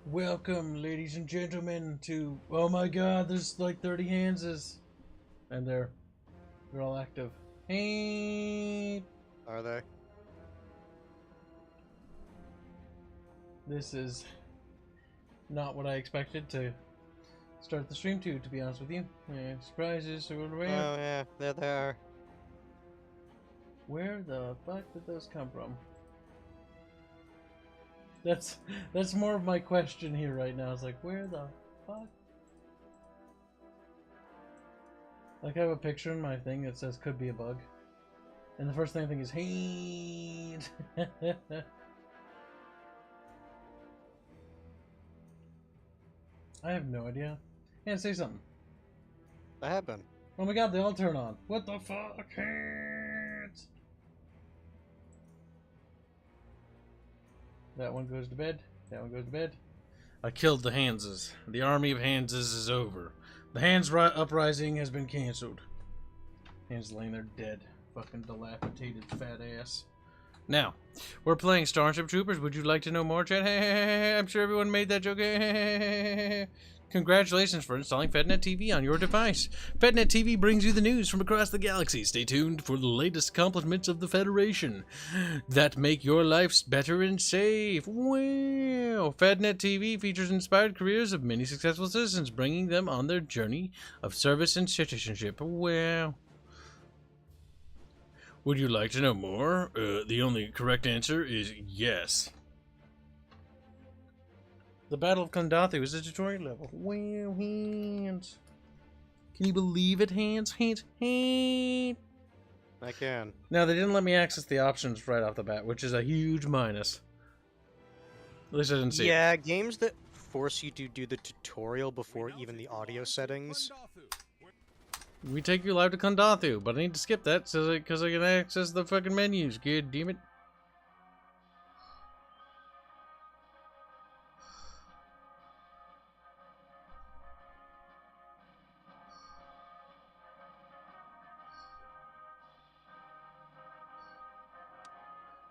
Welcome, ladies and gentlemen, to... Oh my god, there's like 30 Hanses. And they're all active. Hey! Are they? This is not what I expected to start the stream to be honest with you. Surprises are Oh yeah, there they are. Where the fuck did those come from? That's more of my question here right now. It's like, where the fuck? Like, I have a picture in my thing that says could be a bug. And the first thing I think is, hey. I have no idea. And say something. I have been. Oh my god, they all turn on. What the fuck? Hands. That one goes to bed. That one goes to bed. I killed the Hanses. The army of Hanses is over. The Hanse uprising has been cancelled. Hanse laying there dead. Fucking dilapidated fat ass. Now, we're playing Starship Troopers. Would you like to know more, Chad? Hey, I'm sure everyone made that joke. Congratulations for installing FedNet TV on your device. FedNet TV brings you the news from across the galaxy. Stay tuned for the latest accomplishments of the Federation that make your lives better and safe. Wow! FedNet TV features inspired careers of many successful citizens, bringing them on their journey of service and citizenship. Wow! Would you like to know more? The only correct answer is yes. The Battle of Kondathu is a tutorial level. Wow, Hanse. Can you believe it, Hanse? Hanse. I can. Now, they didn't let me access the options right off the bat, which is a huge minus. At least I didn't see it. Yeah, games that force you to do the tutorial before even the audio settings. We take you live to Kondathu, but I need to skip that because I can access the fucking menus. God damn it.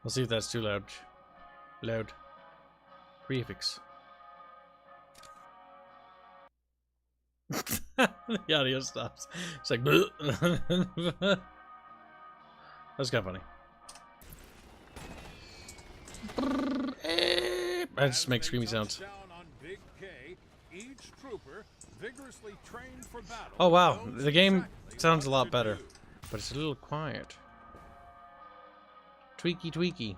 I'll see if that's too loud. Loud. Prefix. The audio stops. It's like, that's kind of funny. I just make screamy sounds. Oh wow, the game sounds a lot better, but it's a little quiet. Tweaky tweaky.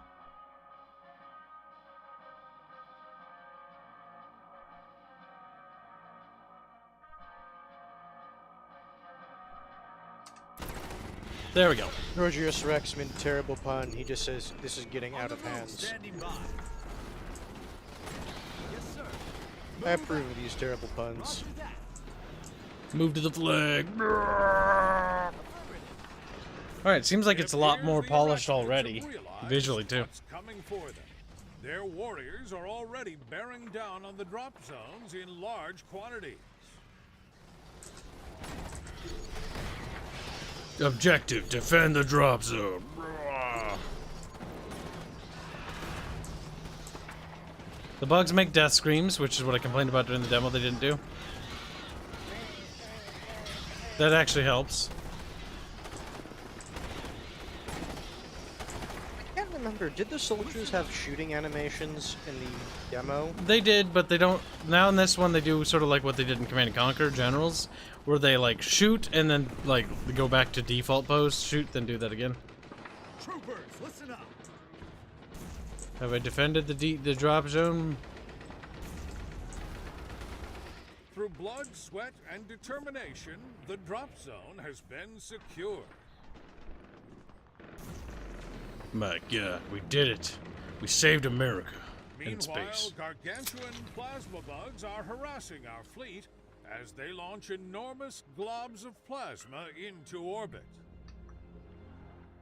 There we go. Rogerus Rex made a terrible pun. He just says, this is getting out of hands. I approve of these terrible puns. Move to the flag. Alright, seems like it's a lot more polished already. Visually, too. Their warriors are already bearing down on the drop zones in large quantities. Objective, defend the drop zone. The bugs make death screams, which is what I complained about during the demo they didn't do. That actually helps. I can't remember, did the soldiers have shooting animations in the demo? They did, but they don't... Now in this one they do sort of like what they did in Command & Conquer Generals, where they like shoot and then like go back to default pose, shoot, then do that again. Troopers, listen up. Have I defended the drop zone? Through blood, sweat, and determination, the drop zone has been secured. My god, we did it. We saved America in Meanwhile, space. gargantuan plasma bugs are harassing our fleet as they launch enormous globs of plasma into orbit.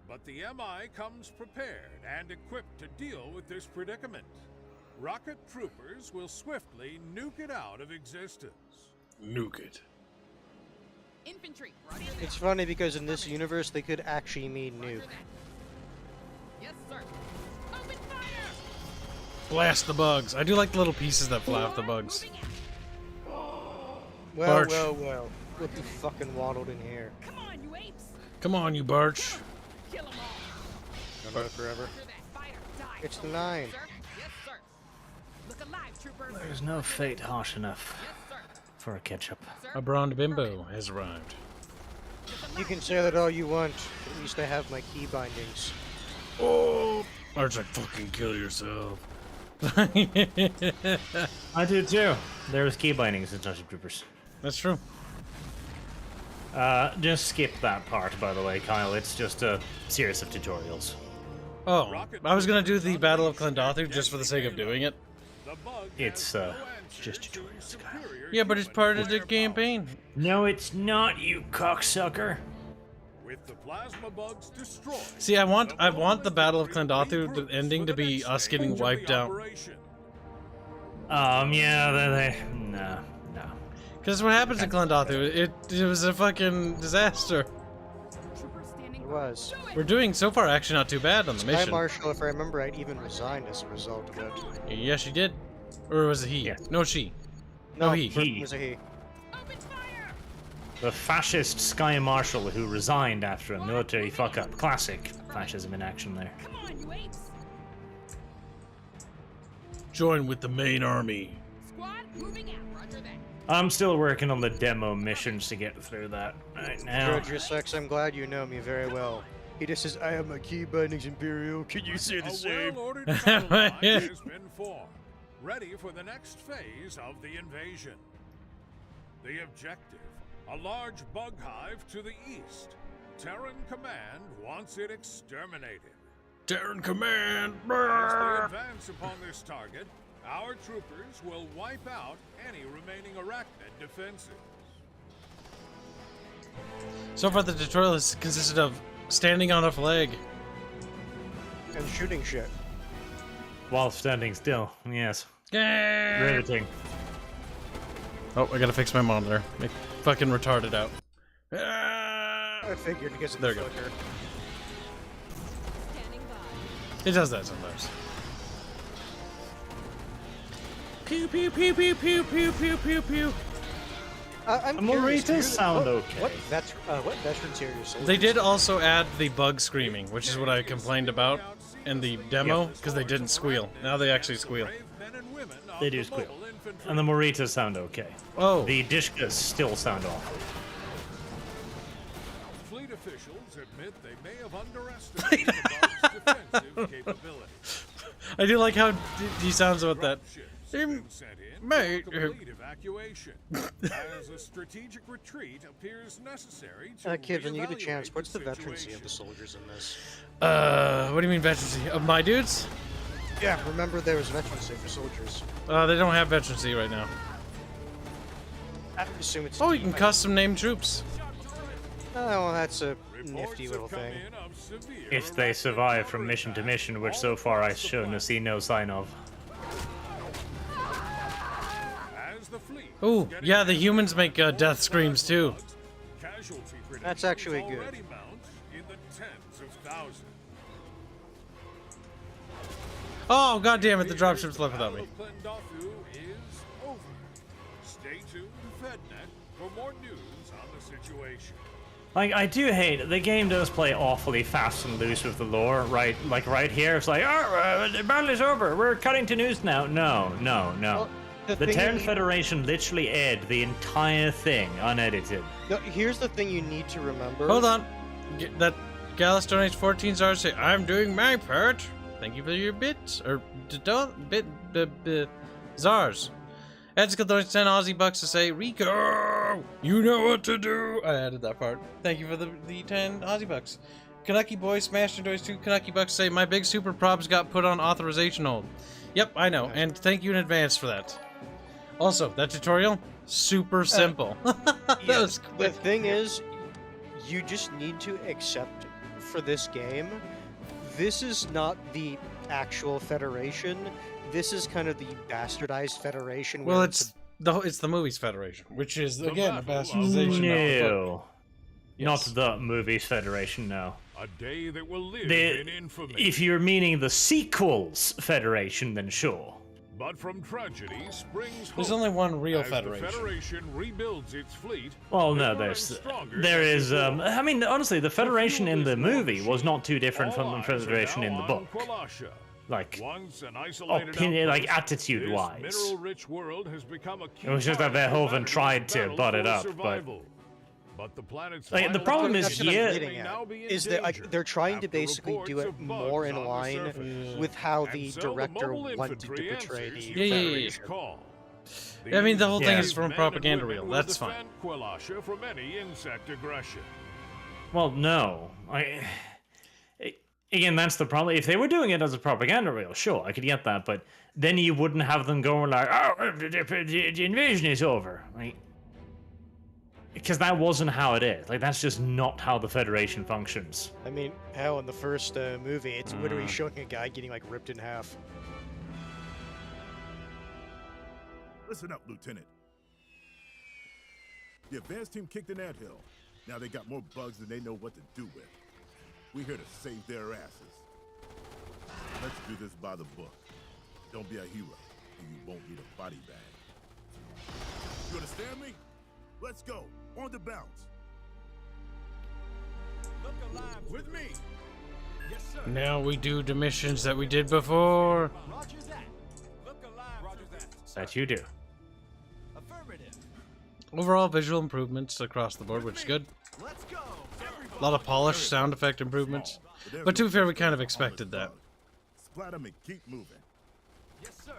But the MI comes prepared and equipped to deal with this predicament. Rocket troopers will swiftly nuke it out of existence. Nuke it. Infantry. It's funny because in this universe they could actually mean nuke. Yes, sir. Open fire! Blast the bugs. I do like the little pieces that fly off the bugs. Well, Barch. well. What the fucking waddled in here? Come on, you apes! Come on, you Barch. Kill 'em all! Gonna live forever. After that, fight or die. It's the 9. Sir? Yes, sir. Look alive, troopers. There's no fate harsh enough Yes, sir. for a ketchup. A blonde bimbo has arrived. You can say that all you want. At least I have my key bindings. Oh! Bart's like, fucking kill yourself. I do too. There's key bindings in Starship Troopers. That's true. Just skip that part, by the way, Kyle. It's just a series of tutorials. Oh, I was gonna do the Battle of Klendathu just for the sake of doing it. It's just tutorials, Kyle. Yeah, but it's part of the campaign. No, it's not, you cocksucker. With the plasma bugs destroyed. See, I want the Battle of Klendathu, the ending, to be us getting wiped out. Yeah, no. Because what happens in Klendathu, it was a fucking disaster. Troopers standing It was. We're doing so far actually not too bad on the Sky mission. Marshal, if I remember right, even resigned as a result of it. Yeah, she did. Or was it he? Yeah. No, she. No, he. He. It was a he. Open fire! The fascist Sky Marshal who resigned after a military fuck-up. Classic fascism in action there. Come on, you apes! Join with the main army. Squad, moving out. Roger that. I'm still working on the demo missions to get through that right now. George, your sex, I'm glad you know me very well. He just says, I have my key bindings, Imperial. Can you say the A same? well-ordered battle line has been formed, ready for the next phase of the invasion. The objective, a large bug hive to the east. Terran Command wants it exterminated. Terran Command! As they advance upon this target, our troopers will wipe out any remaining arachnid defenses. So far the tutorial has consisted of standing on a flag. And shooting shit. While standing still, yes. Yeah. Riveting. Oh, I gotta fix my monitor. It fucking retarded out. Ah. I figured because of There the we go. flicker. Standing by. It does that sometimes. Pew pew pew pew pew pew pew pew pew. I'm Morita's curious, do you- sound what- okay. What veterans here are you soldiers? They did also add the bug screaming, which is what I complained about in the demo, because they didn't squeal. Now they actually squeal. They do squeal. And the Moritas sound okay. Oh, The Dishkas still sound awful. Fleet officials admit they may have underestimated the bug's defensive capabilities. I do like how he sounds about that. Ships have been sent in Mate, for complete evacuation, as a strategic retreat appears necessary to Kid, when you get a chance, reevaluate what's the situation. veterancy of the soldiers in this? What do you mean veterancy? Of my dudes? Yeah, remember there was veterancy for soldiers. They don't have veterancy right now. I would assume it's. Oh, you can custom name troops. Oh, well, that's a Reports nifty have little come thing. in of severe If they survive from mission to mission, which so far I've shown to see no sign of. As the fleet Ooh, is getting yeah, the ready humans to make battle death screams too. bugs, casualty That's predictions actually good. already mount in the tens of thousands. Oh, god damn it, the dropship's left without me. Battle of Klendathu is over. Stay tuned to FedNet for more news on the situation. Like, I do hate, the game does play awfully fast and loose with the lore, right? Like, right here, it's like, the battle is over, we're cutting to news now. No. Well, The thing Terran you- Federation literally aired the entire thing, unedited. No, here's the thing you need to remember. Hold on. That Gallus donates 14 stars. Say, I'm doing my part. Thank you for your bits. Or, Zars. Edska donates 10 Aussie bucks to say, Rico, you know what to do. I added that part. Thank you for the 10 Aussie bucks. Kanaki Boy smashed into his 2 Kanaki bucks to say, my big super props got put on authorization hold. Yep, I know. And thank you in advance for that. Also, that tutorial, super simple. That Yeah, was the quick. thing is, you just need to accept for this game, this is not the actual Federation. This is kind of the bastardized Federation. Well, where it's the movies Federation, which is again a battle of bastardization. of the book. No. Not the Movies Federation, no. A day that will live The, in infamy. if you're meaning the sequels Federation, then sure. But from tragedy springs hope. There's only one real As Federation. The Federation rebuilds its fleet. Well, no, bigger and there stronger is. than before. I mean, honestly, the Federation in the fuel this war movie was not too different from All the eyes are Federation now in the on book. Kwalasha. Like, Once an isolated opinion, like outpost, attitude-wise. this mineral-rich world has become a key It was just that part of Verhoeven humanity's tried to battle butt it for up, but- survival. But the planet's Like, the vital problem is, That's what I'm yeah- getting may at, now be in is that danger they're trying to after basically do reports it of more bugs in on the line surface. with how And the so director mobile wanted to infantry portray answers the to Federation. Federation's call. I mean, the whole thing Yeah. is from a Men propaganda and reel. women will That's fine. defend Kwalasha from any insect aggression. Well, no. Again, that's the problem. If they were doing it as a propaganda reel, sure, I could get that, but then you wouldn't have them going like, "Oh, the invasion is over," right? Because that wasn't how it is. Like, that's just not how the Federation functions. I mean, hell, in the first movie, it's literally Mm. showing a guy getting like ripped in half. Listen up, Lieutenant. The advance team kicked an anthill. Now they got more bugs than they know what to do with. We're here to save their asses. Let's do this by the book. Don't be a hero, and you won't need a body bag. You understand me? Let's go. On the bounce. Look alive with me. Yes, sir. Now we do the missions that we did before. Roger that. Look alive. Roger that. That you do. Affirmative. Overall visual improvements across the board, which is good. Let's go. A lot of polish sound effect improvements. But to be fair, we kind of expected that. Splat them and keep moving. Yes, sir.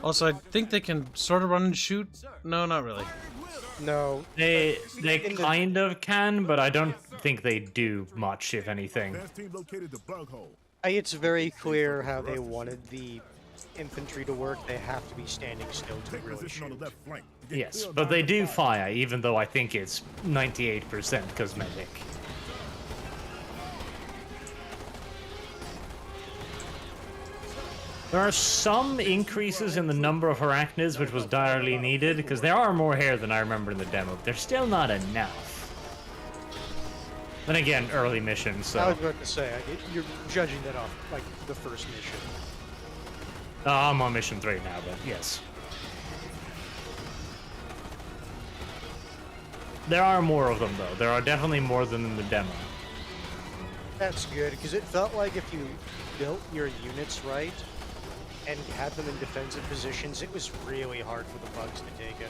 Also, I think they can sort of run and shoot. No, not really. No, They in the- kind of can, but I don't think they do much, if anything. Advance team located the bug hole. it's very clear how they wanted the infantry to work. They have to be standing still to Take really position on shoot. the left flank. to get Yes, clear but line they of do fire. fire, even though I think it's 98% cosmetic. There are some increases in the number of arachnids, which was direly needed, because there are more here than I remember in the demo. But they're still not enough. Then again, early mission, I so... was about to say, you're judging that off like the first mission. I'm on mission 3 now, but yes. There are more of them, though. There are definitely more than in the demo. That's good, because it felt like if you built your units right and had them in defensive positions, it was really hard for the bugs to take it.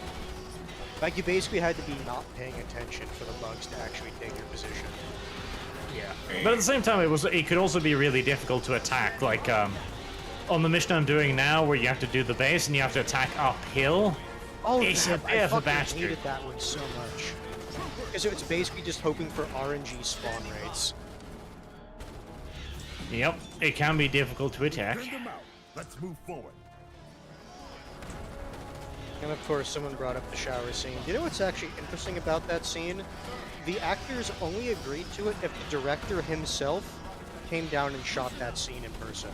Like, you basically had to be not paying attention for the bugs to actually take your position. Yeah. But at the same time, it could also be really difficult to attack. Like, on the mission I'm doing now, where you have to do the base and you have to attack uphill. Oh, It's a damn, bit I of a fucking bastard. hated that one so much. Because it's basically just hoping for RNG spawn rates. Yep, it can be difficult to attack. Send them out. Let's move forward. And of course, someone brought up the shower scene. You know what's actually interesting about that scene? The actors only agreed to it if the director himself came down and shot that scene in person.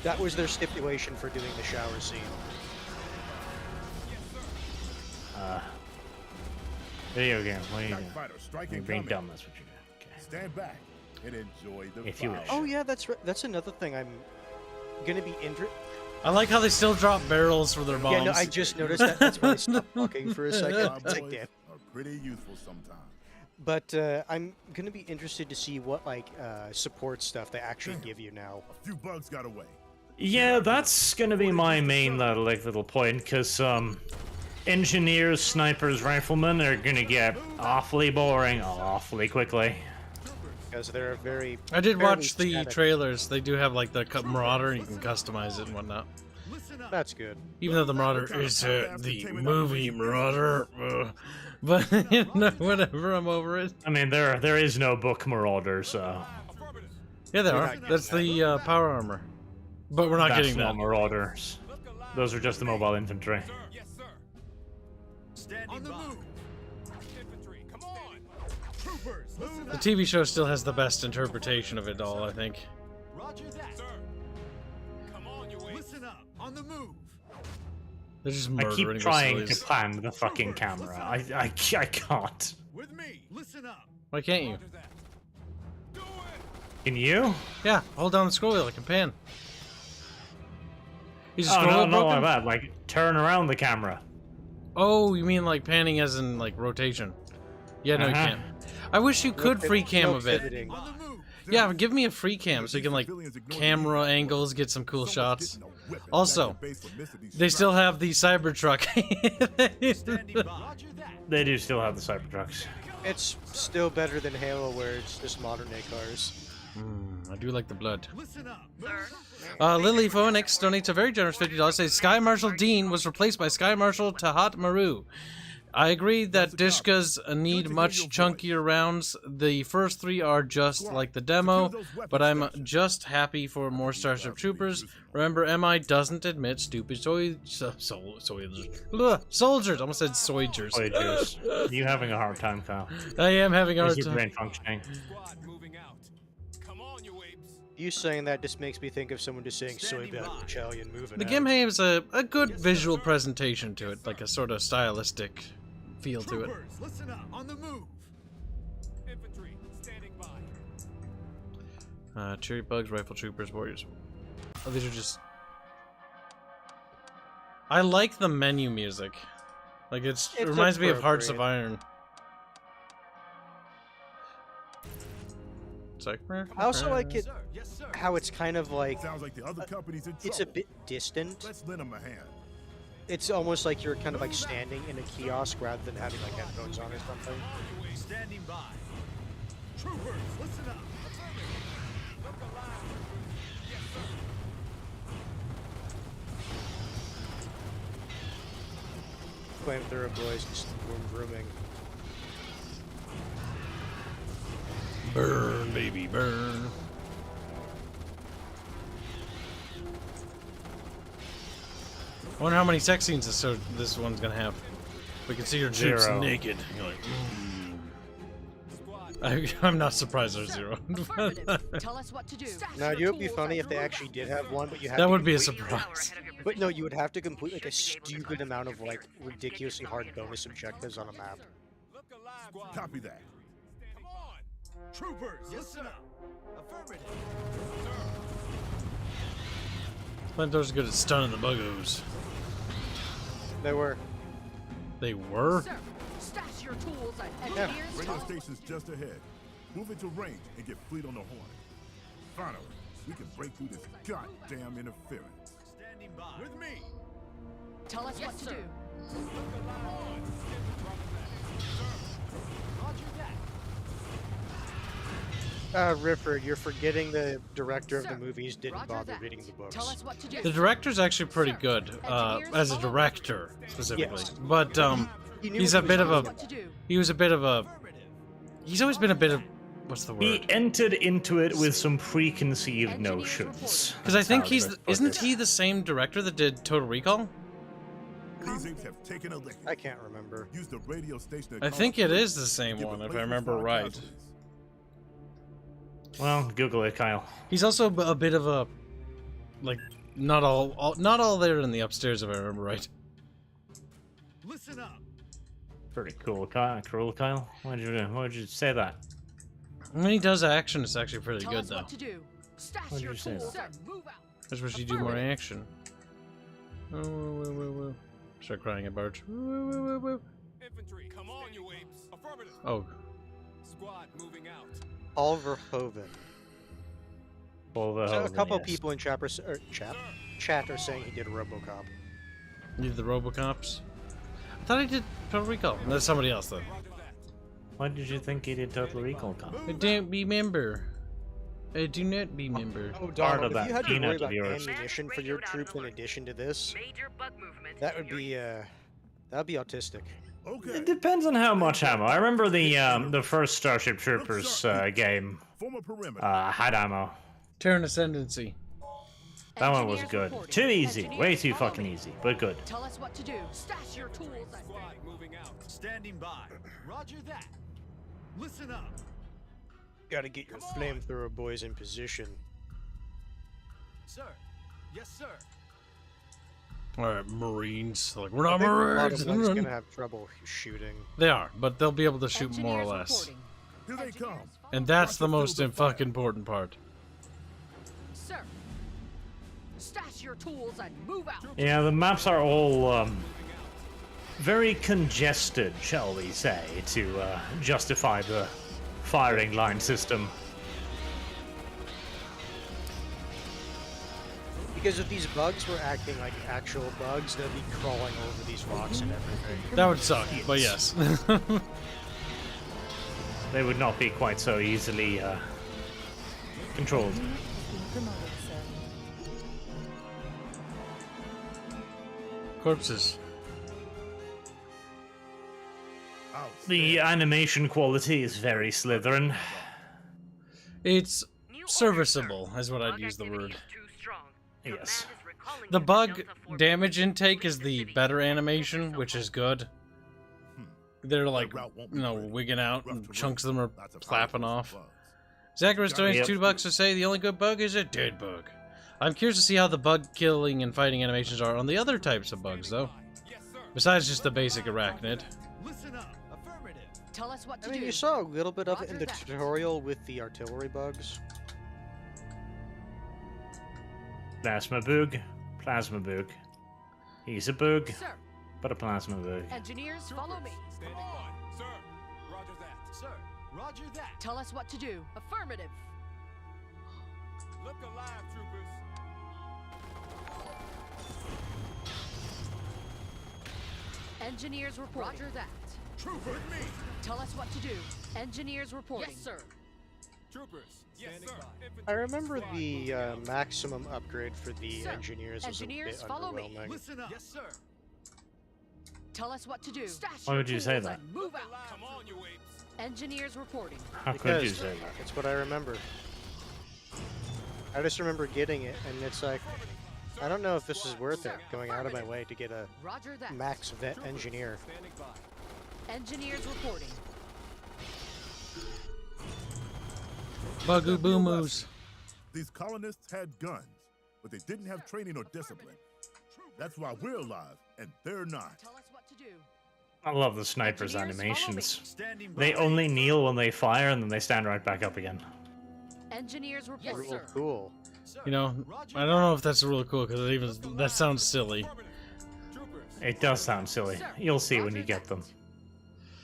That was their stipulation for doing the shower scene. Video game, what are you Attack doing? fighter, strike You're being incoming. dumb, that's what you're doing. Okay. Stand back and enjoy the If you fire. wish. Oh yeah, that's another thing I'm gonna be interested. I like how they still drop barrels for their bombs. Yeah, no, I just noticed that. That's why I stopped talking for a second. Our It's like, boys damn. are pretty useful sometimes. But I'm gonna be interested to see what like support stuff they actually give you now. A few bugs got away. Yeah, that's gonna be my main little point, because engineers, snipers, riflemen are gonna get awfully boring awfully quickly. Because they're very. I did fairly watch the static. trailers. They do have like the Marauder, and you can customize it and whatnot. That's good. Even though the Marauder is the movie Marauder, but you know, whatever, I'm over it. I mean, there is no book Marauder, so Yeah, there are. That's the power armor, but we're not that's getting not that. Marauders. Those are just the mobile infantry. Yes, sir. Standing on the move. Infantry, come on. Troopers, listen The TV show still has the best interpretation of it all, I think. Roger that. Sir. Come on, you listen up. On the move. They're just I murdering keep the trying to civilians. pan the fucking camera. I can't. With me. Listen up. Why can't you? Roger that. Do it. Can you? Yeah, hold down the scroll wheel. I can pan. Is the Oh, scroll no, wheel not broken? like that. Like, turn around the camera. Oh, you mean like panning as in like rotation? Yeah, no, you Uh-huh. can't. I wish you could free cam a bit. pivoting. On the move. Yeah, give me a free cam so you can like camera angles, get some cool shots. Also, they still have the Cybertruck. They do still have the Cybertrucks. It's still better than Halo, where it's just modern day cars. I do like the blood. Listen up. Lily Phoenix donates a very generous $50. Says Sky Marshal Dean was replaced by Sky Marshal Tahat Maru. I agree that Dishkas need much chunkier rounds. The first 3 are just like the demo, but I'm just happy for more Starship Troopers. Remember, MI doesn't admit stupid soldiers. Almost said soldiers. Voyagers. You having a hard time, Kyle? I am having a Is hard your time. brain functioning? Squad moving out. Come on, you apes. You saying that just makes me think of someone just saying soy battalion moving The out. game has a good visual presentation to it, like a sort of stylistic feel to it. Troopers, listen up. On the move. Infantry, standing by. Cherry Bugs, Rifle Troopers, Warriors. Oh, these are just... I like the menu music. Like, it reminds me of Hearts of Iron. It's like... I also like it, Sir, yes, sir. how it's kind of like, Sounds like the other company's in trouble. it's a bit distant. Let's lend them a hand. It's almost like you're kind of like standing in a kiosk rather than having like headphones on or something. Standing by. Troopers, listen up. Affirmative. Look alive. Yes, sir. Flamethrower boys just vrooming. Burn, baby, burn. I wonder how many sex scenes this one's gonna have. We can see your troops 0. naked. You're like, Squad. I'm not surprised there's 0. Affirmative. Tell us what to do. Now, it would be funny if they actually did have one, but you have That to would be a complete- surprise. But no, you would have to complete like a stupid amount of like ridiculously hard bonus objectives on a map. Look alive. Squad. Copy that. Come on. Troopers, listen up. Affirmative. Flamethrowers are good at stunning the buggos. They were. They were? Sir, stash your tools and Yeah. engineers. Radio station's just ahead. Move into range and get fleet on the horn. Finally, we can break through this goddamn interference. Standing by. With me. Tell us what to do. Look alive. Roger that. Rifford, you're forgetting the director of the Sir, movies didn't Roger bother that. reading the books. Tell us what to do. The director's actually pretty Sir, good, engineers, as a follow director, specifically. Yes. But, He knew he's what a he bit was of a... doing. What to do. He was a bit of a... Affirmative. He's always been a bit of... What's the He word? entered into it with some preconceived Engineers notions. Because I think That's how he's... I put Isn't it. he the same director that did Total Recall? These apes have taken a lick. I can't remember. Use the radio station. I think it is the same one, if I remember right. Well, Google it, Kyle. He's also a bit of a... Like, not all there in the upstairs, if I remember right. Listen up. Pretty cool, Kyle. Why did you say that? When he does action, it's actually pretty Tell good, us though. what to do. Stash Why'd your you say tools that? and move out. I just wish you do more action. Oh, woo, woo, woo. Start crying at Barge. Woo, woo, woo, woo. Infantry, come on, you apes. Affirmative. Oh, Squad moving out. Oliver Hoven. Well, So a couple of people in chat are saying he did a RoboCop. you did the Robocops? I thought I did Total Recall. No, that's somebody else, though. Roger that. Why did you think he did Total Recall, Kyle? I don't remember. I do not remember. Oh, Part Donald, of if that you had to worry peanut about of yours. ammunition for your troop in addition to this, Major bug movement. that would be autistic. Okay. It depends on how much ammo. I remember the first Starship Troopers game Form a perimeter. had ammo. Terran Ascendancy. That one was Engineers good. reporting. Too easy. Engineers, Way too follow fucking me. easy, but good. Tell us what to do. Stash your tools and Squad moving out. Standing by. Roger that. Listen up. Gotta get your flamethrower boys in position. Sir. Yes, sir. Alright, Marines. Like, we're not I think a lot Marines! of bugs gonna have trouble shooting. They are, but they'll be able to shoot more or Engineers less. reporting. Here they come. And that's the most fucking important part. Sir. Stash your tools and move out. Yeah, the maps are all very congested, shall we say, to justify the firing line system. Because if these bugs were acting like actual bugs, they'd be crawling over these rocks and everything. That would suck, but yes. They would not be quite so easily controlled. Corpses. The animation quality is very Slytherin. It's serviceable, is what I'd use the word. Yes. The bug damage intake is the better animation, which is good. They're like, you know, wigging out, and chunks of them are flapping off. Zacharias donates $2 to say the only good bug is a dead bug. I'm curious to see how the bug killing and fighting animations are on the other types of bugs, though. Besides just the basic arachnid. Tell us what to I mean, do. you saw a little bit of it in the Roger that. tutorial with the artillery bugs. Plasma bug. Plasma bug. He's a bug, Sir. but a plasma bug. Engineers, follow me. Standing by. Sir. Roger that. Sir. Roger that. Tell us what to do. Affirmative. Look alive, troopers. Engineers reporting. Roger that. Trooper me. Tell us what to do. Engineers reporting. Yes, sir. Troopers. Yes, sir. I remember the maximum upgrade for the Sir, engineers was a engineers, bit follow me. underwhelming. Listen up. Yes, sir. Tell us what to do. Stash Why your would you say tools that? and move out. Come on, you apes. Engineers reporting. How could you Because say that? it's what I remember. I just remember getting it, and it's like, I don't know if this is worth it, going out of my way to get a Roger that. max vet engineer. Standing by. Engineers reporting. Bugoo boo-moos. These colonists had guns, but they didn't have training or discipline. That's why we're alive, and they're not. Tell us what to do. I love the snipers' Engineers, follow me. animations. Standing by. They only kneel when they fire, and then they stand right back up again. Engineers report. Real cool. You know, I don't know if that's really cool, because that sounds silly. Troopers. It does sound silly. Sir, You'll see when roger you get that. them.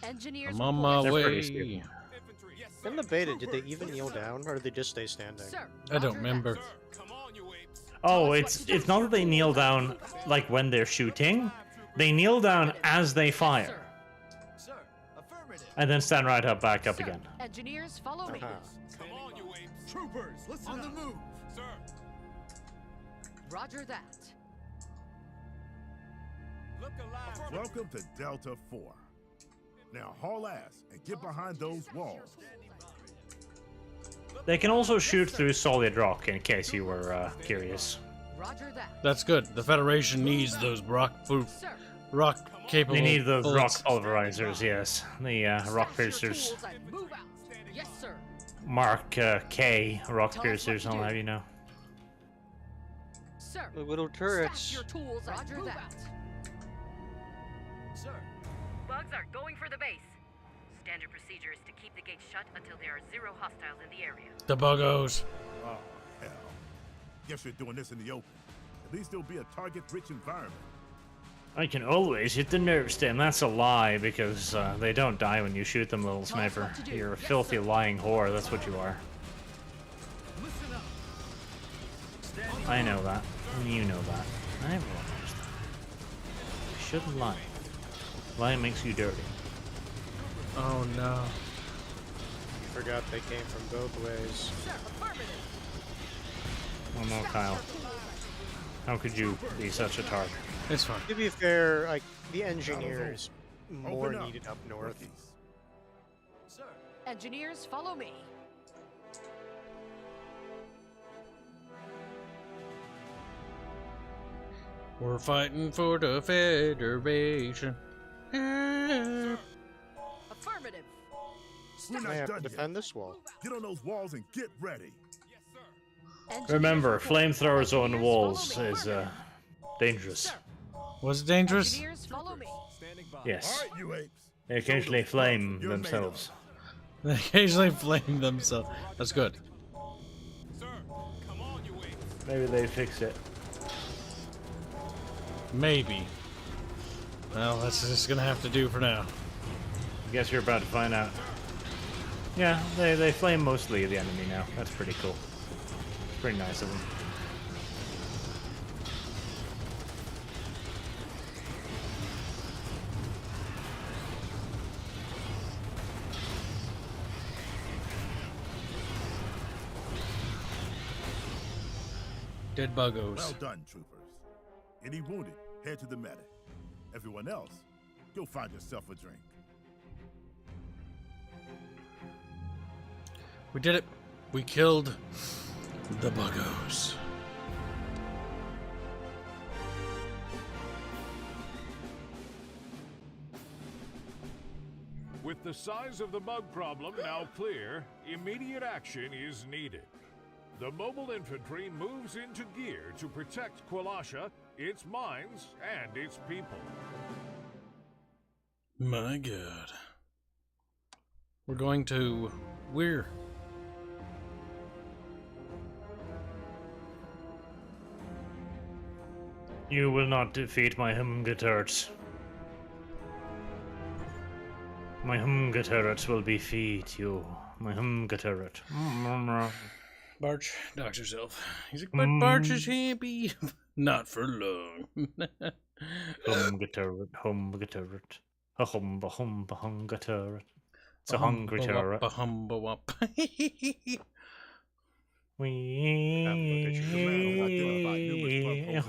Engineers I'm on reporting. my They're pretty way. stupid. Infantry. Yes, sir. In the beta, did they even kneel down, or did they just stay standing? Sir, I don't roger that. remember. Sir. Come on, you apes. Oh, it's not that they kneel down like when they're shooting. They kneel down as they fire, Sir. Affirmative. and then stand right up, back up Sir, again. Engineers, follow me. Uh-huh. Come on, you apes. Troopers. Listen on the move. Sir. Roger that. Look alive. Welcome to Delta 4. Now haul ass and get behind those walls. They can also shoot through solid rock, in case you were curious. Roger that. That's good. The Federation needs those rock capable. They need those rock bullets. pulverizers, yes. The rock Stash your piercers. tools and move out. Yes, sir. Mark K rock Tell us what piercers, to I'll do. have you know. Sir. The little Stash turrets. your tools and move out. Sir. Bugs are going for the base. Standard procedure is to keep the gates shut until there are 0 hostiles in the area. The buggos. Oh, hell. Guess you're doing this in the open. At least it'll be a target-rich environment. I can always hit the nerve stem. That's a lie, because they don't die when you shoot them, little Tell us sniper. what to do. You're a Yes, filthy, sir. lying whore. That's what you are. Listen up. Standing I know that. And you know that. Everyone knows that. You shouldn't lie. Lying makes you dirty. Oh no. Forgot they came from both ways. Sir, affirmative. Oh no, Kyle. How could you be such a tart? It's fine. To be fair, like, the engineers more Open up, needed up north. rookies. Sir. Engineers, follow me. We're fighting for the Federation. Affirmative. We're I not have to done yet. defend this wall. Get on those walls and get ready. Yes, sir. Engineers Remember, reporting. flamethrowers on Engineers, walls follow me. is dangerous. Sir, Was it dangerous? Engineers, follow me. Standing by. Yes. All right, you apes. They occasionally flame You're made themselves. They occasionally flame themselves. That's good. Sir, come on, you apes. Maybe they fix it. Maybe. Well, that's just gonna have to do for now. I guess you're about to find out. Yeah, they flame mostly the enemy now. That's pretty cool. Pretty nice of them. Dead buggos. Well done, troopers. Any wounded, head to the medic. Everyone else, go find yourself a drink. We did it. We killed the buggos. With the size of the bug problem now clear, immediate action is needed. The mobile infantry moves into gear to protect Kwalasha, its mines, and its people. My God. We're You will not defeat my hunger turrets. My hunger turrets will defeat you. My hunger turret. Barch knocks herself. He's like, but Barch is happy. Not for long. Hunger turret, hunger turret. A hunger turret. It's a hungry turret. A humba wop. We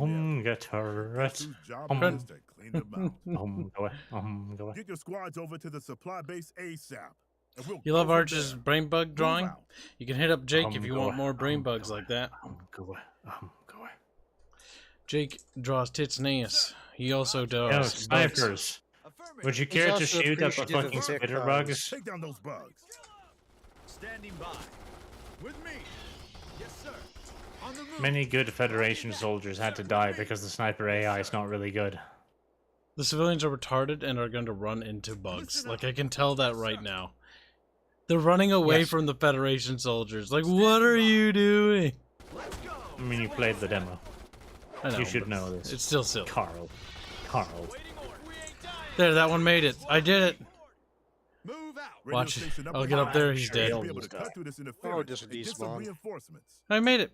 hunger turret. Whose job it is to clean them out. Go away. Get your squads over to the supply base ASAP. And we'll You go love from Arch's there. brain bug drawing? out. You can hit up Jake if you Go want away. more brain Go bugs away. like that. Go away. Go away. Jake draws tits and ass. He also Yo, does bugs. snipers. Would you care to also shoot at the appreciative of fucking tick spider bugs. bugs? Take down those bugs. Standing by. With me. Yes, sir. On the move. Many good Federation soldiers had to die because the sniper AI is not really good. The civilians are retarded and are going to run into bugs. Like, I can tell that right now. They're running away Yes. from the Federation soldiers. Like, what are you doing? I mean, you played the demo. I know, You should but know this. It's still silly. Carl. There, that one made it. I did it. Move out. Radio Watch. station I'll get up there, he's Should dead. be able to cut through this Oh, interference just and get some despawn. reinforcements. I made it.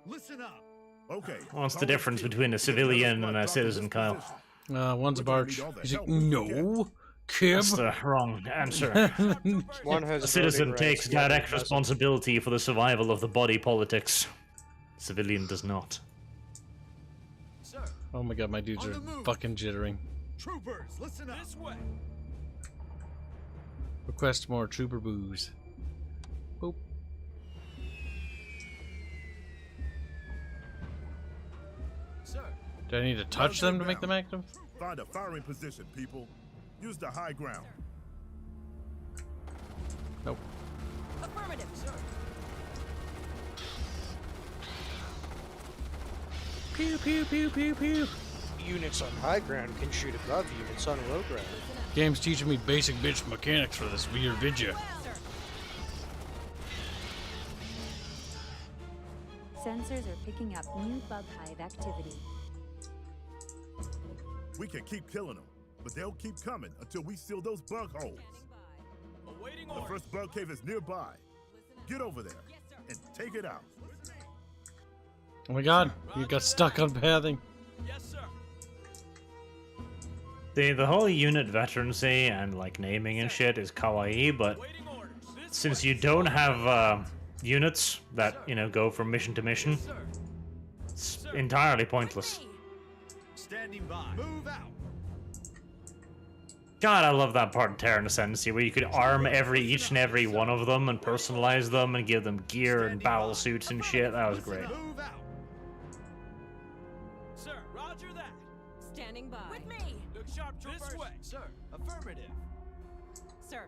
Listen up. Okay. What's the Call difference it in. between a Get the civilian other and a squad citizen, down to Kyle? this position. One's a We're gonna barge. need all the He's like, help we can no. That's Kib. the wrong answer. One has A citizen voting takes rights, the other direct doesn't. responsibility for the survival of the body politics. Civilian does not. Sir. Oh my god, my dudes On are the move. fucking jittering. Troopers, listen up. This way. Request more trooper booze. Boop. Sir. Do I need to touch them to make them active? Find a firing position, people. Use the high ground. Nope. Affirmative. Sir. Pew pew pew pew pew. Units on high ground can shoot above units on low ground. Game's teaching me basic bitch mechanics for this weird video. Sensors are picking up new bug hive activity. We can keep killing them, but they'll keep coming until we seal those bug holes. Awaiting The orders. first bug cave is nearby. Get over there and take it out. Oh my god, you got stuck on pathing. Yes, sir. The whole unit veterancy and like naming and shit is kawaii, but Waiting orders. This since you don't have units that, you know, go from mission to mission, sir. it's entirely pointless. Standing by. Move out. God, I love that part in Terran Ascendancy where you could arm each and every one of them and personalize them and give them gear and battle suits and shit. That was great. Move out. Sir, roger that. Standing by. With me. Look sharp, troopers. This way. Sir, affirmative. Sir.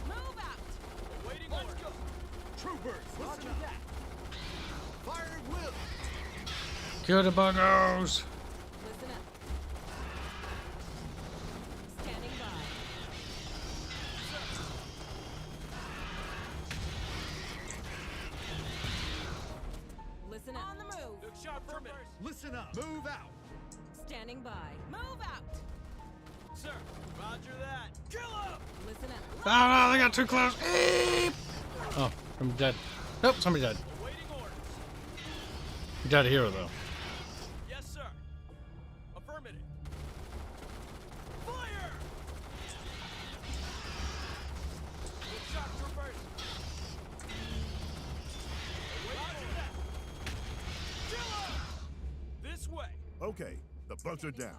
Move out. Awaiting orders. Troopers, roger that. Fire at will. Kill the buggos! Listen up. Standing by. Listen up. On the move. Look sharp, troopers. Listen up. Move out. Standing by. Move out. Sir, roger that. Kill him! Listen up. Oh no, they got too close! Eep! Oh, I'm dead. Nope, somebody died. Awaiting orders. You died a hero though. Yes, sir. Affirmative. Fire! Good shot, troopers. Roger that. Kill him! This way. Okay, the bugs are down.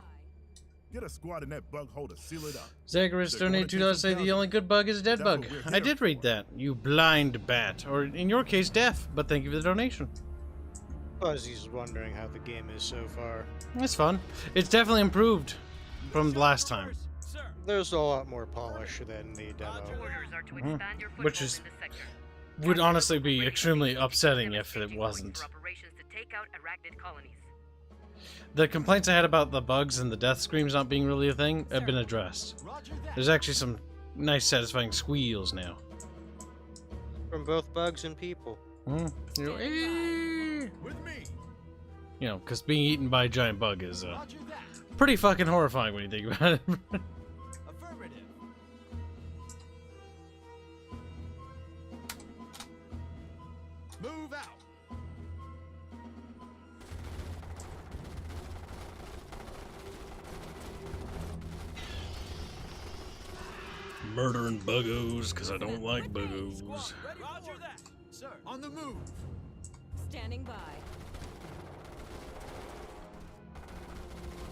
Get a squad in that bug hole to seal it up. Zacharias donated $2 to say the only good bug is a dead That's bug. what we're I here did read for. that. You blind bat. Or in your case, deaf. But thank you for the donation. Fuzzy's wondering how the game is so far. That's fun. It's definitely improved from Good shot, last time. troopers. Sir. There's a lot more polish than the demo. Orders are to expand your Which foothold is- in the sector. Would honestly be extremely upsetting if it wasn't. For operations to take out arachnid colonies. The complaints I had about the bugs and the death screams not being really a thing have been addressed. Roger that. There's actually some nice, satisfying squeals now. From both bugs and people. You know, With me. you know, because being eaten by a giant bug is Roger that. pretty fucking horrifying when you think about it. Affirmative. Move out. Murdering buggos because I don't like buggos. Ready. Roger that. Sir. On the move. Standing by.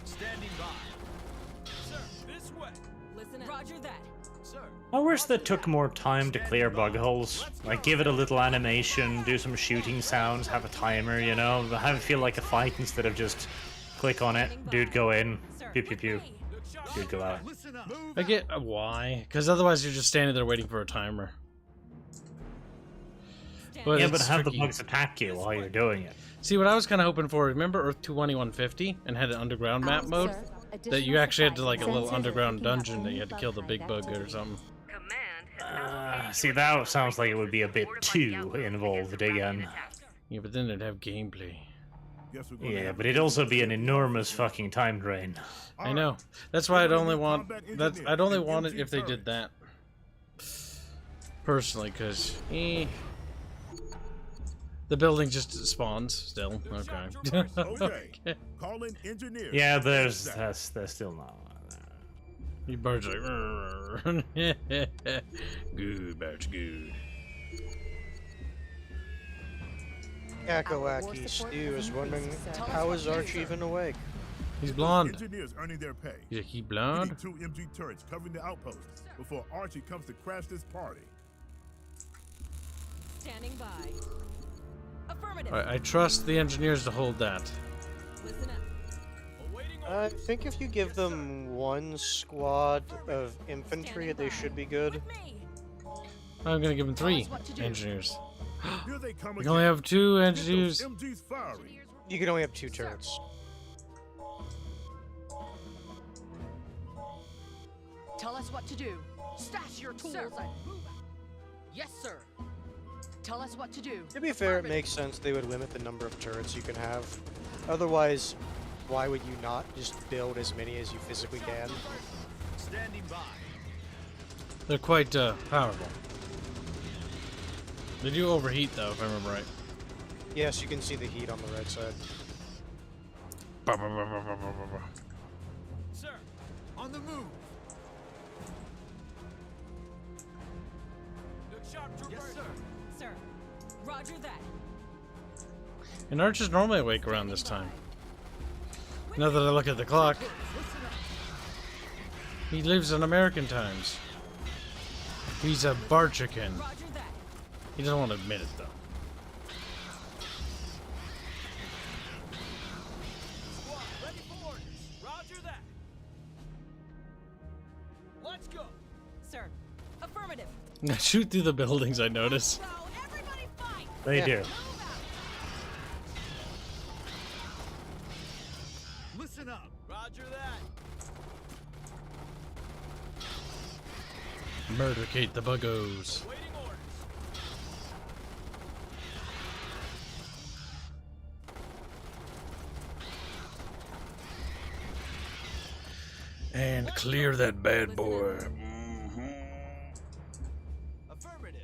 Standing by. Sir, this way. Listen up. Roger that. Sir. I wish they took more time to clear bug holes. Like, give it a little animation, do some shooting sounds, have a timer, you know? Have it feel like a fight instead of just click on it, dude go in, pew pew pew, Look sharp. dude go out. Listen up. Move I get why, because otherwise you're just standing there waiting for a timer. But Yeah, it's but have the tricky. bugs attack you while you're doing it. See, what I was kind of hoping for, remember Earth 22150 and had an underground map mode? That you actually had to, like, a little underground dungeon that you had to kill the big bug or something. Command has now See, that sounds like it would be a bit too involved again. Yeah, but then it'd have gameplay. Guess we're gonna Yeah, have but to it'd also be an enormous fucking time drain. I know. That's why I'd only want I'd only want it if they did that. Personally, because the building just spawns still. Okay. Okay. Call in engineers. Yeah, there's still not. You birds like good, birds good. Kakawaki Stew is wondering how is Arch even awake? He's blonde. Engineers earning their pay. Is he We blonde? need 2 MG turrets covering the outpost before Archie comes to crash this party. Standing by. Affirmative. I trust the engineers to hold that. Listen up. Awaiting I think if you give them one squad of infantry, they should be good. With me. I'm gonna give him 3 engineers. Here they come We again. only have 2 Get engineers. those MGs firing. You can only have 2 turrets. Tell us what to do. Stash your tools and move out. Yes, sir. Tell us what to do. To be fair, it makes sense they would limit the number of turrets you can have. Otherwise, why would you not just build as many as you physically can? Standing by. They're quite powerful. They do overheat though, if I remember right. Yes, you can see the heat on the right side. Sir, on the move. Look sharp, troopers. Yes, sir. Sir. Roger that. And Arch is normally awake around this time. Now that I look at the clock, he lives on American times. He's a Barchican. Roger that. He doesn't want to admit it though. Squad, ready for orders. Roger that. Let's go. Sir. Affirmative. Shoot through the buildings, I notice. So everybody fight. They Yeah. do. Move out. Roger that. Murdercate the buggos. Waiting orders. And clear that bad boy. Affirmative.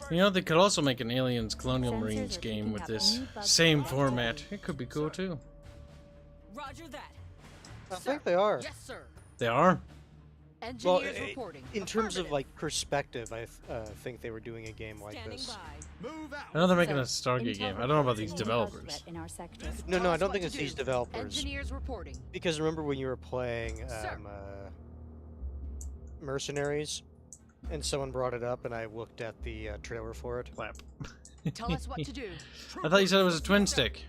You know, they could also make an Aliens Colonial Sensors Marines are game picking with up this new bug same files. format. It could be cool too. Roger that. I think they are. Yes, sir. They are? Well, Engineers reporting. in terms of Affirmative. like perspective, I think they were doing a game like Standing this. by. Move out. I know they're making a Sir, Stargate intel game. I don't know about these reports a new bug developers. threat in our sector. No, Tell I us don't what think to it's these do. developers. Engineers reporting. Because remember when you were playing Sir. Mercenaries, and someone brought it up, and I looked at the trailer for it. Clap. Tell us what to do. I thought you said it was a twin stick.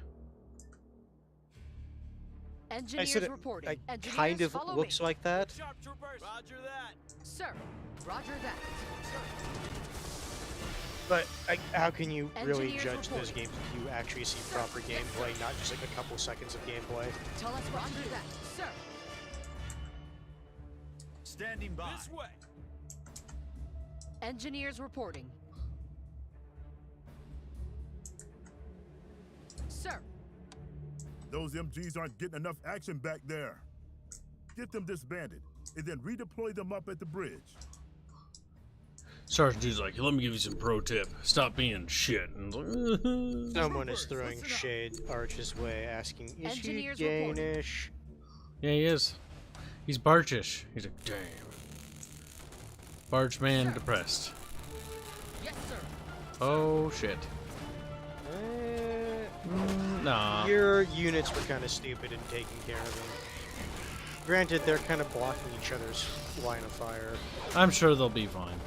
Engineers I said reporting. it Engineers, kind of follow looks me. like that. Sharp troopers. Roger that. Sir. Roger that. But how can you really Engineers judge those reporting. games if you actually see proper gameplay, not just like a couple seconds of gameplay? Tell us what to do. That. Sir. Standing by. This way. Engineers reporting. Sir. Those MGs aren't getting enough action back there. Get them disbanded, and then redeploy them up at the bridge. Sergeant Dude's like, let me give you some pro tip. Stop being shit. And it's like, Someone is throwing shade Arch's way, asking, "Is he Engineers reporting. Danish?" yeah, he is. He's Barchish. He's like, damn. Barchman depressed. Yes, sir. Oh, shit. Nah. Your units were kind of stupid in taking care of them. Granted, they're kind of blocking each other's line of fire. I'm sure they'll be fine.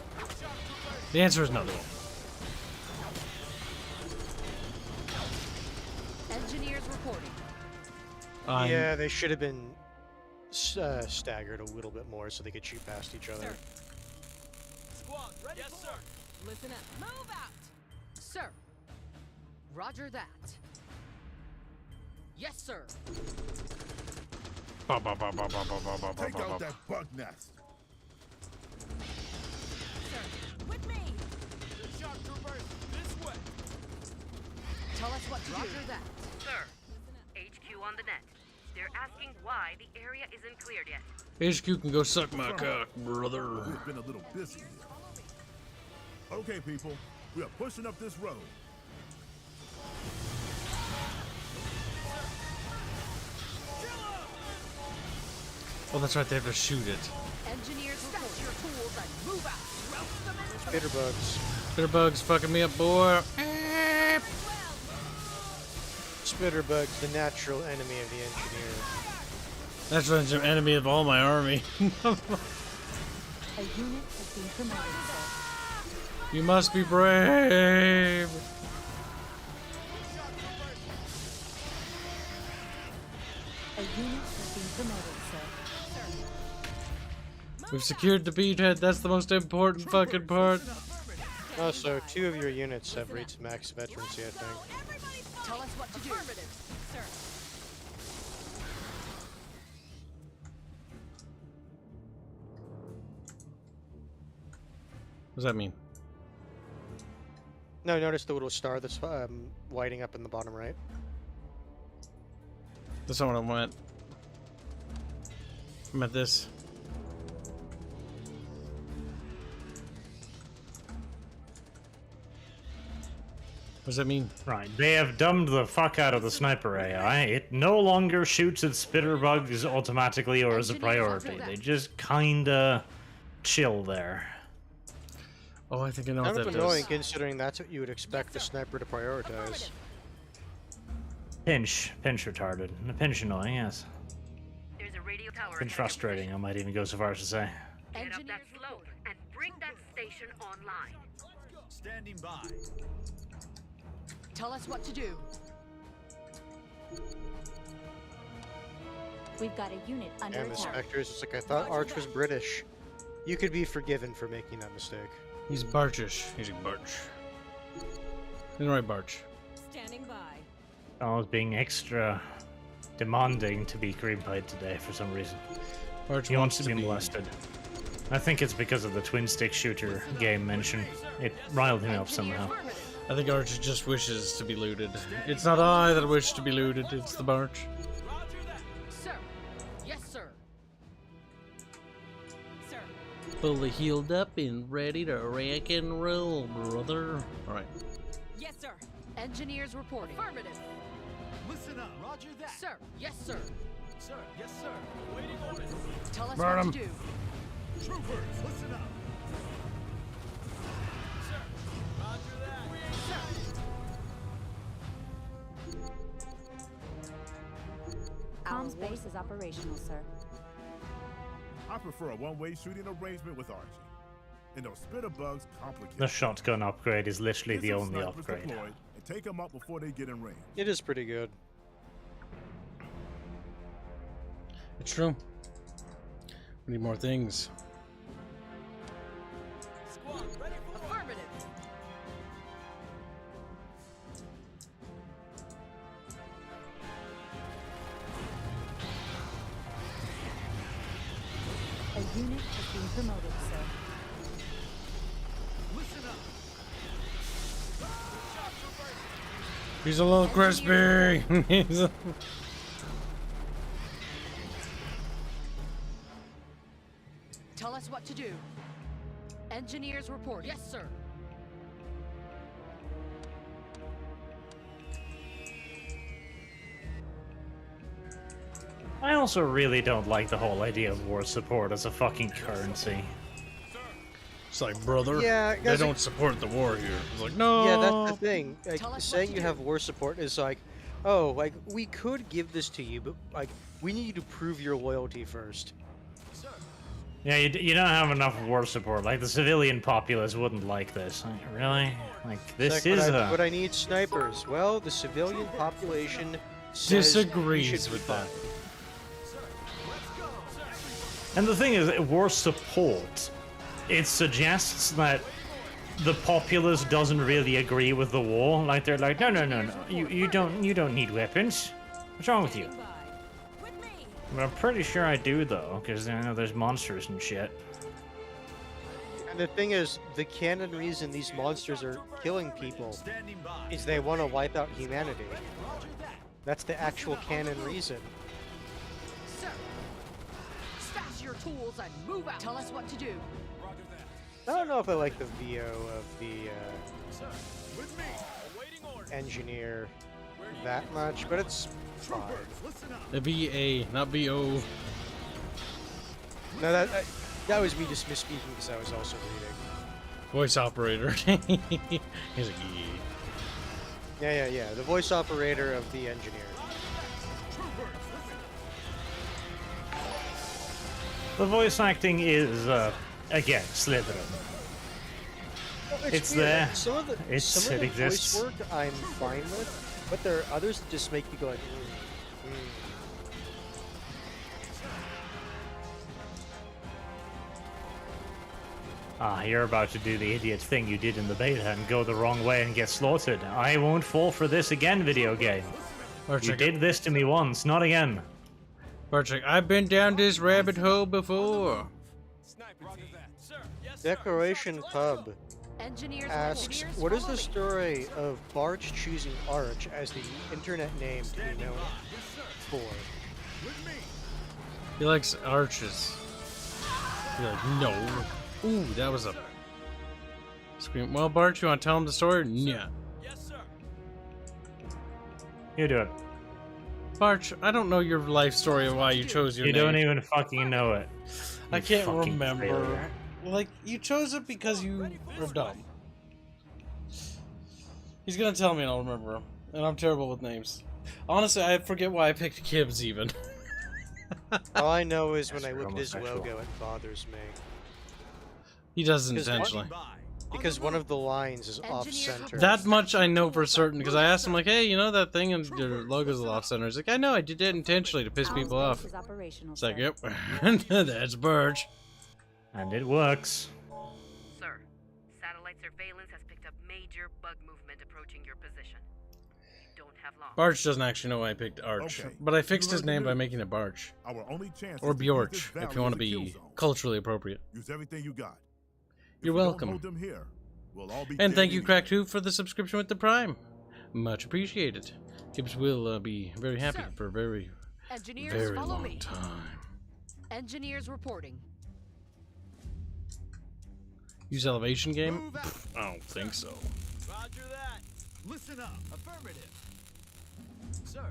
The answer is no, they won't. Engineers reporting. Yeah, they should have been staggered a little bit more so they could shoot past each other. Squad, ready. Yes, sir. Listen up. Move out. Sir. Roger that. Yes, sir. Take out that bug nest. Sir. With me. Sharp troopers. This way. Tell us what to do. Roger that. Sir, HQ on the net. They're asking why the area isn't cleared yet. HQ can go suck my cock, brother. We've been a little busy here. Okay, people, we are pushing up this road. Oh, that's right, they have to shoot it. Engineers stash your tools and move out. Roast them into the Spitterbugs. Spitterbugs fucking me up, boy. Spitterbugs, the natural enemy of the engineer. That's an enemy of all my army. A unit has been promoted, sir. You must be brave. A unit has been promoted, sir. We've secured the beachhead. That's the most important fucking part. Oh, so 2 of your units have reached max veterancy, I think. Tell us what to do. Affirmative. Sir. What does that mean? No, notice the little star that's lighting up in the bottom right. That's not what I want. I meant this. What does that mean? Right, they have dumbed the fuck out of the sniper AI. It no longer shoots at spitterbugs automatically or as a priority. They just kinda chill there. Oh, I think I know Kind what of that annoying does. considering that's what you would expect the sniper to prioritize. Pinch retarded. Pinch annoying, yes. There's a radio tower. Pinch frustrating, I might even go so far as to say. Get up that slope and bring that station online. Standing by. Tell us what to do. We've got a unit under And the attack. Spectres, it's like I thought Arch was British. You could be forgiven for making that mistake. He's Barchish. He's a Barch. He's the right Barch. Standing by. I was being extra demanding to be green-played today for some reason. Barch He wants to be molested. I think it's because of the twin-stick shooter game mention. It riled him up somehow. I think Arch just wishes to be looted. It's not I that wish to be looted, it's the Barch. Sir. Yes, sir. Sir. Fully healed up and ready to rock and roll, brother. Alright. Yes, sir. Engineers reporting. Affirmative. Listen up. Roger that. Sir. Yes, sir. Sir, yes, sir. Waiting orders. Tell us Burn what 'em. to do. Troopers, listen up. Sir. Roger that. Comms base is operational, sir. I prefer a one-way shooting arrangement with Archie. And those spitter bugs complicate. The shotgun upgrade is literally Get the some only snipers upgrade. deployed and take them out before they get in range. It is pretty good. It's true. We need more things. Squad, ready for Affirmative. A unit is being promoted, sir. Listen up. He's a little crispy. He's a... Tell us what to do. Engineers report. Yes, sir. I also really don't like the whole idea of war support as a fucking currency. It's like, brother, Yeah, they guys, don't support the war here. It's like, no. Yeah, that's the thing. Like, Tell us what saying to you do. have war support is like, oh, like, we could give this to you, but, like, we need you to prove your loyalty first. Yeah, you don't have enough war support. Like, the civilian populace wouldn't like this. Like, really? Like, this Like, is but I need snipers. Well, the civilian population says you Disagrees should be with that. fine. And the thing is, war support, it suggests that the populace doesn't really agree with the war. Like, they're like, no, you don't need weapons. What's wrong with you? Standing by. With me. But I'm pretty sure I do, though, because I know there's monsters and shit. And the thing is, the canon reason these monsters are killing people Standing by. is they want to wipe out humanity. That's the actual canon reason. Sir. Stash your tools and move out. Tell us what to do. I don't know if I like the VO of the Sir, with me. Awaiting orders. engineer that much, but it's fine. Troopers, listen up. The VA, not VO. No, that was me just misspeaking because I was also reading. Voice operator. He's like, Yeah. The voice operator of the engineer. Troopers, listen. The voice acting is, again, Slytherin. It's weird. there. Some of the It exists. voice work I'm fine with, but there are others that just make me go like. Ah, you're about to do the idiot thing you did in the beta and go the wrong way and get slaughtered. I won't fall for this again, video game. You Barchik, did this to me once, not again. Barchik, I've been down this rabbit hole before. Decoration Pub Engineers asks, engineers what is follow the me. story of Barch choosing Arch as the internet name to be known for? He likes arches. You're like, no. Ooh, that was a scream. Well, Bart, you want to tell him the story? Yeah. You do it. Barch, I don't know your life story of why you chose your You name. don't even fucking know it. I You can't fucking remember. failure. Like, you chose it because you were dumb. He's gonna tell me and I'll remember. And I'm terrible with names. Honestly, I forget why I picked Kibs even. All I know is when Yes, I you're look at his homosexual. logo, it bothers me. He does Because intentionally. Because one of the lines is off-center. That much I know for certain because I asked him, like, hey, you know that thing and your logo's off center? He's like, I know, I did it intentionally to piss Comms people base off. is operational, It's like, sir. yep, that's Birch. And it works. Sir, satellite surveillance has picked up major bug movement approaching your position. You don't have long. Barch doesn't actually know I picked Arch, Okay. but I fixed You his heard the name by news. making it Barch. Our only chance Or is to use this Bjorch, if valley you want as to a kill be zone. culturally appropriate. Use everything you got. If You're we don't welcome. hold them here, we'll all be And dead thank you, anyway. Cracked Hoof, for the subscription with the Prime. Much appreciated. Kibs will be very happy Sir. for a very, Engineers, very follow long me. time. Engineers reporting. Use elevation game? Move out. I don't think so. Roger that. Listen up. Affirmative. Sir.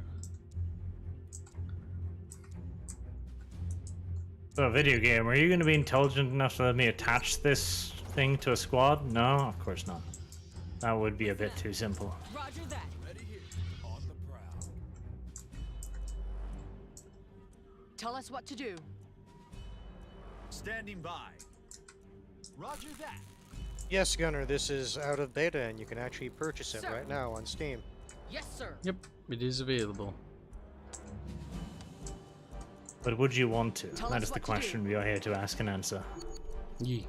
So, video game, are you going to be intelligent enough to let me attach this thing to a squad? No, of course not. That would be a bit too simple. Roger that. Ready here. On the prowl. Tell us what to do. Standing by. Roger that. Yes, Gunner, this is out of beta, and you can actually purchase it Sir. right now on Steam. Yes, sir. Yep, it is available. But would you want to? Tell That us is the what to do. question we are here to ask and answer. Yee.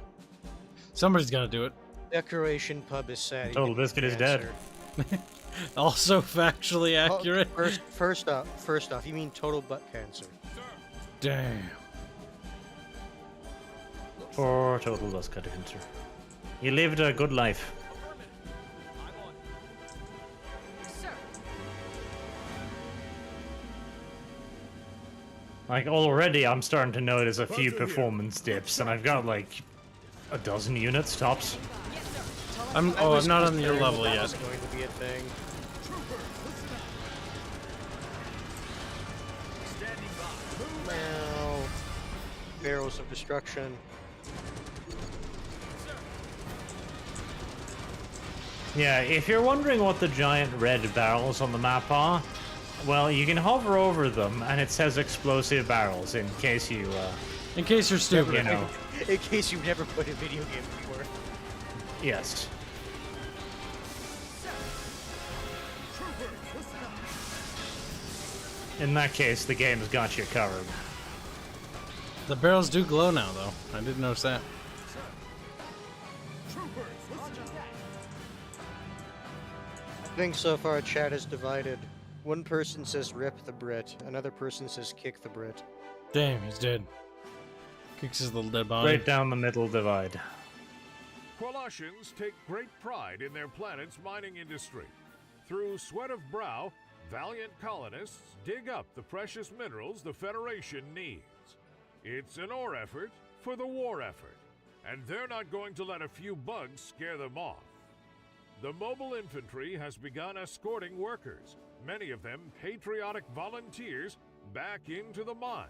Somebody's got to do it. Decoration Pub is sad. he Total didn't Biscuit is answer. dead. Also factually Oh, accurate. First off, you mean total butt cancer. Damn. Poor total loss cut cancer. He lived a good life. I'm on. Sir. Like, already I'm starting to notice a few Buzzer here. performance dips, and I've got like a dozen units tops. Yes, sir. Tell us I'm I was not on your concerned level that yet. was going to be a thing. Standing by. Now, barrels of destruction. Yeah, if you're wondering what the giant red barrels on the map are, well, you can hover over them, and it says explosive barrels in case you, In case you're stupid. you know, In case you've never played a video game before. yes. In that case, the game's got you covered. The barrels do glow now, though. I did notice that. I think so far chat is divided. One person says rip the Brit, another person says kick the Brit. Damn, he's dead. Kicks his little dead body. Right down the middle divide. Qualashans take great pride in their planet's mining industry. Through sweat of brow, valiant colonists dig up the precious minerals the Federation needs. It's an ore effort for the war effort, and they're not going to let a few bugs scare them off. The mobile infantry has begun escorting workers, many of them patriotic volunteers, back into the mines,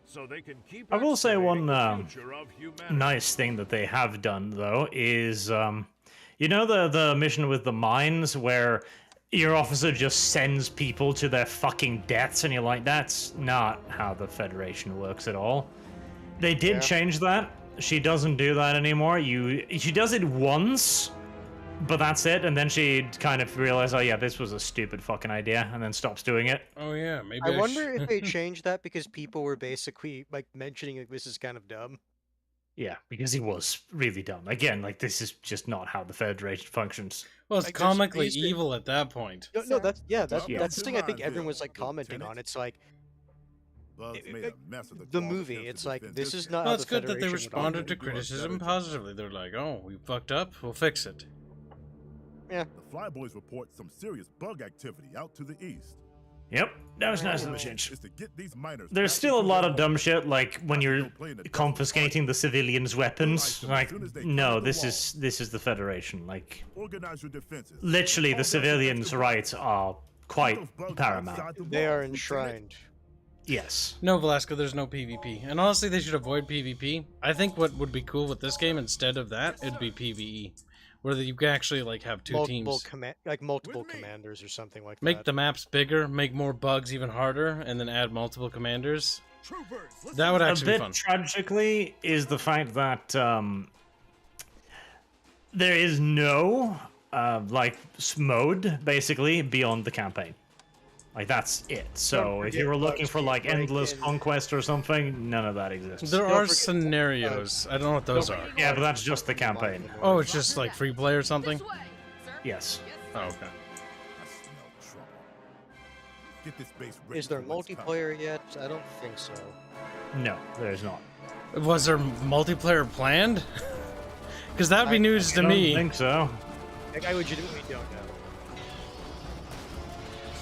so they can keep I will say excavating one, the future of humanity. Nice thing that they have done, though, is, you know the mission with the mines where your officer just sends people to their fucking deaths, and you're like, that's not how the Federation works at all. They did Yeah. change that. She doesn't do that anymore. She does it once, but that's it, and then she kind of realized, oh yeah, this was a stupid fucking idea, and then stops doing it. Oh yeah, maybe I wonder if they changed that because people were basically like mentioning like this is kind of dumb. Yeah, because he was really dumb. Again, like, this is just not how the Federation functions. Well, it's Like, there's comically reason- evil at that point. No, Sir. that's that's Yeah. that's the thing I think Come on, everyone was Bill, like commenting Lieutenant. on. It's like Bugs It- made a mess of the the cause movie. attempts It's to like defend this is camp. not. Well, how it's the good that they Federation would responded to operate. criticism positively. They're like, oh, we fucked up, we'll fix it. Yeah, The Flyboys report some serious bug activity out to the east. Yep, that was nice Our of the goal change. is to get these miners There's back still a into lot their of dumb homes. shit, like when you're confiscating the civilians' weapons. Like, no, this is the Federation. Like, Organize your defenses. literally, the All civilians' defensive rights are quite Those bugs paramount. outside the they walls, are Lieutenant. enshrined. Yes. No, Velasco, there's no PvP. And honestly, they should avoid PvP. I think what would be cool with this game, instead of that, it'd be PvE. Where you can actually, like, have two Multiple teams. multiple With me. commanders or something like Make that. the maps bigger, make more bugs even harder, and then add multiple commanders. Troopers, listen That would A actually be bit fun. tragically is the fact that there is no like mode basically beyond the campaign. Like, that's it. So if forget you were looking bugs for being like endless break-in. conquest or something, none of that exists. There Don't are forget scenarios. I don't know what those are. Yeah, but that's just the campaign. Oh, it's just like free play or something? This way, sir. Yes. Oh, okay. I smell trouble. Get this base ready Is there for what's coming. multiplayer yet? I don't think so. No, there's not. Was there multiplayer planned? Because that would be news to I don't me. think so. Like, I legitimately don't know.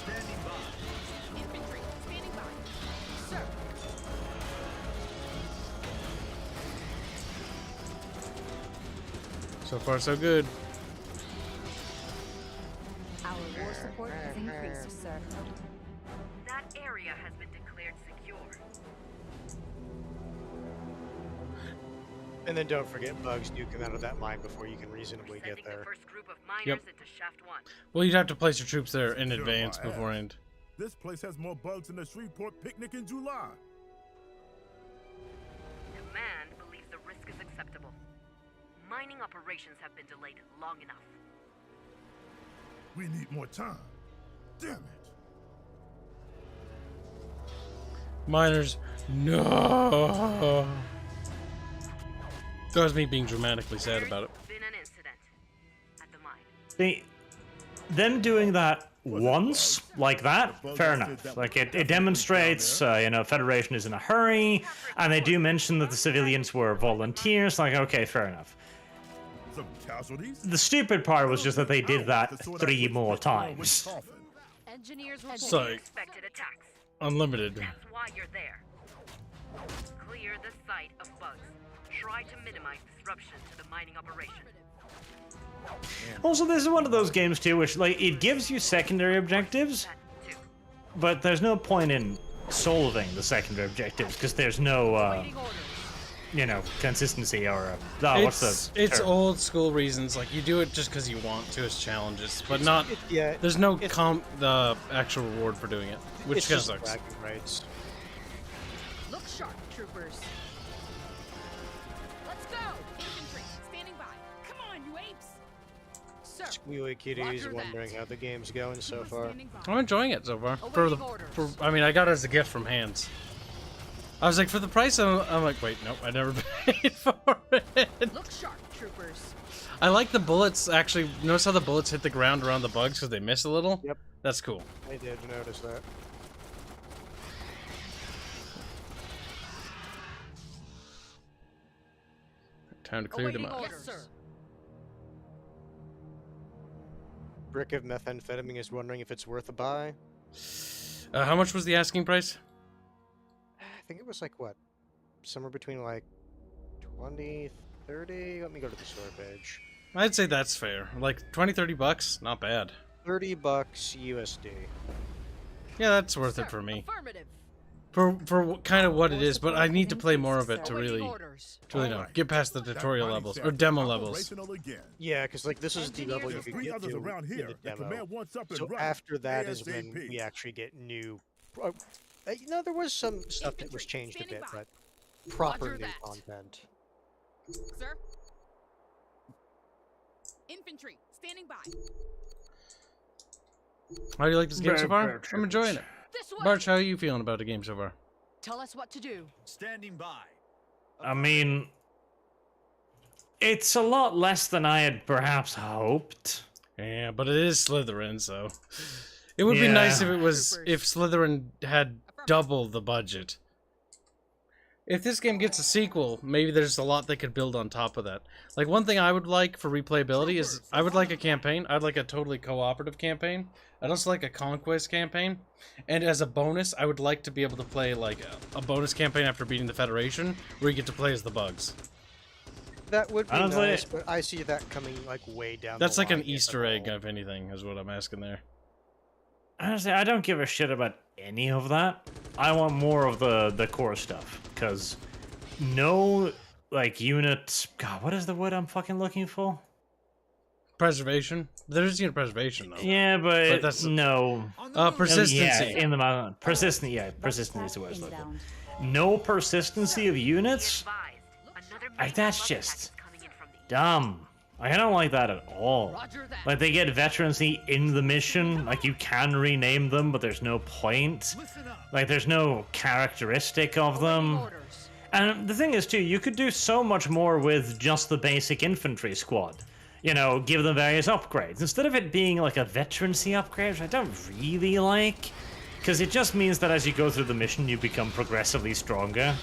Standing by. Infantry, standing by. Sir. So far, so good. Our war support has increased, sir. That area has been declared secure. And then don't forget, bugs do come out of that mine before you can reasonably Sending get the there. first group of miners Yep. into Shaft 1. Well, you'd have to place your troops there in Sure, advance my ass. beforehand. This place has more bugs than the Shreveport picnic in July. Command believes the risk is acceptable. Mining operations have been delayed long enough. We need more time. Damn it. Miners, no. That was me being dramatically sad about it. There's been an incident at the mine. Them doing that once, like that, fair enough. Like, it demonstrates, you know, Federation is in a hurry, and they do mention that the civilians were volunteers. Like, okay, fair enough. Some casualties? The stupid part was just that they did that 3 more times. Engineers report. Psych. Expected attacks. Unlimited. That's why you're there. Clear the site of bugs. Try to minimize disruption to the mining operation. Also, this is one of those games, too, which, like, it gives you secondary objectives, That too. but there's no point in solving the secondary objectives, because there's no, Awaiting orders. you know, consistency or, It's old school reasons. Like, you do it just because you want to as challenges, but not. Yeah, There's no the actual reward for doing it, which it's kind of just sucks. bragging rights. Look sharp, troopers. Let's go. Infantry, standing by. Come on, you apes. Sir. Squealy Kitty's Roger that. wondering how the game's going so far. Standing by. I'm enjoying it so far. Awaiting orders. I mean, I got it as a gift from Hanse. I was like, for the price, I'm like, wait, nope, I never paid for it. Look sharp, troopers. I like the bullets, actually. Notice how the bullets hit the ground around the bugs because they miss a little? Yep. That's cool. I did notice that. Time to clear them Awaiting out. orders. Yes, sir. Brick of methamphetamine is wondering if it's worth a buy. How much was the asking price? I think it was like, what? Somewhere between like 20, 30? Let me go to the store page. I'd say that's fair. Like 20, 30 bucks, not bad. 30 bucks USD. Yeah, that's worth Sir, it for me. Affirmative. For kind of what it is, but I need to play more of it to Awaiting really, orders. know. Get past the tutorial That levels mining or shaft demo is levels. operational again. Yeah, because like this is the level you There's could 3 get others to around in here the that demo. command wants up and So running. after that is when ASAP. we actually get new. You know, there was some stuff that was changed a bit, but proper Roger new that. content. Sir. Infantry, standing by. How do you like this game so far? I'm enjoying it. This way. Barch, how are you feeling about the game so far? Tell us what to do. Standing by. I mean, it's a lot less than I had perhaps hoped. Yeah, but it is Slytherin, so it would be nice if it was if Slytherin had double the budget. If this game gets a sequel, maybe there's a lot they could build on top of that. Like, one thing I would like for replayability is I would like a campaign. I'd like a totally cooperative campaign. I'd also like a conquest campaign. And as a bonus, I would like to be able to play, like, a bonus campaign after beating the Federation, where you get to play as the bugs. That would be Honestly, nice, but I see that coming like way down. That's the like line an if at Easter egg, all. if anything, is what I'm asking there. Honestly, I don't give a shit about any of that. I want more of the core stuff, because no, like, unit... God, what is the word I'm fucking looking for? Preservation? There's unit preservation, though. Yeah, but that's- no. Persistency. Yeah, in the mountain. Persistent, yeah, persistent is the word I was looking for. No persistency of units? Advised, another Like, major that's bug just attack is coming in from the east. dumb. I don't like that at all. Roger that. Like, they get veterancy in the mission. Like, you can rename them, but there's no point. Listen up. Like, there's no characteristic of them. Orders. And the thing is, too, you could do so much more with just the basic infantry squad. You know, give them various upgrades. Instead of it being like a veterancy upgrade, which I don't really like, because it just means that as you go through the mission, you become progressively stronger.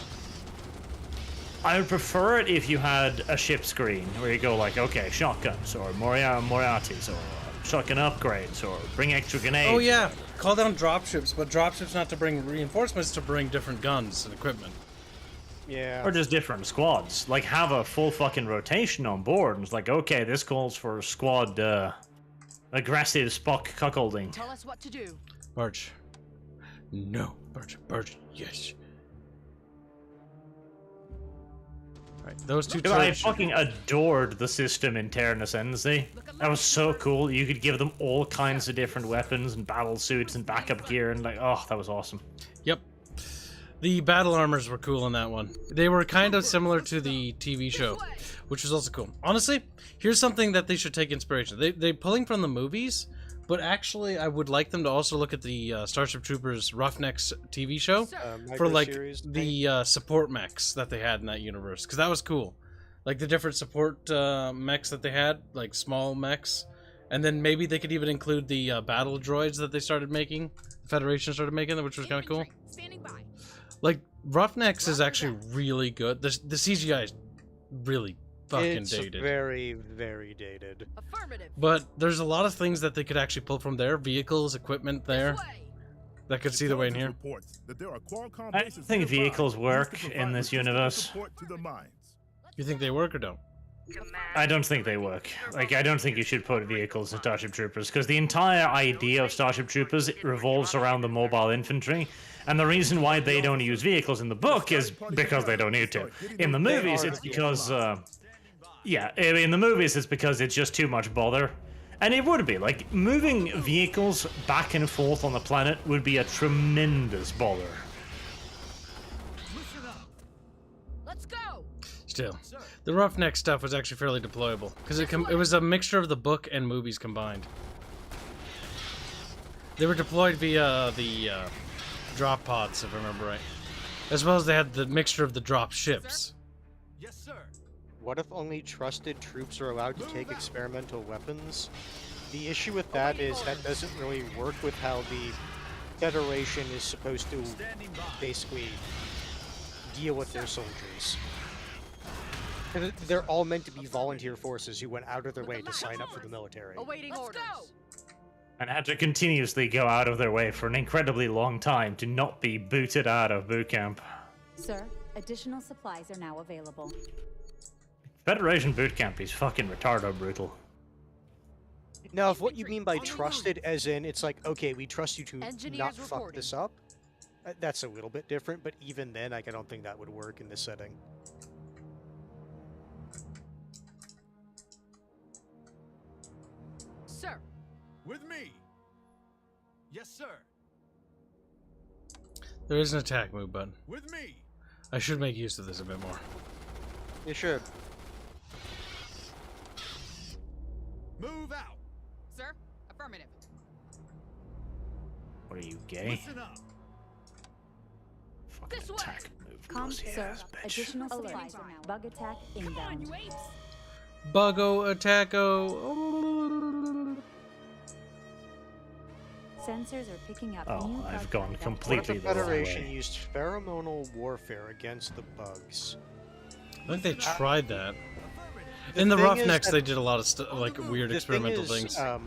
I would prefer it if you had a ship screen where you go like, okay, shotguns, or Moriarty's, or shotgun upgrades, or bring extra grenades. Oh yeah, call down dropships, but dropships not to bring reinforcements, to bring different guns and equipment. Yeah. Or just different squads. Like, have a full fucking rotation on board. And it's like, okay, this calls for squad, aggressive Spock cuckolding. Tell us what to do. Birch. No. Birch, yes. Alright, those two Dude, I turrets. fucking adored the system in Terran Ascendancy. That was so cool. You could give them all kinds of different weapons and battle suits and backup gear, and like, oh, that was awesome. Yep. The battle armors were cool in that one. They were kind of similar to the TV show, which was also cool. Honestly, here's something that they should take inspiration. They're pulling from the movies, but actually I would like them to also look at the Starship Troopers Roughnecks TV show for like the support mechs that they had in that universe, because that was cool. Like the different support mechs that they had, like small mechs, and then maybe they could even include the battle droids that they started making, the Federation started making, which was kind of cool. Standing by. Like, Roughnecks is actually really good. The CGI is really fucking dated. It's very, very dated. Affirmative. But there's a lot of things that they could actually pull from there. Vehicles, equipment there. That could see their way in here. I think vehicles work in this universe. You think they work or don't? I don't think they work. Like, I don't think you should put vehicles in Starship Troopers, because the entire idea of Starship Troopers revolves around the mobile infantry. And the reason why they don't use vehicles in the book is because they don't need to. In the movies, it's because, yeah, in the movies, it's because it's just too much bother. And it would be, like, moving vehicles back and forth on the planet would be a tremendous bother. Let's go. Still, the Roughneck stuff was actually fairly deployable, because it was a mixture of the book and movies combined. They were deployed via the drop pods, if I remember right. As well as they had the mixture of the drop ships. Yes, sir. What if only trusted troops are allowed to take experimental weapons? The issue with that is that doesn't really work with how the Federation is supposed to basically deal with their soldiers. They're all meant to be volunteer forces who went out of their way to sign up for the military. Awaiting orders. And had to continuously go out of their way for an incredibly long time to not be booted out of boot camp. Sir, additional supplies are now available. Federation boot camp is fucking retardo brutal. Now, if what you mean by trusted as in, it's like, okay, we trust you to not fuck this up, that's a little bit different, but even then, I don't think that would work in this setting. Sir. With me. Yes, sir. There is an attack move button. With me. I should make use of this a bit more. You should. Move out. Sir. Affirmative. What are you, gay? Listen up. Fucking This way. attack move. Com, pussy sir, ass bitch. additional supplies are now. Bug attack inbound. Buggo, attacko. Sensors are picking up Oh, new I've bug gone vectors. completely What if the Federation used pheromonal warfare against the bugs? I think they tried that. The In the thing is Roughnecks, that- they did a lot of like weird The experimental thing is, things.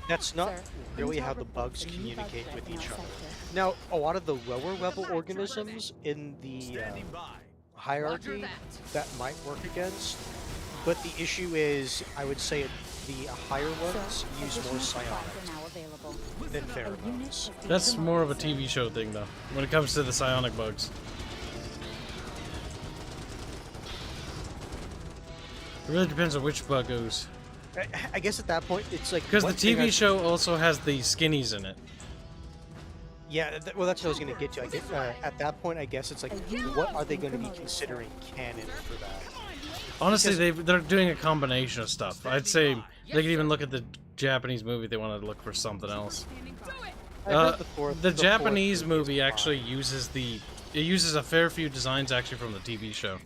That's not Sir, really how intel the bugs reports a new bug communicate threat with in each our other. sector. Now, a lot of the lower level organisms in the Standing by. hierarchy Roger that might work against, but the issue is, I would say the higher ones Sir, use more additional supplies psionics are now available. than A unit pheromones. has been That's more of a demolished. TV show thing, though, when it comes to the psionic bugs. It really depends on which bug goes. I guess at that point, it's like... Because the one thing TV show also has the skinnies in it. Yeah, well, that's what I was going to get to. At that point, I guess it's like, what are they going to be considering canon for that? Honestly, they're doing a combination of stuff. I'd say they could even look at the Japanese movie if they wanted to look for something else. The Japanese movie actually uses a fair few designs actually from the TV show,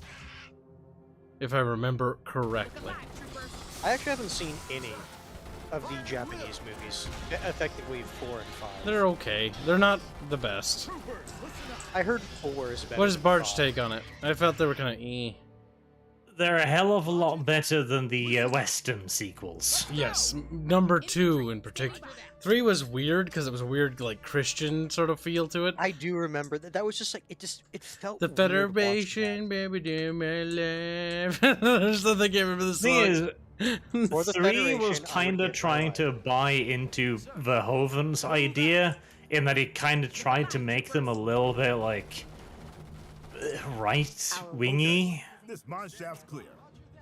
if I remember correctly. I actually haven't seen any of the Japanese movies, effectively 4 and 5. They're okay. They're not the best. I heard 4 is better. What is than Bart's 5. take on it? I felt they were kind of They're a hell of a lot better than the Western sequels. Yes, number 2 in particular. 3 was weird because it was a weird, like, Christian sort of feel to it. I do remember that. That was just like, it felt The weird Federation, baby, do my life. There's nothing I can't remember the song. Or the 3 was Federation, kind of trying to buy into Verhoeven's idea, in that he kind of tried to make them a little bit, like, right-wingy. This mine shaft's clear.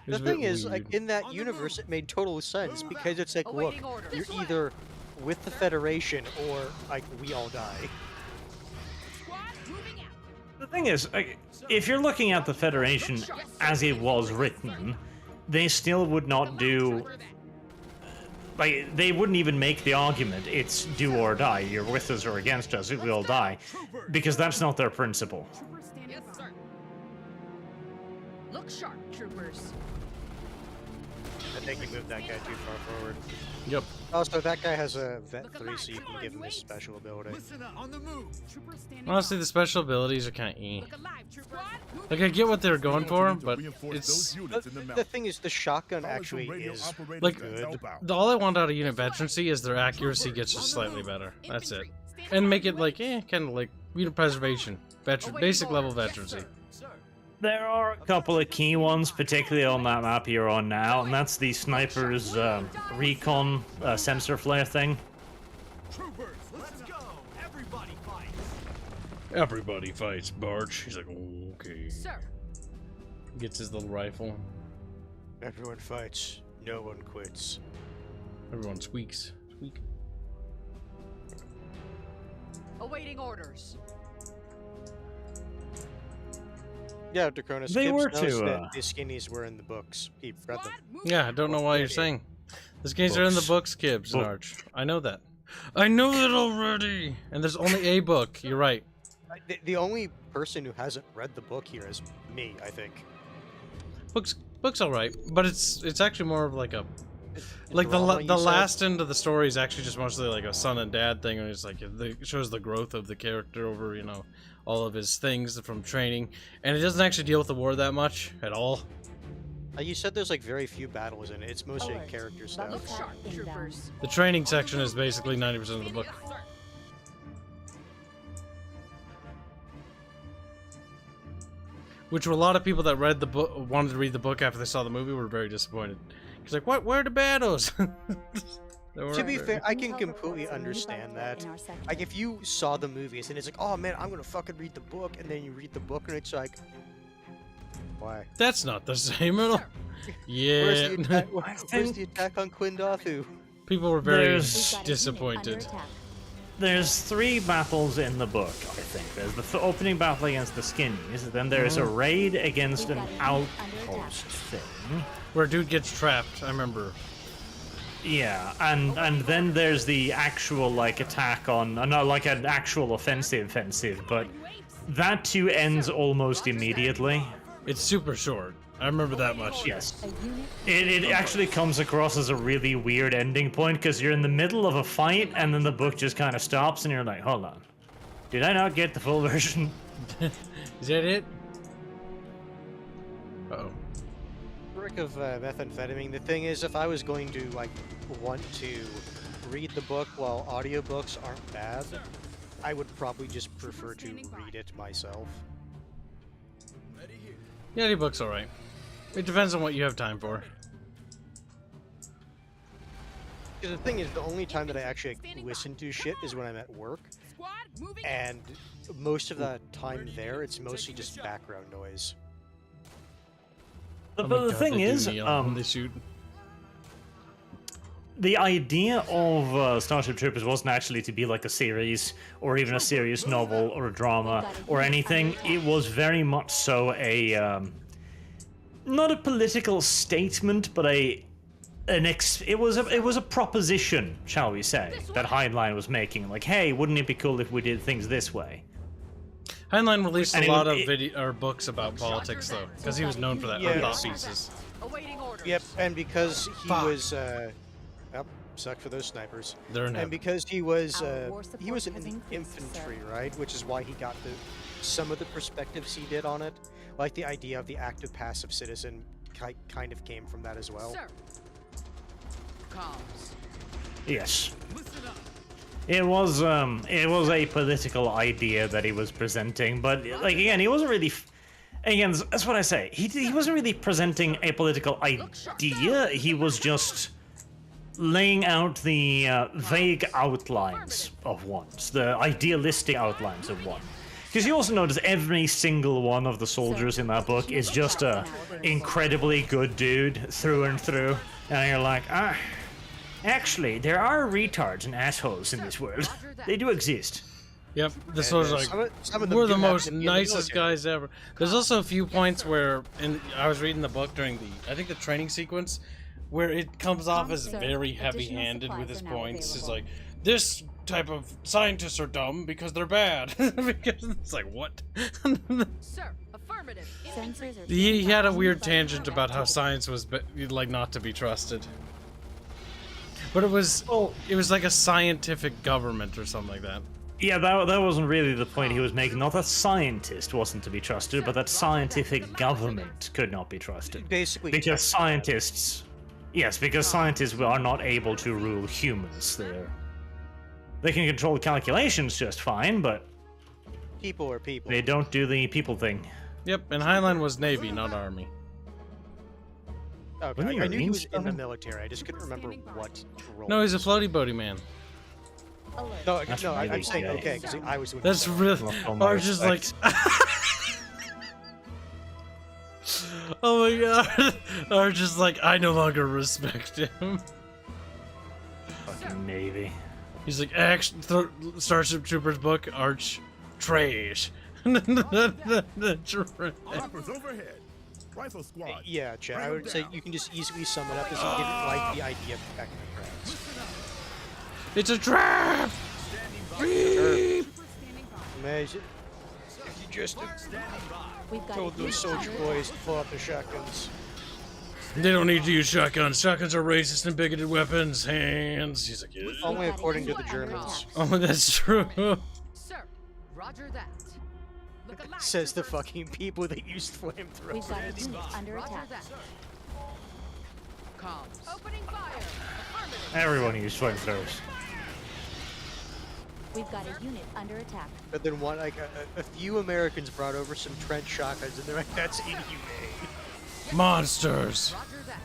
The thing is, like, in that universe, it made total sense, because it's like, look, you're either with the Federation, or, like, we all die. The thing is, like, if you're looking at the Federation as it was written, they still would not do... Like, they wouldn't even make the argument, it's do or die, you're with us or against us, we all die, because that's not their principle. Yes, sir. Look sharp, troopers. I think you moved that guy too far forward. Yep. Also, that guy has a Vet 3, so you can give him his special ability. Honestly, the special abilities are kind of Like, I get what they're going for, but it's... The thing is, the shotgun actually is like, good. all I want out of unit veterancy is their accuracy gets just slightly better. That's it. And make it, like, kind of like unit preservation. Basic level veterancy. There are a couple of key ones, particularly on that map you're on now, and that's the sniper's recon sensor flare thing. Troopers, let's go! Everybody fights! Everybody fights, Barch. He's like, okay. Sir. Gets his little rifle. Everyone fights, no one quits. Everyone squeaks. Squeak. Awaiting orders. Yeah, Draconis. They Kibs were knows to, that the skinnies were in the books. He read them. Yeah, I don't know why you're saying. These games are in the books, Kibs and Arch. I know that. I know that already! And there's only a book, you're right. The only person who hasn't read the book here is me, I think. Book's alright, but it's actually more of like a... Like, Drama, the you last end of the story is actually just mostly like a son and dad thing, and it's like, it shows the growth of the character over, you know, all of his things from training, and it doesn't actually deal with the war that much at all. You said there's like very few battles in it. It's mostly character stuff. Look sharp, troopers. The training section is basically 90% of the book. Which a lot of people that read the book, wanted to read the book after they saw the movie, were very disappointed. He's like, what? Where are the battles? To be fair, I can completely understand that. Like, if you saw the movies and it's like, oh man, I'm gonna fucking read the book, and then you read the book and it's like, why? That's not the same at all. Yeah. Where's the attack on Quindathu? People were very disappointed. There's 3 battles in the book, I think. There's the opening battle against the Skinnies, then there's a raid against an outpost thing. Where a dude gets trapped, I remember. Yeah, and then there's the actual, like, attack on... not like an actual offensive, but that too ends almost immediately. It's super short. I remember that much. Yes. It actually comes across as a really weird ending point, because you're in the middle of a fight, and then the book just kind of stops, and you're like, hold on. Did I not get the full version? Is that it? Uh-oh. Brick of methamphetamine. The thing is, if I was going to, like, want to read the book while audiobooks aren't bad, I would probably just prefer to read it myself. Yeah, the book's alright. It depends on what you have time for. Because the thing is, the only time that I actually listen to shit is when I'm at work. And most of the time there, it's mostly just background noise. But the thing is, they shoot. The idea of Starship Troopers wasn't actually to be like a series, or even a serious novel, or a drama, or anything. It was very much so a... not a political statement, but it was a proposition, shall we say, that Heinlein was making. Like, hey, wouldn't it be cool if we did things this way? Heinlein released And a it lot was- of video or books about politics, though, because he was known for that. Or thought pieces. Awaiting orders. Yep, and because he Fuck. was, suck for those snipers. They're in And heaven. because he was Our war in support has the increased, infantry, sir. right? Which is why he got some of the perspectives he did on it, like the idea of the active passive citizen, kind of came from that as well. Sir. Comms. Yes. Listen up. It was a political idea that he was presenting, but like again, he wasn't really. Again, that's what I say. He wasn't really presenting a political idea. He was just laying out the vague outlines of one, the idealistic outlines of one. Because you also notice every single one of the soldiers in that book is just a incredibly good dude through and through, and you're like, actually, there are retards and assholes in this world. They do exist. Yep, the soldiers like, some of them we're the do have most to be in the nicest military. guys ever. There's also a few points where, I was reading the book during I think the training sequence, where it comes off as Sir, very additional heavy-handed with his supplies are now points. It's available. like, this type of scientists are dumb because they're bad. Because it's like, what? Sir. Affirmative. Sensors are he picking had a up weird new tangent bug about how activity. science was like not to be trusted. But it was like a scientific government or something like that. Yeah, that wasn't really the point he was making. Not that scientist wasn't to be trusted, but that scientific government could not be trusted. Basically, Because scientists... Yes, because scientists are not able to rule humans. They can control calculations just fine, but people are people. they don't do the people thing. Yep, and Heinlein was Navy, not Army. Okay, Wasn't he I knew he Marine was in the stuff? military. I just couldn't remember what role. No, he's a floaty boaty man. Alert. No, That's no, really I'm saying gay. okay because I was. With That's the- really. Oh, my Arch is like. respect. Oh my god. Arch is like, I no longer respect him. Fucking Navy. He's like, Starship Troopers book, Arch, trash. Trash. Hoppers overhead. Rifle squad. Yeah, Chad. I would say you can just easily sum it up as he didn't like the idea of protecting the crowds. It's a trap! Imagine if you just We've got told a those huge soldier under boys to pull out their shotguns. They don't need to use shotguns. Shotguns are racist and bigoted weapons. Hands. He's like, yeah. Only got a according to unit the under Germans. attack. Oh, that's true. Sir. Roger that. Look alive. Says the troopers. fucking people that used We've flamethrowers. got a unit under Roger attack. that. Comms. Opening fire. Affirmative. Everyone used flamethrowers. We've got a unit under attack. But then a few Americans brought over some trench shotguns, and they're like, "That's inhumane." Monsters. Roger that.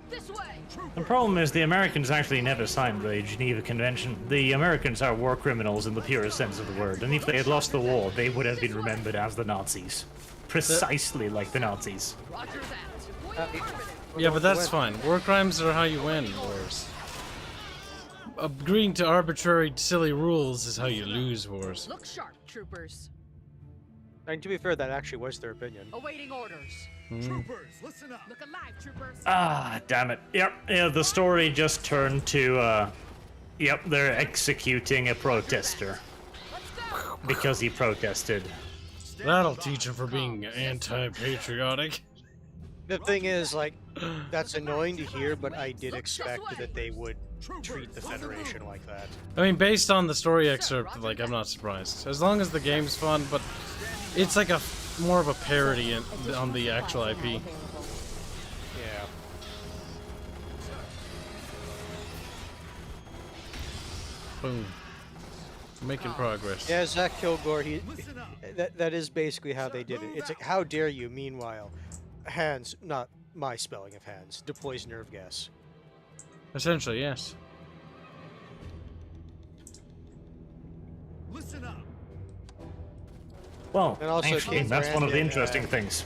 This way. The problem is the Americans actually never signed the Geneva Convention. The Americans are war criminals in the purest sense of the word, and if they had lost the war, they would have been remembered as the Nazis. Precisely like the Nazis. Roger that. Affirmative. Yeah, but that's fine. War crimes are how you win wars. Agreeing to arbitrary, silly rules is how you lose wars. Look sharp, troopers. And to be fair, that actually was their opinion. Awaiting orders. Troopers, listen up. Look alive, troopers. Ah, damn it. Yep, yeah, the story just turned to, yep, they're executing a protester. Let's go. Because he protested. That'll teach him for being anti-patriotic. The thing is, like, that's annoying to hear, but I did expect that they would treat the Federation like that. I mean, based on the story excerpt, like, I'm not surprised. As long as the game's fun, but it's like more of a parody on the actual IP. Yeah. Boom. Making progress. Yeah, Zach Kilgore, that is basically how they did it. It's like, how dare you, meanwhile, Hanse, not my spelling of Hanse, deploys nerve gas. Essentially, yes. Listen up. Well, And also actually, King that's one of the Brandon, interesting things.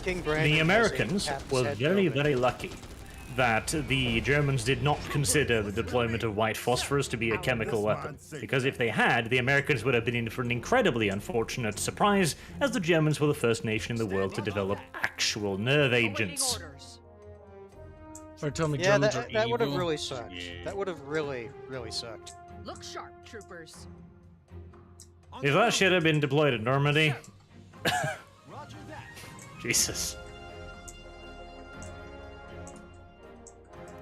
King Brandon The has a Americans cat's were head very, helmet. very lucky. that the Germans did not consider the deployment of white phosphorus to be a chemical weapon, because if they had, the Americans would have been in for an incredibly unfortunate surprise, as the Germans were the first nation in the world to develop actual nerve agents. Or tell me Yeah, Germans are that would have evil. really sucked. Yeah. That would have really, really sucked. Look sharp, troopers. If that shit had been deployed at Normandy, Roger that. Jesus.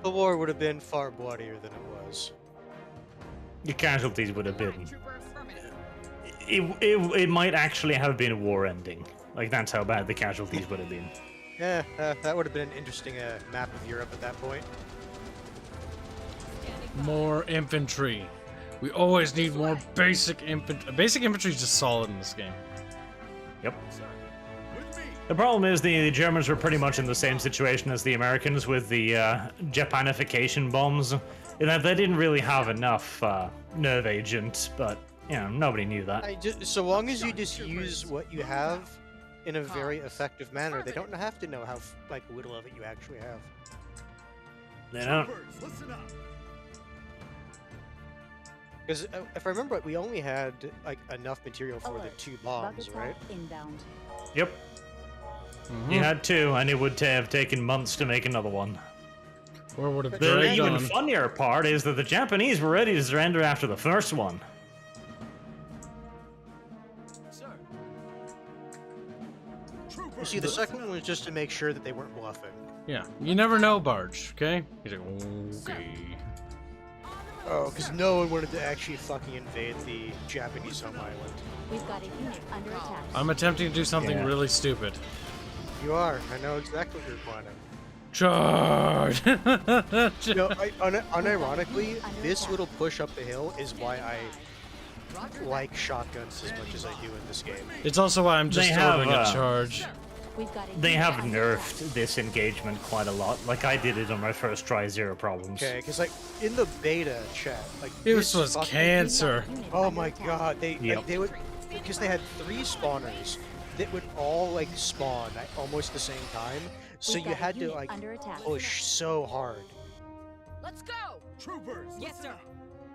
The war would have been far bloodier than it was. The casualties would have been... Trooper affirmative. It might actually have been a war ending. Like, that's how bad the casualties would have been. Yeah, that would have been an interesting map of Europe at that point. More infantry. We always need more basic infantry. Basic infantry is just solid in this game. Yep. With me. The problem is the Germans were pretty much in the same situation as the Americans with the Japanification bombs, in that they didn't really have enough nerve agent, but, you know, nobody knew that. So long as you just use what you have in a very effective manner, they don't have to know how little of it you actually have. They don't. Troopers, listen up. Because if I remember right, we only had enough material for the Alert. 2 Bug bombs, attack right? inbound. Yep. You had 2, and it would have taken months to make another one. Or would have The dragged even on. funnier part is that the Japanese were ready to surrender after the first one. Sir. You Troopers, see, the listen second up. one was just to make sure that they weren't bluffing. Yeah, you never know, Barge. Okay. He's like, okay. Oh, because no one wanted to actually fucking invade the Japanese home island. We've got a unit under attack. I'm attempting to do something Yeah. really stupid. You are. I know exactly what you're planning. Charge! No, unironically, this little push up the hill is why I like shotguns as much as I do in this game. It's also why I'm just They have, ordering a charge. We've got a They unit have under nerfed this engagement quite a lot. Like, I did it on my first try, zero problems. Okay, because in the beta chat, This this was fucking- cancer. unit Oh under my attack. god, they Yep. they would, because they had 3 spawners that would all spawn at almost the same time, so We've you got a had to unit under attack. push so hard. Let's go. Troopers, Yes, listen sir. up.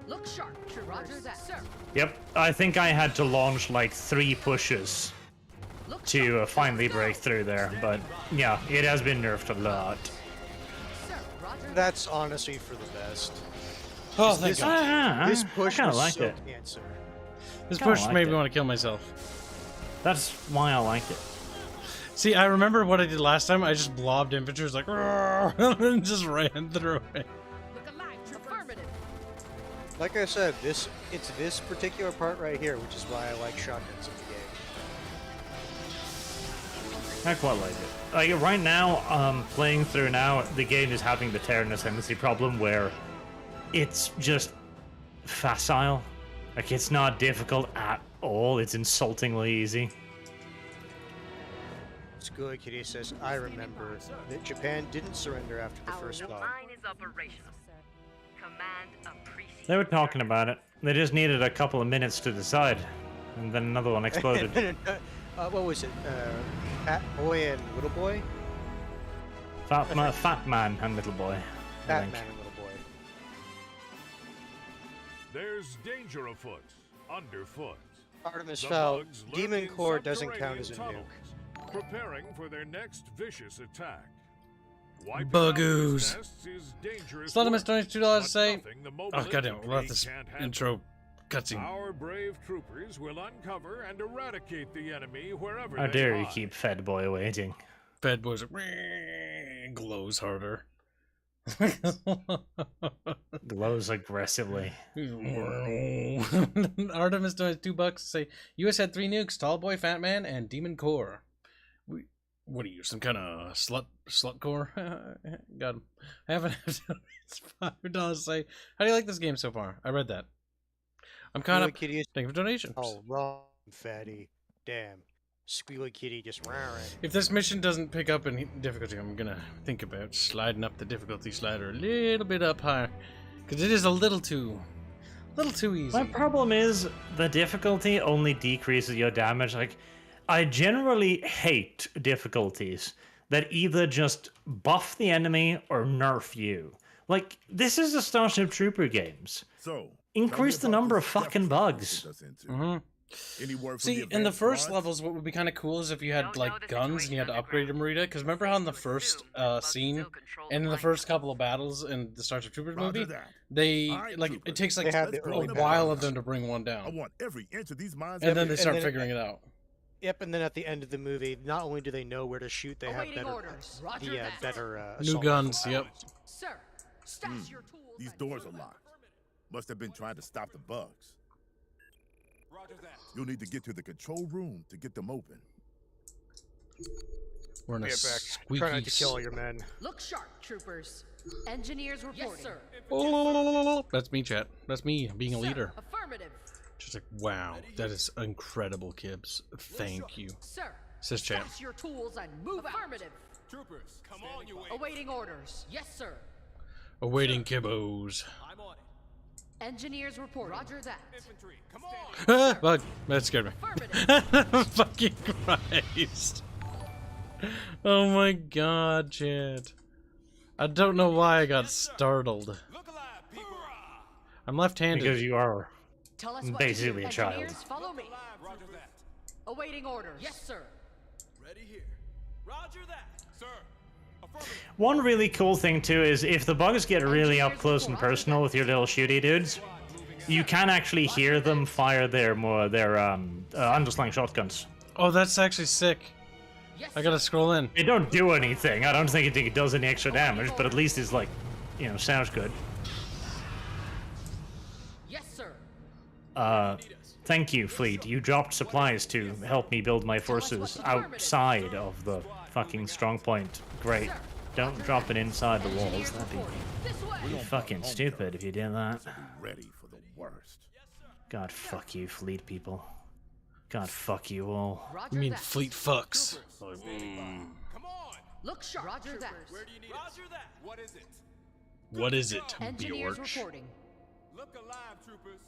Look sharp, troopers. Roger that, sir. Yep, I think I had to launch like 3 pushes Look to sharp. finally Let's go. break through there, but yeah, it has been nerfed a lot. Sir, Roger. That's honestly for the best. Oh, This- thank this- God. This push I kinda was liked so it. cancer. This kinda push liked made it. me want to kill myself. That's why I liked it. See, I remember what I did last time. I just blobbed infantry, was like, "Roar," and just ran through it. Look alive, troopers. Affirmative. Like I said, it's this particular part right here, which is why I like shotguns in the game. I quite like it. Like, right now, playing through now, the game is having the Terran ascendancy problem where it's just facile. Like, it's not difficult at all. It's insultingly easy. School Kitty says, I remember that Japan didn't surrender after the first The bomb. line is operational. Command appreciates. They were talking about it. They just needed a couple of minutes to decide. And then another one exploded. What was it? Fat Boy and Little Boy? Fat man and little boy. I Fat think. Man and Little Boy. There's danger afoot, underfoot. Artemis The Fowl, bugs lurk Demon in Core doesn't count as a subterranean nuke. tunnels, preparing for their next vicious attack. Wiping Bugoos. out these nests is dangerous Slaughtermus work, donates $2 to but say, nothing the mobile oh goddamn, infantry we'll have this can't handle. intro cutscene. Our brave troopers will uncover and eradicate the enemy wherever How they dare you hide. keep Fed Boy waiting? Fed boys like, "Meh," glows harder. Glows aggressively. Artemis donates $2 to say, US had 3 nukes, Tall Boy, Fat Man, and Demon Core. What are you, some kind of slut core? Got him. I haven't had $5 to say, how do you like this game so far? I read that. I'm kind of. Kitty is Thank you for donations. all wrong, fatty. Damn. Squealy Kitty just roaring. If this mission doesn't pick up in difficulty, I'm gonna think about sliding up the difficulty slider a little bit up higher, because it is a little too easy. My problem is the difficulty only decreases your damage. Like, I generally hate difficulties that either just buff the enemy or nerf you. Like, this is the Starship Trooper games. So, increase the number of fucking bugs. See, in the first levels, what would be kind of cool is if you had, like, guns and you had to upgrade them, Rita. Because remember how in the first scene, and in the first couple of battles in the Starship Troopers movie, they, like, it takes, like, a while of them to bring one down. I want every inch of these mines. And then they start figuring it out. Yep, and then at the end of the movie, not only do they know where to shoot, they have better new guns. Yep. Sir, stash your tools. These doors are locked. Must have been trying to stop the bugs. You'll need to get to the control room to get them open. We're in a squeaky... Try not to kill all your men. Look sharp, troopers. Engineers reporting. Yes, sir. Oh, that's me, chat. That's me being a leader. Affirmative. Just like, wow, that is incredible, Kibs. Thank you. Sir, says chat. stash your tools and move Affirmative. Troopers, come on, you awaiting orders. Yes, sir. Awaiting Kibbos. I'm on it. Engineers report. Roger that. Infantry, come on. Bug. That scared me. Fucking Christ. Oh my god, chat. I don't know why I got startled. Look alive, people. I'm left-handed. Because you are Tell us what basically a child. Engineers, follow me. Roger that. Awaiting orders. Yes, sir. Ready here. Roger that. Sir. Affirmative. One really cool thing too is if the bugs get really up close and personal with your little shooty dudes, you can actually hear them fire their underslang shotguns. Oh, that's actually sick. I gotta scroll in. They don't do anything. I don't think it does any extra damage, but at least it's like, you know, sounds good. Yes, sir. Thank you, Fleet. You dropped supplies to help me build my forces outside of the fucking strong point. Great. Don't drop it inside the walls. That'd be fucking stupid if you did that. Ready for the worst. God fuck you, Fleet people. God fuck you all. You mean fleet fucks? Come on. Look sharp. Roger that. Where do you need Roger that. What is it? What is it, Engineers Bjorch? reporting. Look alive, troopers.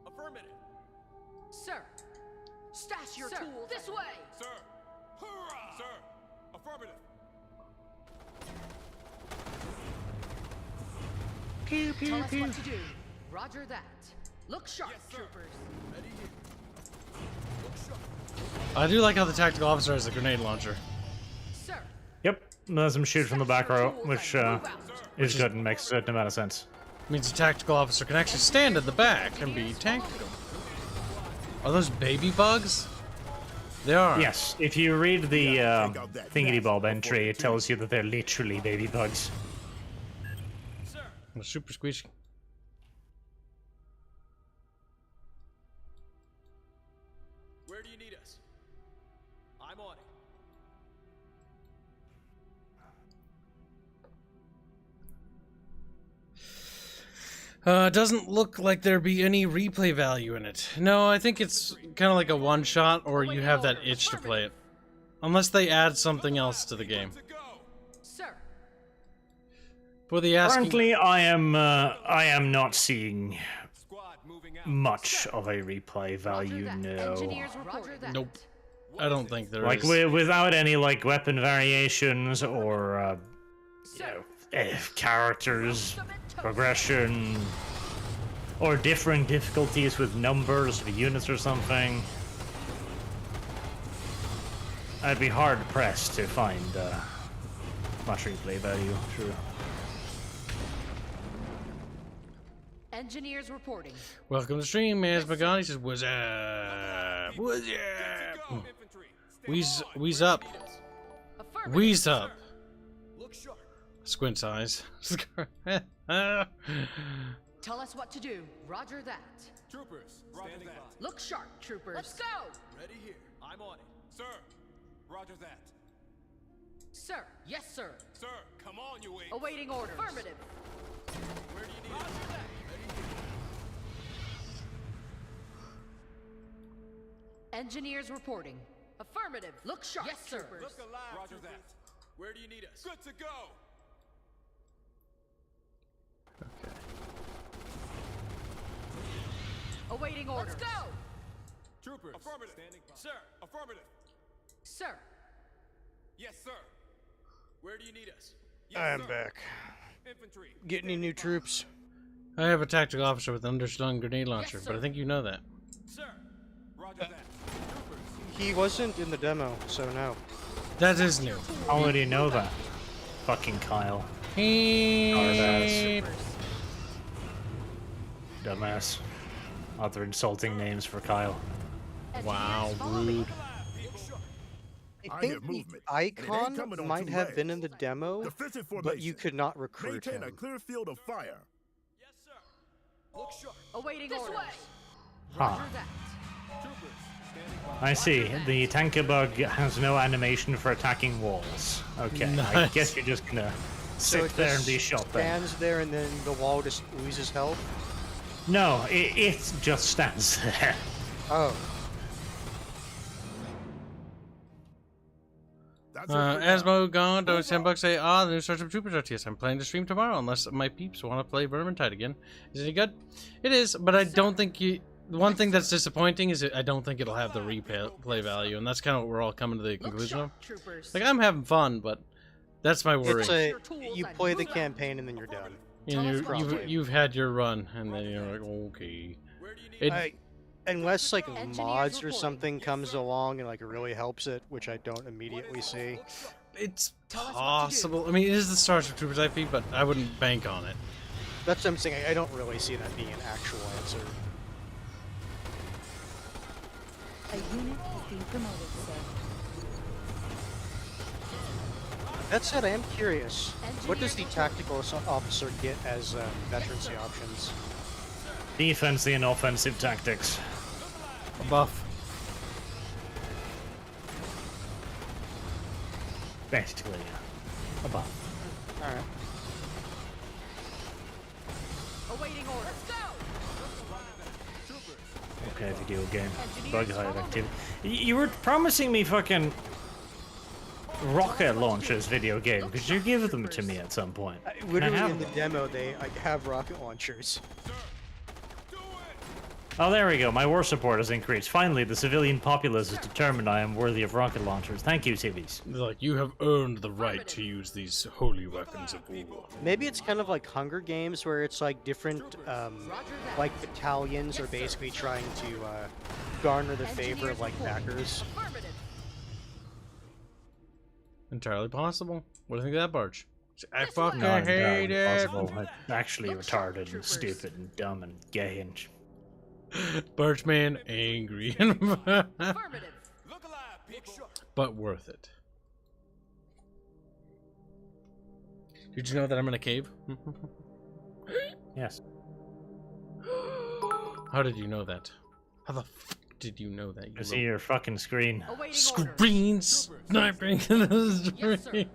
Affirmative. Sir. Stash your tools. This way. Sir. Hoorah! Sir. Affirmative. Pew, pew, Tell us what to do. Roger that. Look sharp, troopers. Ready here. I do like how the tactical officer has a grenade launcher. Sir. Yep, lets them shoot from the back row, which is good and makes a certain amount of sense. Means the tactical officer can actually stand at the back and be tactical. Are those baby bugs? They are. Yes, if you read the thingy-bob entry, it tells you that they're literally baby bugs. Super squishy. Where do you need us? I'm on it. Doesn't look like there be any replay value in it. No, I think it's kind of like a one-shot, or you have that itch to play it. Unless they add something else to the game. Sir. For the asking... Currently, I am not seeing much of a replay value, no. Nope. I don't think there like, is. without any, like, weapon variations or, you know, characters, progression, or different difficulties with numbers of units or something. I'd be hard-pressed to find, much replay value, true. Engineers reporting. Welcome to stream, man. Magani says, what's up? What's up? Wheeze up. Wheeze up. Squint eyes. Tell us what to do. Roger that. Troopers, standing by. Look sharp, troopers. Let's go. Ready here. I'm on it. Sir. Roger that. Sir. Yes, sir. Sir, come on, you wait. Awaiting orders. Affirmative. Where do you need Roger that. Engineers reporting. Affirmative. Look sharp. Yes, sir. Look alive. Roger that. Where do you need us? Good to go. Okay. Awaiting orders. Let's go. Troopers. Affirmative. Standing by. Sir. Affirmative. Sir. Yes, sir. Where do you need us? I'm back. Infantry. Get any new troops? I have a tactical officer with an underslung grenade launcher, Yes, but I sir. think you know that. Sir. Roger that. Troopers. He wasn't in the demo, so no. That is new. How would you know that? Fucking Kyle. He... Dumbass. Other insulting names for Kyle. Wow, rude. I I think hear the movement, and it ain't icon coming on might two have been legs. in the demo, Defensive but you formation. could not recruit Maintain a him. clear field of fire. Yes, sir. Look sharp. Awaiting This orders. way. Huh. Roger that. Troopers. Standing by. I see. The tanker bug has no animation for attacking walls. Okay, I Nice. guess you're just gonna So sit it there and just be shot then. stands there and then the wall just oozes health? No, it just stands there. Oh. That's it for now. Asmo gone, donate $10 say, the new Starship Troopers RTS. I'm planning to stream tomorrow unless my peeps want to play Vermintide again. Is it any good? It is, but I don't think you... The one thing that's disappointing is I don't think it'll have the replay value, and that's kind of what we're all coming to the Look conclusion of. sharp, troopers. Like, I'm having fun, but that's my worry. It's a, Your tools you and play the move out. campaign and then you're done. You know, Probably. you've had your run, and then you're like, okay. Where do you need It, Unless like Engineers mods or reporting. something comes along and like really helps it, which I don't immediately see. it's Tell us what to do. possible. I mean, it is the Starship Troopers IP, but I wouldn't bank on it. That's what I'm saying. I don't really see that being an actual answer. A unit has been promoted, sir. That said, I am curious. What does the tactical officer get as veterancy options? Defensive and offensive tactics. A buff. Basically, yeah. A buff. All right. Awaiting orders. Okay, video game. Bug hive activity. You were promising me fucking rocket launchers video game. Could you give them to me at some point? Literally have in the demo, they have rocket launchers. Oh, there we go. My war support has increased. Finally, the civilian populace is determined I am worthy of rocket launchers. Thank you, civvies. Like, you have earned the right to use these holy weapons of war. Maybe it's kind of like Hunger Games, where it's like different, like battalions are basically trying to garner the favor of like backers. Affirmative. Entirely possible. What do you think of that, Barge? I This fucking way. hate it. Impossible. Actually Look sharp, retarded and troopers. stupid and dumb and gay and... Birchman angry, Affirmative. Look alive, people. but worth it. Did you know that I'm in a cave? Yes. How did you know that? How the f did you know that? I see your fucking screen. Awaiting Screen sniping in the Yes, sir. stream.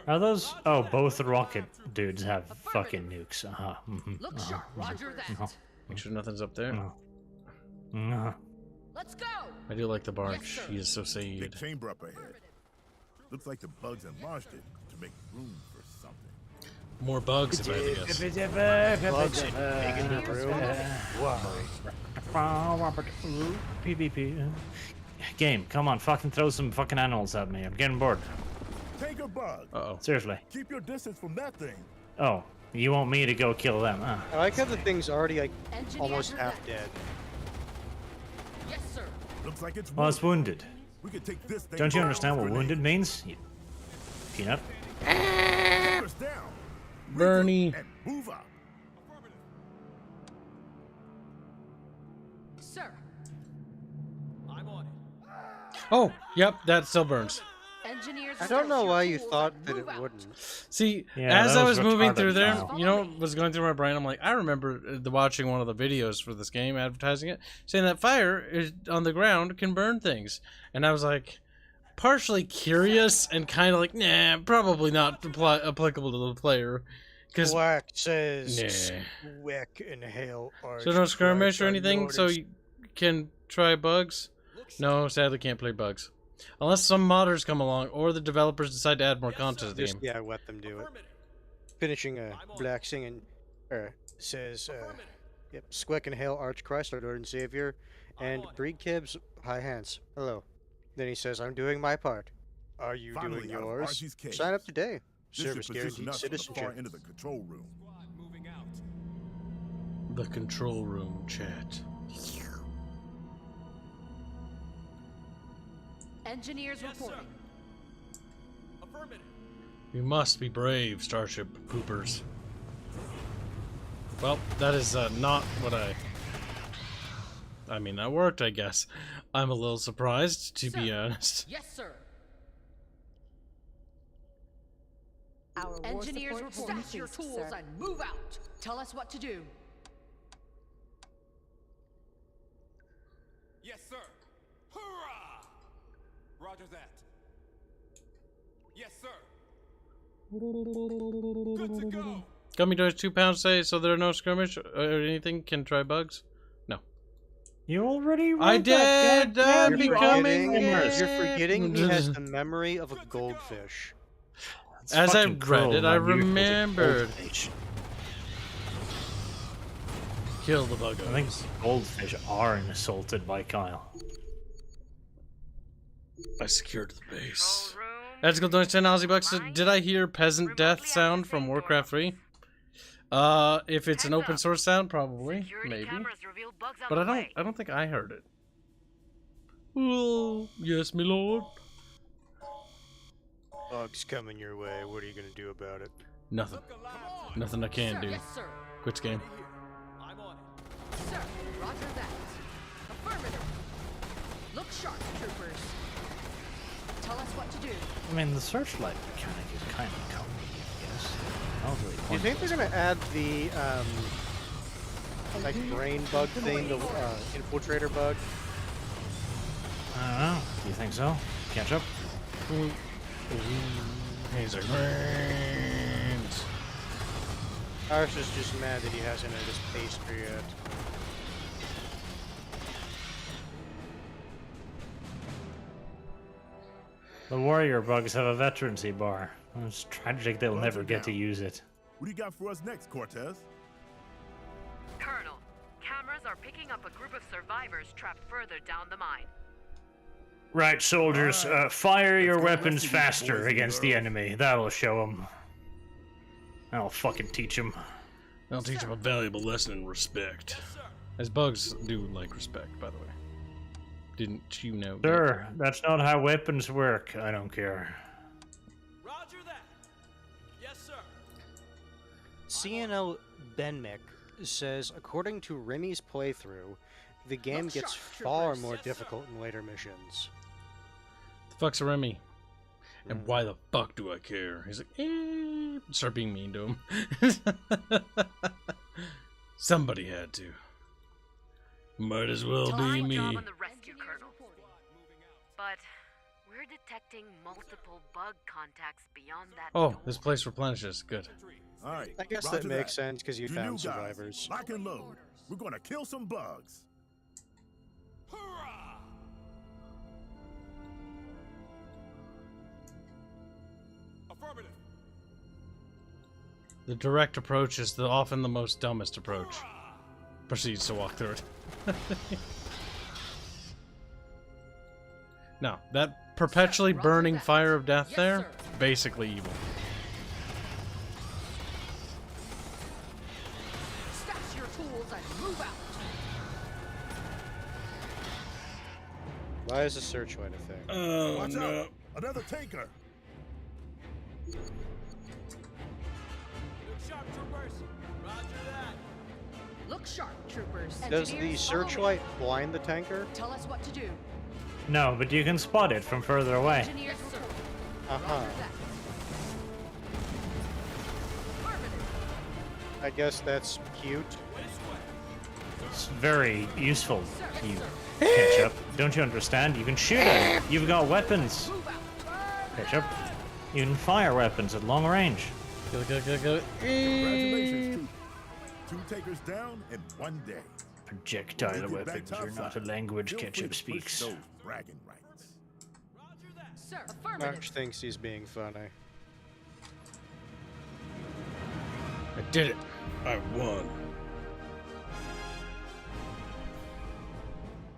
Are those... Oh, both rocket dudes have fucking nukes. Uh-huh. Mhm. Look Uh-huh. sharp. Roger Uh-huh. that. Make sure nothing's up there. Uh-huh. Let's go. I do like the barge. Yes, sir. He is so Big said. chamber up ahead. Looks like the bugs enlarged it to make room for something. More bugs, if I had to guess. Bugs making the room. PvP. Game, come on, fucking throw some fucking animals at me. I'm getting bored. Take a bug. Uh-oh. Seriously. Keep your distance from that thing. Oh, you want me to go kill them? I like how the thing's already like Engineers almost are half back. dead. Yes, sir. Looks like it's Well, it's wounded. We could take this thing. Don't you down understand what with wounded means? Peanut? grenades. Down. Bernie. And move up. Sir. I'm on it. Oh, yep, that still burns. Engineers. I don't know start why your you tools thought and that move it out. wouldn't. See, Yeah, as that I was was moving retarded, through there, wow. you know what was going through my brain? I'm like, I remember watching one of the videos for this game, advertising it, saying that fire is on the ground can burn things. And I was like, partially curious and kind of like, nah, probably not applicable to the player. Because Black says, Nah. "Squick and hail are." so no skirmish or anything, so you can try bugs? No, sadly can't play bugs. Unless some modders come along or the developers decide to add more content to the Just, game. yeah, let them do it. Finishing Black singing, says, "Yep, Squick and hail Arch Christ, our Lord and Savior, and breed Kibs, hi Hanse, hello." Then he says, "I'm doing my part." Are you Finally, doing out of yours? Archie's cage. Sign up today. This should Service position guaranteed us at the far citizenship. end of the control room. Moving out. The control room chat. Engineers Yes, sir. reporting. Affirmative. You must be brave, Starship Troopers. Well, that is not what I mean, that worked, I guess. I'm a little surprised, to be Sir. honest. Yes, sir. Our war Engineers support report. has Stash your increased, tools sir. and move out. Tell us what to do. Yes, sir. Hurrah! Roger that. Yes, sir. Good to go. Gummy Doors 2 pounds say so there are no skirmish or anything can try bugs? No. You already read I that. did! I'm You're becoming forgetting he has the memory of a goldfish. It's As I fucking read cruel, it, I man. You killed a remembered. goldfish. Kill the buggos. I think goldfish are insulted by Kyle. I secured the base. Control room. Ethical Noise 10 Aussie bucks. Did I hear peasant death sound from Warcraft 3? If it's an open source sound, probably, Security maybe. cameras reveal bugs on But the way. I don't think I heard it. Oh, yes, my lord. Bugs coming your way. What are you gonna do about it? Nothing. Look alive. Nothing I can Sir, do. yes, sir. Quit game. Ready here. I'm on it. Sir, roger that. Affirmative. Look sharp, troopers. Tell us what to do. I mean, the searchlight mechanic is kind of comfy, I guess. That was really Do you think they're gonna add the like brain bug thing, the infiltrator bug? I don't know. Do you think so? Catch up? Laser brains. Arsh is just mad that he hasn't had his pastry yet. The warrior bugs have a veterancy bar. It's tragic they'll never get to use it. What do you got for us next, Cortez? Colonel, cameras are picking up a group of survivors trapped further down the mine. Right, soldiers, fire your go weapons rescue these faster boys and against the girls. enemy. That'll show them. That'll fucking teach them. I'll teach him a valuable lesson in respect. As bugs do like respect, by the way. Didn't you know? Sir, that's not how weapons work. I don't care. Roger that. Yes, sir. CNL Benmick says, according to Remy's playthrough, the game Look gets sharp, far troopers. more Yes, sir. difficult in later missions. The fuck's a Remy? And why the fuck do I care? He's like, eh. Start being mean to him. Somebody had to. Might as well be Fine me. job on the rescue, Engineers Colonel. reporting. But we're detecting multiple bug contacts beyond that Oh, door. this place replenishes. Good. All right. I guess roger that makes sense because you You found new guys, survivors. lock and load. We're gonna kill some bugs. Hurrah! Affirmative. The direct approach is often the most dumbest approach. Proceeds to walk through it. Now, that perpetually Roger burning that. fire of death Yes, there, sir. basically evil. Stash your tools and move out. Why is a searchlight a thing? Oh, Watch out! Another tanker. Look sharp, troopers. Roger that. Look sharp, troopers. Does the Engineers, follow me. searchlight blind the tanker? Tell us what to do. No, but you can spot it from further away. Engineers reporting. Uh-huh. Roger that. Affirmative. I guess that's cute. It's very useful. You catch up. Don't you understand? You can shoot it. You've got weapons. Move out. Catch up. You can fire weapons at long range. Go. Congratulations, troop. 2 takers down in 1 day. Projectile When we get back weapons are not a topside, language feel free Ketchup to push speaks. those bragging rights. Sir, affirmative. March thinks he's being funny. I did it. I won.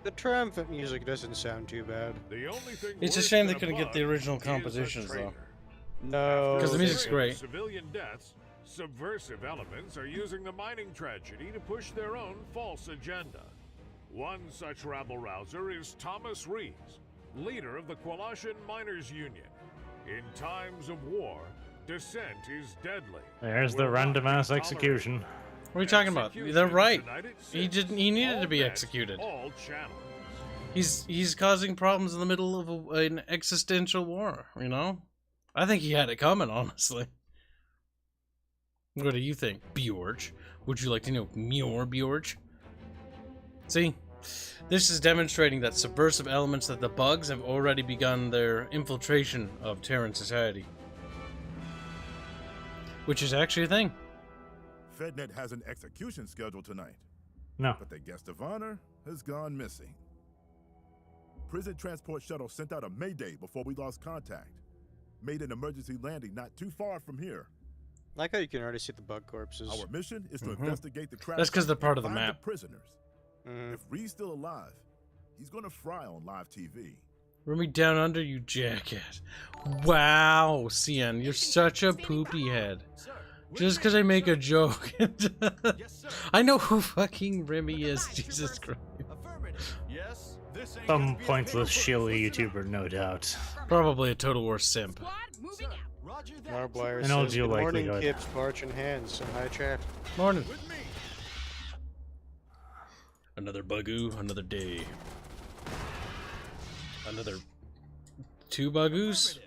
The triumphant music doesn't sound too bad. The only thing It's a worse shame than they couldn't a get the bug original is a compositions, though. traitor. No. Because the After music's a great. Civilian deaths, subversive elements are using the mining tragedy to push their own false agenda. One such rabble-rouser is Thomas Rees, leader of the Qualashan Miners' Union. In times of war, dissent is deadly. There's the Will not random be ass tolerated. execution. What are you talking about? Execution They're is right. United He States. didn't. He needed All to be bets, executed. All channels. He's causing problems in the middle of an existential war. You know, I think he had it coming. Honestly, what do you think, Bjorge? Would you like to know more, Bjorge? See, this is demonstrating that subversive elements that the bugs have already begun their infiltration of Terran society, which is actually a thing. FedNet has an execution scheduled tonight, No. but the guest of honor has gone missing. Prison transport shuttle sent out a mayday before we lost contact. Made an emergency landing not too far from here. Like how you can already see the bug corpses. Our mission is to investigate the crash. That's 'cause they're site part and of the find map. prisoners. Mhm. If Reed's still alive, he's gonna fry on live TV. Run me down under, you jackass. Wow, CN, you're such a poopy head. Just because I make a joke. I know who fucking Remy is, Jesus Christ. Affirmative. Yes. This ain't Some gonna be a pointless paperclip. shilly Listen up. YouTuber, no doubt. Probably a Total War simp. Squad, moving out. Roger that. Marblire In all says, due good morning, likelihood. Kibs, Barch, and Hanse. And hi, chat. Morning. With me. Another bugoo, another day. Another 2 bugoos? Affirmative.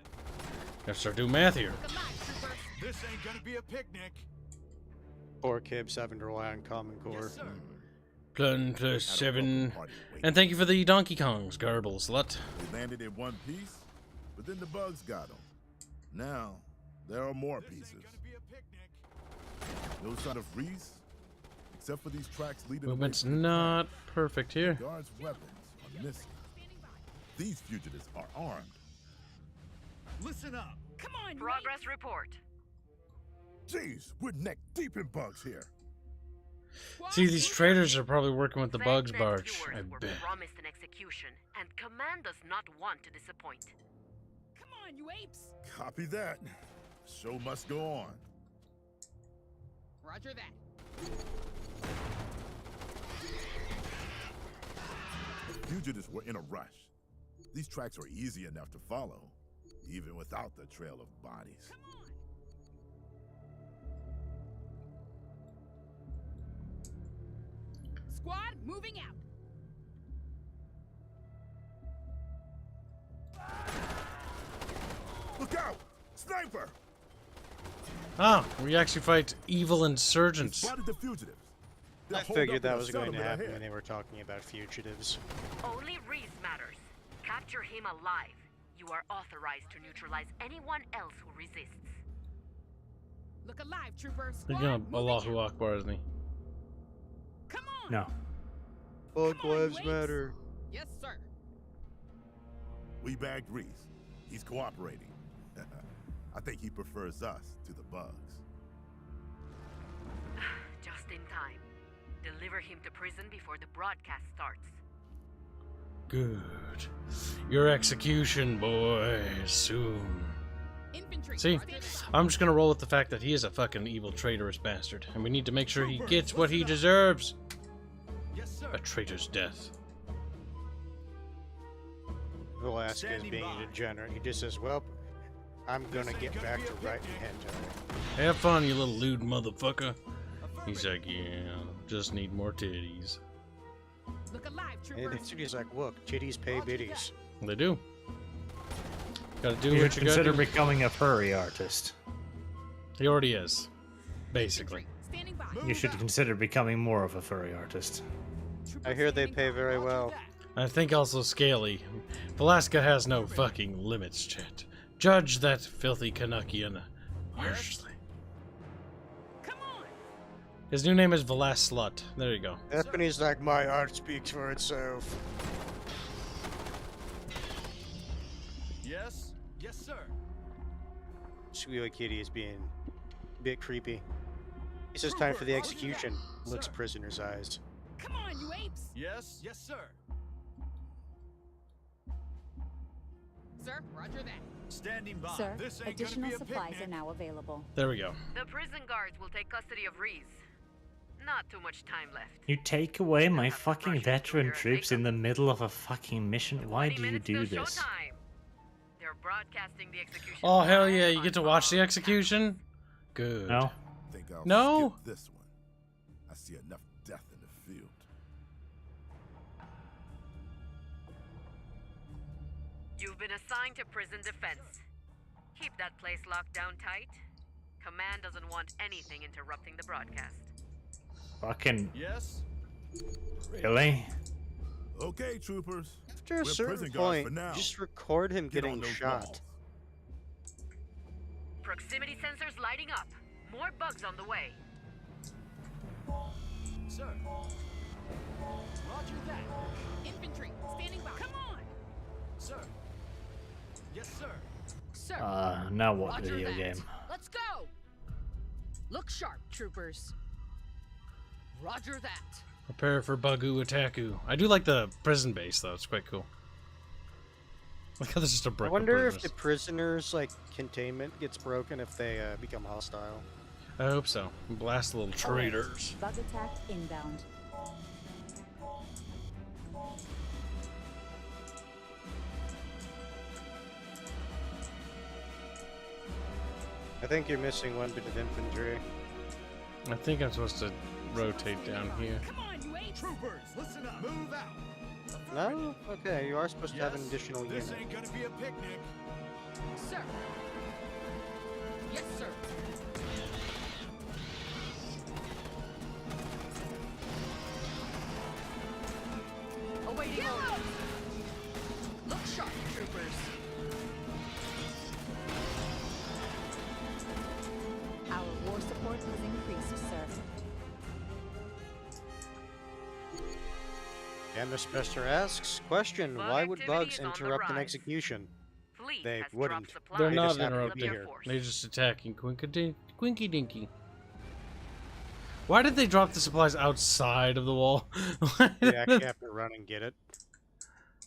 Gotta start doing math here. Look alive, troopers. This ain't gonna be a picnic. Poor Kibs having to rely on Common Core. Yes, sir. Plus Had a 7. welcome party waiting. And thank you for the Donkey Kongs, garble slut. We landed in one piece, but then the bugs got them. Now, there are more This pieces. ain't gonna be a picnic. No sign of Reese, except for these tracks leading Movement's away from the not perfect here. plant. Guards' weapons are missing. These fugitives are armed. Listen up. Come on, Progress report. Jeez, we're neck deep in bugs here. See, these traders are probably working with the bugs FedNet barge, viewers I were bet. promised an execution, and Command does not want to disappoint. Come on, you apes. Copy that. Show must go on. Roger that. The fugitives were in a rush. These tracks are easy enough to follow, even without the trail of bodies. Squad, moving out. Look out! Sniper! Ah, we actually fight evil insurgents. Spotted the fugitives. They're I holed figured up in that a was going to settlement happen ahead. when they were talking about fugitives. Only Reese matters. Capture him alive. You are authorized to neutralize anyone else who resists. Look alive, troopers. He's Squad, gonna moving Allahu out. Akbar, isn't he? Come on. No. Bug Come on, lives you apes. matter. Yes, sir. We bagged Reese. He's cooperating. I think he prefers us to the bugs. Just in time. Deliver him to prison before the broadcast starts. Good. Your execution, boy, soon. Infantry. See, Roger that. I'm just gonna roll with the fact that he is a fucking evil traitorous bastard, and we need to make sure he gets what he deserves. Yes, sir. A traitor's death. Velasquez Standing being by. a degenerate. He just says, well, I'm going to ain't get gonna back be to a writing picnic. hentai. Have fun, you little lewd motherfucker. He's Affirmative. like, yeah, just need more titties. Look alive, And troopers. he's like, look, titties pay Roger biddies. They do. Gotta do You what should you gotta consider do. becoming a furry artist. He already is. Basically. Standing by. You should consider becoming more of a furry artist. I hear they Standing pay by. very Roger well. that. I think also scaly. Velasca has no fucking limits, chat. Judge that filthy Canuckian harshly. Come on. His new name is Velas Slut. There you go. Epony's like, my art speaks for itself. Yes. Yes, sir. Squealy Kitty is being a bit creepy. He says time for the Roger that. execution. Looks Sir. prisoner's eyes. Come on, you apes. Yes. Yes, sir. sir. Roger that. Standing by. Sir, This ain't additional gonna be a supplies picnic. are now available. There we go. The prison guards will take custody of Reese. Not too much time left. You take away my Have to fucking rush veteran through here and troops take in the middle of a fucking mission. Why 20 do you minutes do till this? showtime. They're broadcasting the execution. Oh, hell live yeah, you on get to watch the Bug. execution? Good. No? Think I'll No. skip this one. I see enough death in the field. You've been assigned to prison defense. Keep that place locked down tight. Command doesn't want anything interrupting the broadcast. Fucking Yes? really? Okay, troopers. After a We're certain prison guards point, for now. just record him Get on getting those shot. walls. Proximity sensors lighting up. More bugs on the way. Sir. Roger that. Infantry, standing by. Come on. Sir. Yes, sir. Sir. Now what Roger video that. game? Let's go. Look sharp, troopers. Roger that. Prepare for Bagu Attaku. I do like the prison base, though. It's quite cool. Like how there's just a brick. I wonder if the prisoners' like containment gets broken if they become hostile. I hope so. Blast the little traitors. Bug attack inbound. I think you're missing one bit of infantry. I think I'm supposed to rotate down here. Come on, you apes. Troopers, listen up. Move out. No? Okay, you are supposed to have an additional unit. This ain't gonna be a picnic. Sir. Yes, sir. Awaiting orders. Look sharp, troopers. Our war support has increased, sir. And Mr. asks, question, Bug why would activity bugs is on the interrupt an rise. execution? Fleet They has wouldn't. dropped supplies. They're They not just happen to be interrupting. here. They're just attacking Quinky Why did they drop the supplies outside of the wall? They actually have to run and get it.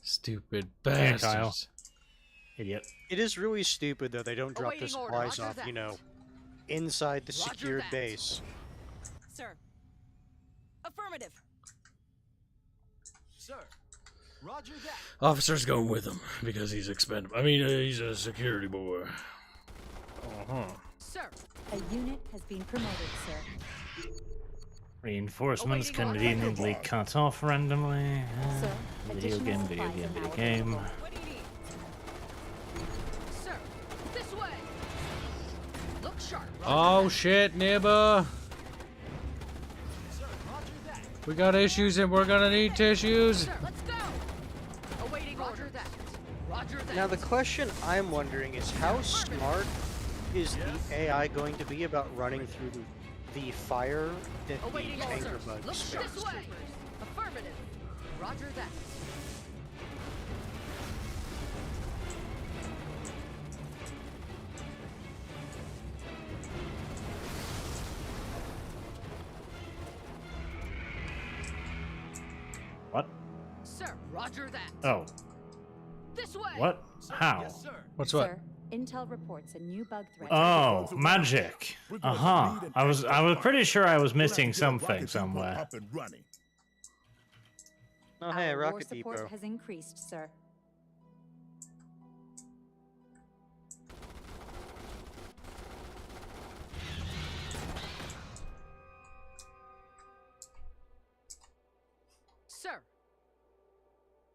Stupid Yeah, bastards. Kyle. Idiot. It is really stupid though, they don't drop the Awaiting order, supplies roger off, that. you know, inside the Roger secured that. base. Sir. Affirmative. Sir. Roger that. Officer's going with him because he's expendable. I mean, he's a security boy. Sir. A unit has been promoted, sir. Reinforcements Awaiting order. conveniently cut off randomly. Sir, Video additional game, video supplies game, are video now game. available. What do you need? Sir. This way. Look sharp. Oh shit, neighbor. Sir, roger that. We got issues and we're gonna need tissues. Sir, let's go. Awaiting order that. Roger that. Now the question I'm wondering is how smart is the AI going to be about running through the fire that Awaiting the anchor orders. bugs Look spit? sharp, troopers. Affirmative. Roger that. What? Sir, roger that. Oh. This way. What? How? Yes, sir. What's Sir, what? intel reports a new bug threat. Oh, magic. I was pretty sure I was missing something somewhere. Up and running. Oh hey, Our war Rocket support Depot. has increased, sir. Sir.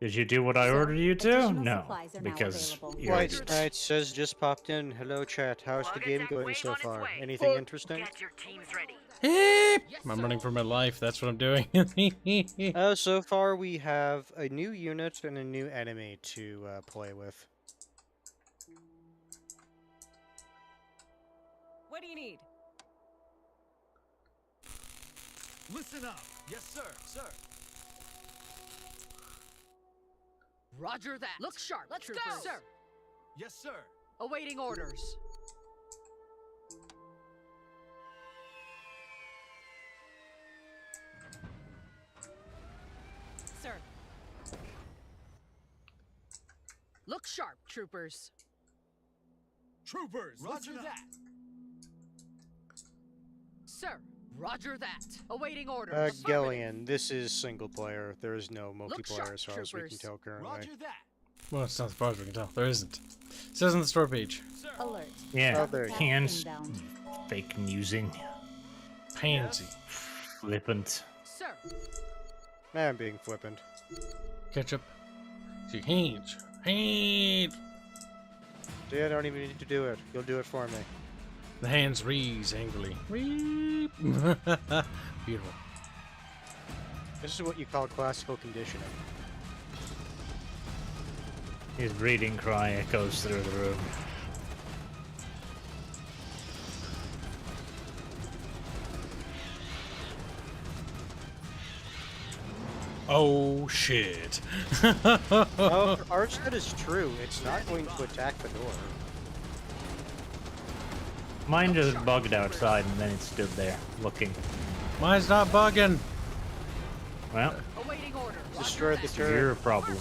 Did you do what I Sir, ordered you to? additional No, supplies are now because available. you're White idiots. Knight says just popped in. Hello chat, how's the Bug game attack going wave so on its far? way. Anything interesting? Get your teams ready. Heep. Yes, I'm sir. running for my life. That's what I'm doing. So far we have a new unit and a new enemy to play with. What do you need? Listen up. Yes, sir. Sir. Roger that. Look sharp. Let's go. Sir. Yes, sir. Awaiting orders. Sir. Look sharp, troopers. Troopers, Roger that. Sir, roger that. Awaiting orders. Affirmative. Gellian, this is single player. There is no Look multiplayer sharp, as far as we can troopers. tell currently. Roger that. Well, it's not as far as we can tell. There isn't. It says on the store page. Alert. Yeah, Oh, there you go. Hanse Inbound. fake newsing. Pansy. Flippant. Sir, I'm being flippant. Ketchup. See, Hange. Hange. See, I don't even need to do it. You'll do it for me. The hands rees angrily. Reep. Beautiful. This is what you call classical conditioning. His breeding cry echoes through the room. Oh shit. Oh, Arch, that is true. It's not going to attack the door. Mine just bugged outside and then it stood there, looking. Mine's not bugging. Well, awaiting orders. Destroyed the turret. your problem.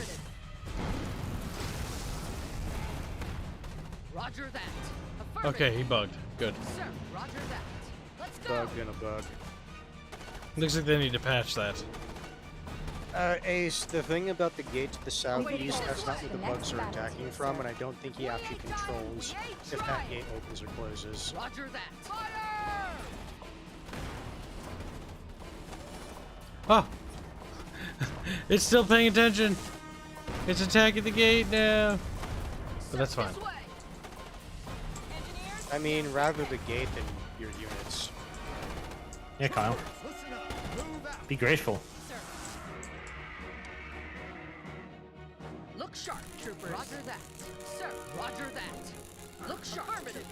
Roger that. Affirmative. Okay, he bugged. Good. Sir, roger that. Let's go. Bug in a bug. Looks like they need to patch that. Ace, the thing about the gate to the southeast, that's not where the bugs are attacking from, and I don't think he actually controls if that gate opens or closes. Roger that. Fire! Oh! It's still paying attention. It's attacking the gate now. But that's fine. This way. I mean, rather the gate than your units. Yeah, Kyle. Listen up. Move out. Be grateful. Sir. Look sharp, troopers. Roger that. Sir, roger that. Look sharp. Affirmative.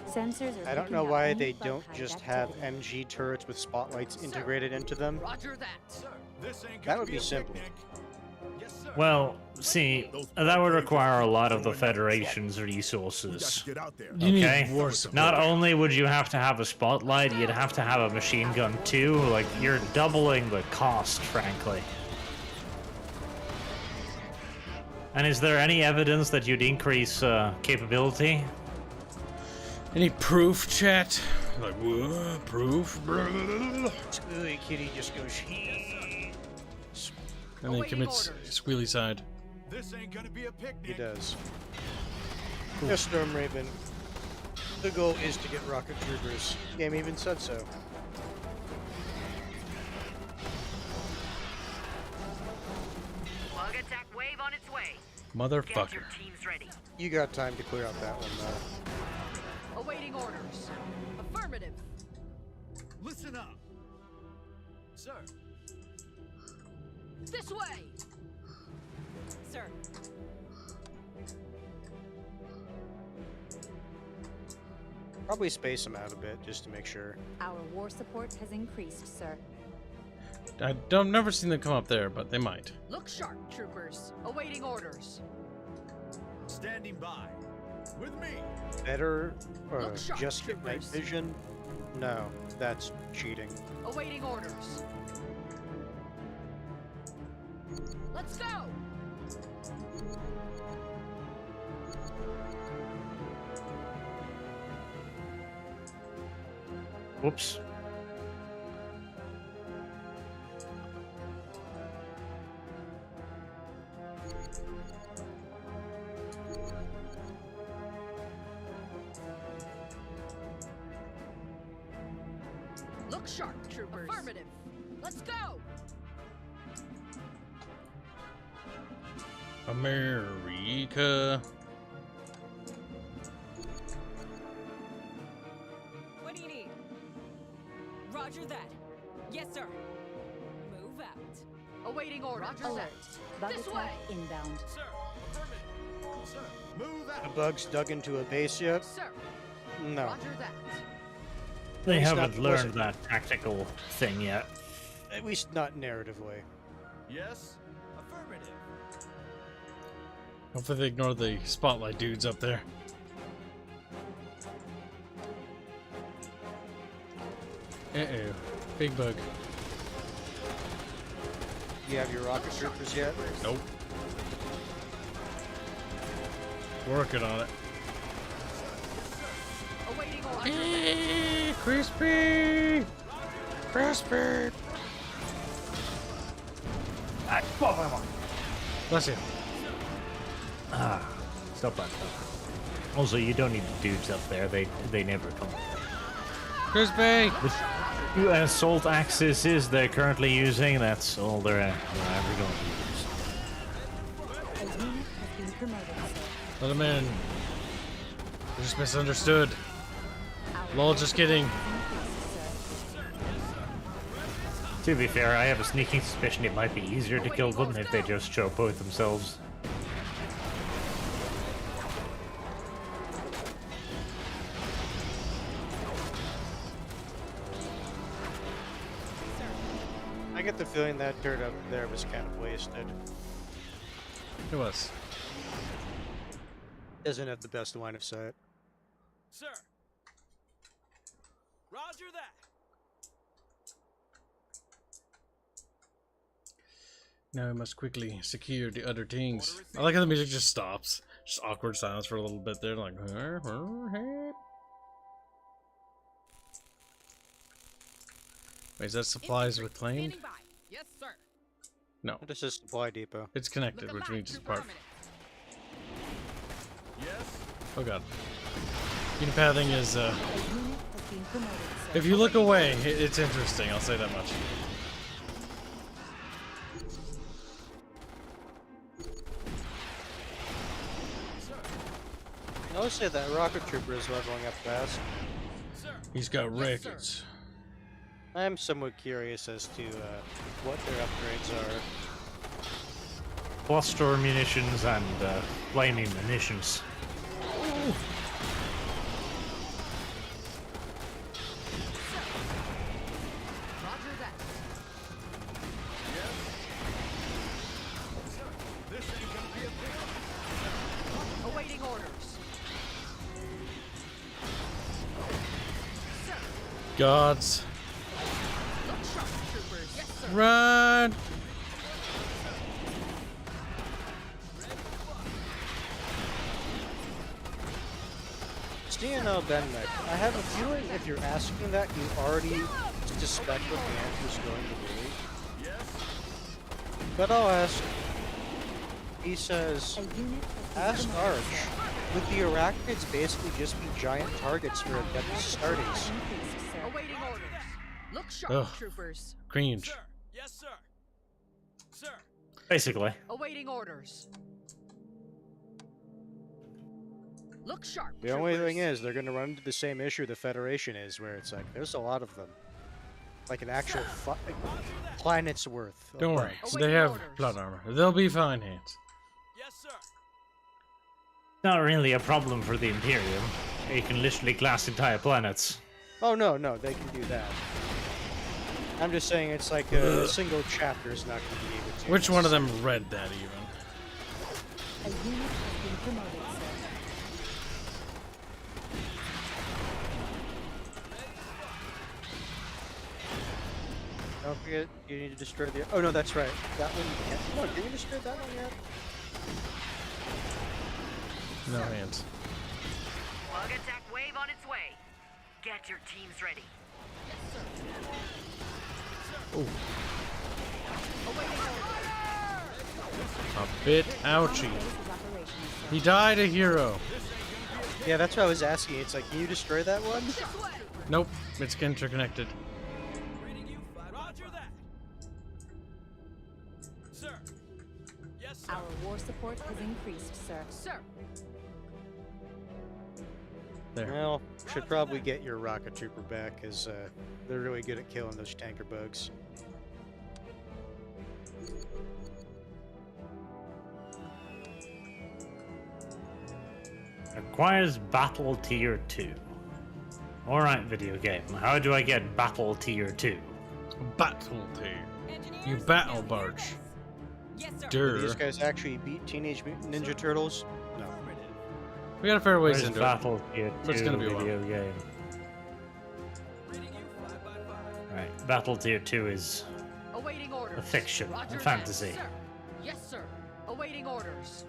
Sensors are I don't picking know up why new they bug don't hive just have activity. MG turrets with spotlights integrated into them. Roger that. Sir, this ain't That gonna would be a simple. picnic. Yes, sir. Well, see, that would require a lot of the Federation's We got resources. to get out there. You need Okay. war support. Not only would you have to have a spotlight, you'd have to have a machine gun too. Like, you're doubling the cost, frankly. And is there any evidence that you'd increase capability? Any proof, chat? Like, what? Proof? Ooh, kitty just goes. And then commits squealy side. This ain't gonna be a picnic. He does. Yes, Storm Raven. The goal is to get rocket troopers. Game even said so. Bug attack wave on its way. Get Motherfucker. your teams ready. You got time to clear out that one, though. Awaiting orders. Affirmative. Listen up. Sir, This way. Sir. Probably space them out a bit just to make sure. Our war support has increased, sir. I've never seen them come up there, but they might. Look sharp, troopers. Awaiting orders. standing by. With me. Better Look sharp, just get night troopers. vision? No, that's cheating. Awaiting orders. Let's go! Whoops. Look sharp, troopers. Affirmative. Let's go! America. What do you need? Roger that. Yes, sir. Move out. Awaiting orders. Roger Alert. Bug This attack way. inbound. Sir, affirmative. Sir, move The out. bugs dug into a base yet? Sir, No. roger that. They least haven't not learned wasn't. that tactical thing yet. At least not narratively. Yes, affirmative. Hopefully they ignore the spotlight dudes up there. Uh-oh. Big bug. You have your rocket troopers yet? Nope. Working on it. Awaiting orders. Crispy! Crispy! Bless you. Stop that. Also, you don't need the dudes up there. They never come. Crispy! The assault axes they're currently using, that's all they're ever going to use. A unit has been promoted, sir. Let him in. We're just misunderstood. Lol, just kidding. To be fair, I have a sneaking suspicion it might be easier to kill them if they just show up with themselves. I get the feeling that dirt up there was kind of wasted. It was. Doesn't have the best line of sight. Sir. Roger that. Now we must quickly secure the other things. I like how the music just stops. Just awkward silence for a little bit there, like. Wait, is that supplies reclaimed? Standing by. Yes, sir. No, This is supply depot. it's connected, which means it's part. Yes. Oh god. Unit pathing is, A unit has been promoted, sir. if you look away, it's interesting, I'll say that much. I would say that rocket trooper is leveling up fast. He's got Yes, sir. records. I am somewhat curious as to what their upgrades are. Cluster munitions and flaming munitions. Roger that. This ain't gonna be a big Awaiting orders. Gods. Look sharp, troopers. Yes, sir. Run! Seeing Ben I have a feeling if you're asking that, you already suspect what the answer is going to be. But I'll ask. He says, A unit has been ask promoted, Arch. sir. Would the arachnids basically just be giant targets for Adept Astartes? Increased, sir. Awaiting orders. Look sharp, Ugh. troopers. Cringe. Sir. Yes, sir. Sir. Basically. Awaiting orders. Look sharp, The only thing troopers. is, they're going to run into the same issue the Federation is, where it's like, there's a lot of them. Like an actual planet's worth. of Don't worry, bugs. they have plot armor. They'll be fine, Hanse. Yes, sir. Not really a problem for the Imperium. You can literally glass entire planets. Oh, no, they can do that. I'm just saying it's like a single chapter is not going to be able to. Which one of them read that even? A unit has been promoted, sir. Don't forget, you need to destroy the. Oh no, that's right. That one. You can't. No, did you destroy that one yet? No hands. Bug attack wave on its way. Get your teams ready. A bit ouchy. Base is operational, sir. He died a hero. Yeah, that's what I was asking. It's like, can you destroy that one? Nope, it's interconnected. Roger that. Sir. Yes, sir. Our war support has increased, sir. Sir. There. Well, should probably get your rocket trooper back, because they're really good at killing those tanker bugs. Requires battle tier 2. Alright, video game. How do I get battle tier 2? Battle team. You battle barge. Yes, sir. Durr. These guys actually beat Teenage Mutant Ninja Turtles? No. We got a fair ways Where's into it. battle tier 2 But it's gonna be a while. video game? Right, battle tier 2 is Awaiting orders. a fiction, Roger a that, fantasy. sir. Yes, sir. Awaiting orders.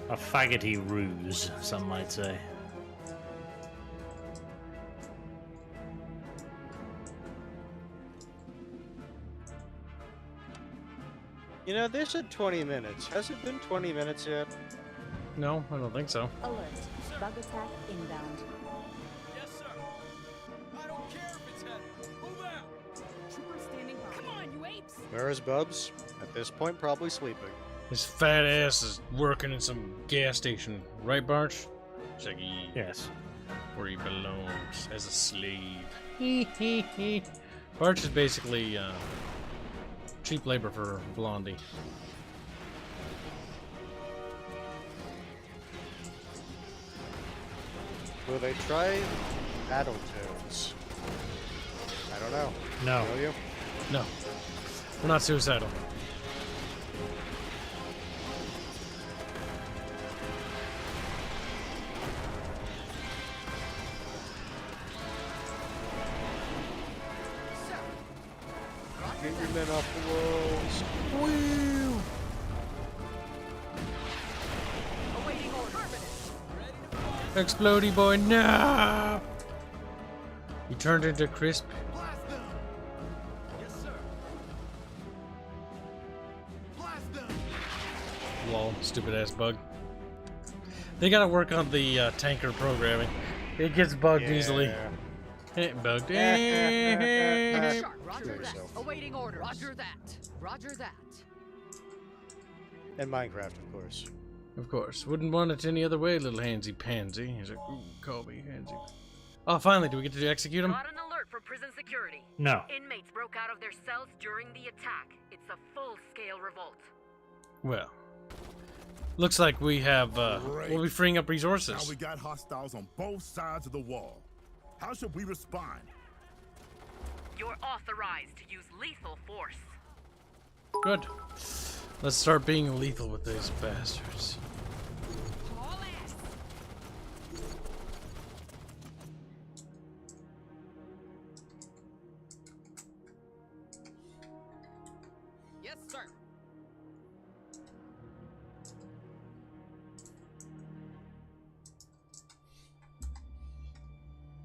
A faggoty ruse, some might say. You know, they said 20 minutes. Has it been 20 minutes yet? No, I don't think so. Alert. Bug attack inbound. Yes, sir. I don't care if it's heavy. Move out. Troopers standing by. Come on, you apes! Where is Bubs? At this point, probably sleeping. His fat ass is working in some gas station, right, Barch? It's like, Yes. where he belongs, as a slave. Barch is basically cheap labor for Blondie. Will they try Battletoads? I don't know. No. Will you? No, we're not suicidal. Get your men off the walls. Woo! Awaiting order. Explodey boy, no! He turned into crisp. Blast them. Yes, sir. Blast them. Lol, stupid ass bug. They gotta work on the tanker programming. It gets bugged easily. It ain't bugged. Sharp. Roger that. Awaiting orders. Roger that. Roger that. And Minecraft, of course. Of course. Wouldn't want it any other way, little handsy pansy. He's like, ooh, call me handsy. Oh, finally, do we get to execute him? Got an alert for prison security. No. Inmates broke out of their cells during the attack. It's a full-scale revolt. Well, looks like we have, Great. we'll be freeing up Now resources. we got hostiles on both sides of the wall. How should we respond? You're authorized to use lethal force. Good. Let's start being lethal with these bastards. Haul ass! Yes, sir.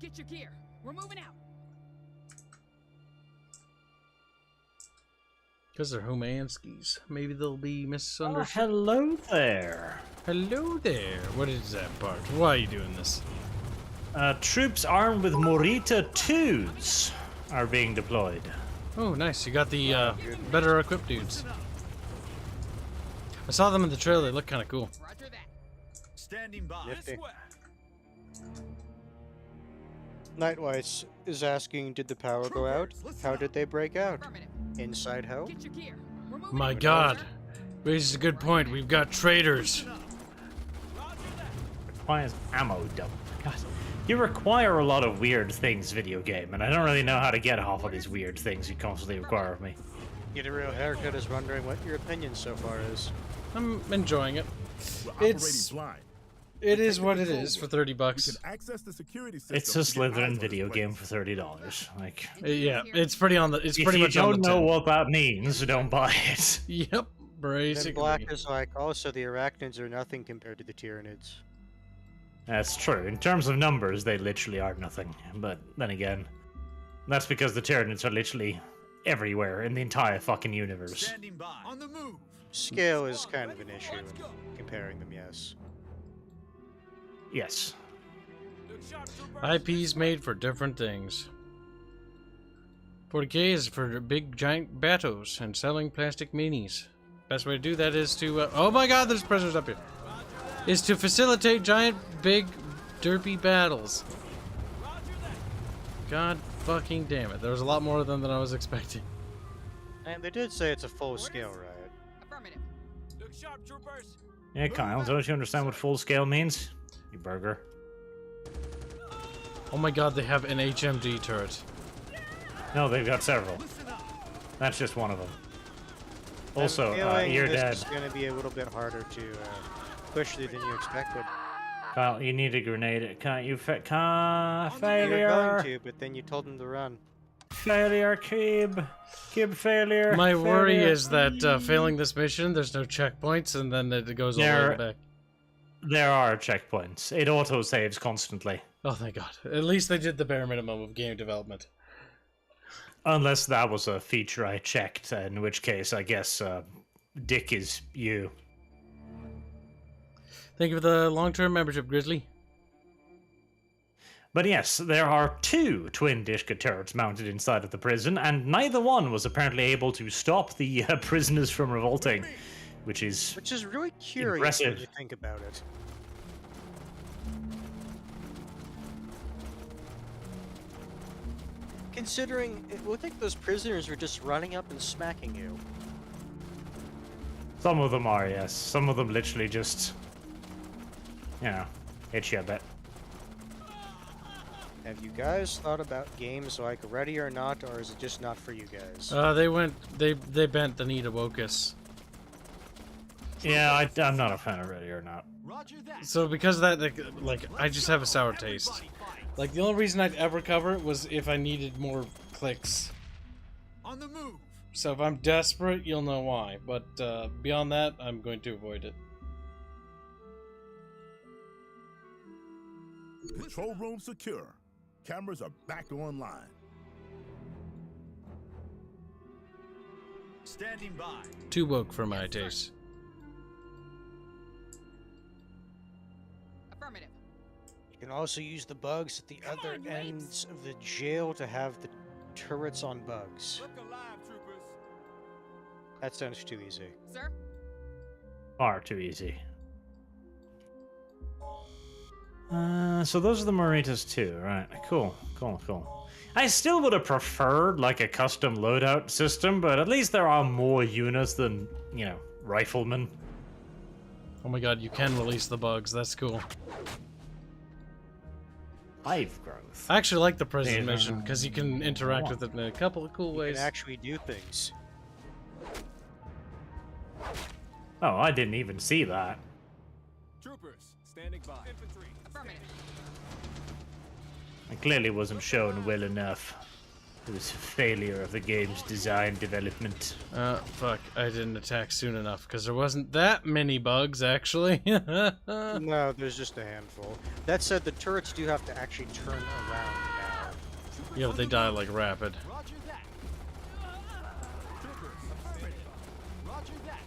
Get your gear. We're moving out. Because they're Humanskis. Maybe they'll be Oh, misunderstood. hello there. Hello there. What is that, Bart? Why are you doing this? Troops armed with Morita 2s are being deployed. Oh, nice. You got the better equipped dudes. I saw them in the trailer. They look kind of cool. Roger that. Standing by. Nifty. This way. Nightwise is asking, did the power go out? How did they break out? Affirmative. Inside how? Get your gear. We're moving My out. God. Raises a good point. We've got traitors. Requires ammo dump. God, you require a lot of weird things, video game, and I don't really know how to get off of these weird things you constantly require of me. Get a real haircut is wondering what your opinion so far is. I'm enjoying it. We're operating It's blind. it is Taking what it control is for of it. $30 We bucks. can access the security system. It's a to get eyes Slytherin on video this game place. for $30. Like, Yeah, it's pretty on the. It's if pretty you much on don't the know tin. what that means, don't buy it. Yep, Then basically. Black is like, also the Arachnids are nothing compared to the Tyranids. That's true. In terms of numbers, they literally are nothing. But then again, that's because the Tyranids are literally everywhere in the entire fucking universe. Standing by. On the move. Scale is kind of an issue in comparing them, yes. Yes. IPs made for different things. 40K is for big giant batos and selling plastic minis. Best way to do that is to oh my God, there's prisoners up here. Is to facilitate giant, big, derpy battles. God fucking damn it! There was a lot more of them than I was expecting. And they did say it's a full-scale riot. Affirmative. Look sharp, troopers. Yeah, Kyle, don't you understand what full scale means? You burger. Oh my God, they have an HMG turret. No, they've got several. That's just one of them. Also, I'm feeling you're this dead. is going to be a little bit harder to push through than you expected. Kyle, you need a grenade. Can't you You were failure? going to, but then you told them to run. Failure, Kib. Kib failure. My worry failure. is that failing this mission, there's no checkpoints, and then it goes all the way There- back. There are checkpoints. It auto saves constantly. Oh, thank God. At least they did the bare minimum of game development. Unless that was a feature I checked, in which case I guess Dick is you. Thank you for the long-term membership, Grizzly. But yes, there are 2 twin Dishka turrets mounted inside of the prison, and neither one was apparently able to stop the prisoners from revolting, which is really curious impressive. when you think about it. Considering it looked like those prisoners were just running up and smacking you. Some of them are, yes. Some of them literally just, you know, hit you a bit. Have you guys thought about games like Ready or Not, or is it just not for you guys? They bent the knee to Wokus. Yeah, I'm not a fan of Ready or Not. So because of that, like, I just have a sour taste. Like, the only reason I'd ever cover it was if I needed more clicks. On the move. So if I'm desperate, you'll know why. But beyond that, I'm going to avoid it. Control room secure. Cameras are back online. Standing by. Too woke for my taste. Affirmative. You can also use the bugs at the other ends of the jail to have the turrets on bugs. Look alive, troopers. That sounds too easy. Sir? Far too easy. So those are the Maritas too, right? Cool. I still would have preferred like a custom loadout system, but at least there are more units than, you know, riflemen. Oh my God, you can release the bugs. That's cool. Life growth. I actually like the prison mission because you can interact with it in a couple of cool ways. You can actually do things. Oh, I didn't even see that. Troopers, standing by. Infantry. Affirmative. I clearly wasn't shown well enough. It was a failure of the game's design development. Fuck, I didn't attack soon enough because there wasn't that many bugs, actually. No, there's just a handful. That said, the turrets do have to actually turn around now. Yeah, but they die like rapid. Roger that. Troopers, affirmative. Roger that.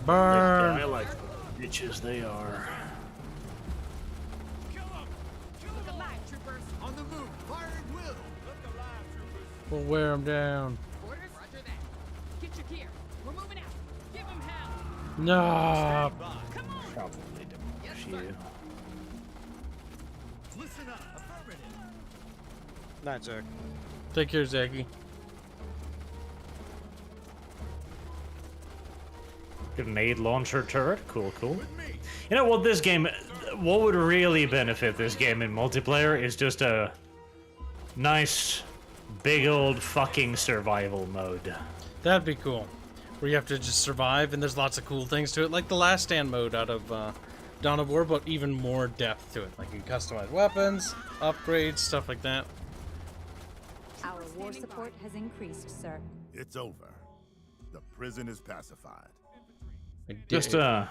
Burn! I like the bitches they are. Look alive, troopers. On the move. Fire at will. Look alive, troopers. We'll wear them down. Orders? Roger that. Get your gear. We're moving out. Give them hell. No! Come on. Probably demolish you. Listen up. Affirmative. Not Zach. Take care, Zachy. Grenade launcher turret. Cool. You know what, this game, what would really benefit this game in multiplayer is just a nice, big old fucking survival mode. That'd be cool. Where you have to just survive, and there's lots of cool things to it, like the Last Stand mode out of Dawn of War, but even more depth to it. Like you can customize weapons, upgrades, stuff like that. Our war support has increased, sir. It's over. The prison is pacified. Just a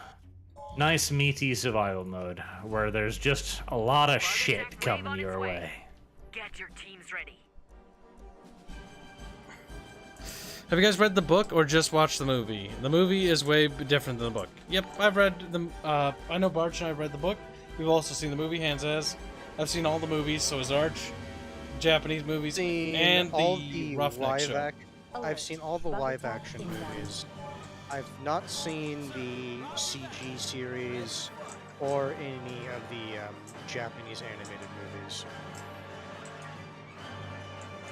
nice meaty survival mode where there's just a lot of shit coming your way. Get your teams ready. Have you guys read the book or just watched the movie? The movie is way different than the book. Yep, I've read the. I know Barch and I have read the book. We've also seen the movie. Hanse has. I've seen all the movies. So has Arch. Japanese movies and the Roughneck show. I've seen all the live action movies. I've not seen the CG series or any of the Japanese animated movies.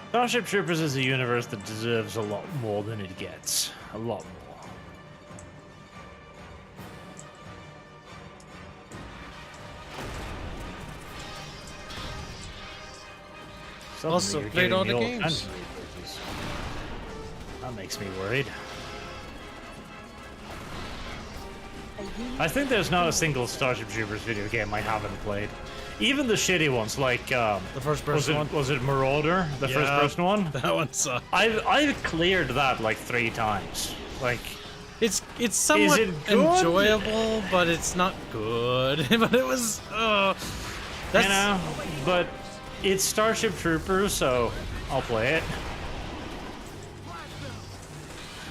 Starship Troopers is a universe that deserves a lot more than it gets. A lot more. Also played all the games. That makes me worried. I think there's not a single Starship Troopers video game I haven't played. Even the shitty ones, like the first person one. Was it Marauder? The first person one? That one sucked. I've cleared that like 3 times. Like, It's somewhat it good? enjoyable, but it's not good. But it was. That's, You know, but it's Starship Troopers, so I'll play it.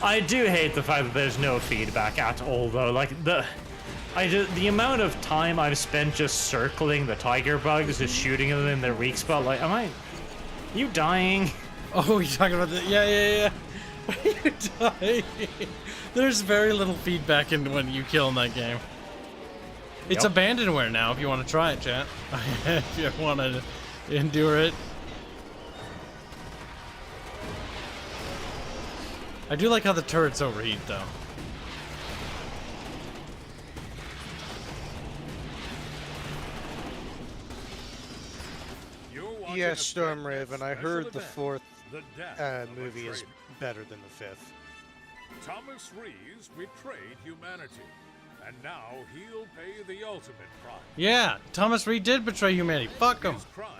I do hate the fact that there's no feedback at all, though. Like the amount of time I've spent just circling the tiger bugs, just shooting them in their weak spot. Like, you dying? Oh, you're talking about the yeah. You die. There's very little feedback in when you kill in that game. It's Yep. abandonware now. If you want to try it, chat. If you want to endure it. I do like how the turrets overheat, though. Yes, Stormraven, I heard the fourth movie is better than the fifth. Thomas Rees betrayed humanity, and now he'll pay the ultimate price. Yeah, Thomas Reed did betray humanity. Fuck him. His crimes: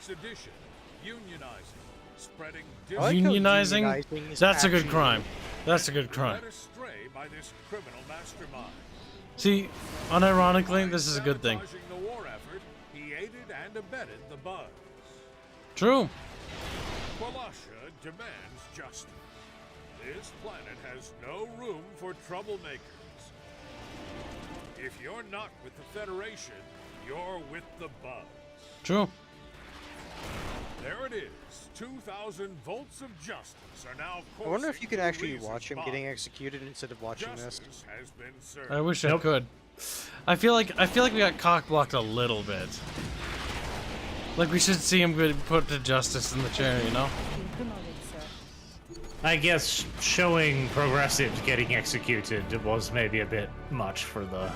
sedition, unionizing, spreading I like how Unionizing? unionizing is That's a good actually- crime. That's a good crime. led astray by this criminal mastermind. See, unironically, this is a good thing. Sabotaging the war effort, he aided and abetted the bugs. True. Qualasha demands justice. This planet has no room for troublemakers. If you're not with the Federation, you're with the bugs. True. There it is. 2,000 volts of justice are now I wonder if you could coursing actually through watch him Reese's getting body. executed instead of watching this. Justice has been served. I wish I Nope. could. I feel like we got cock blocked a little bit. Like we should see him get put to justice in the chair, you know? Being promoted, sir. I guess showing progressives getting executed was maybe a bit much for the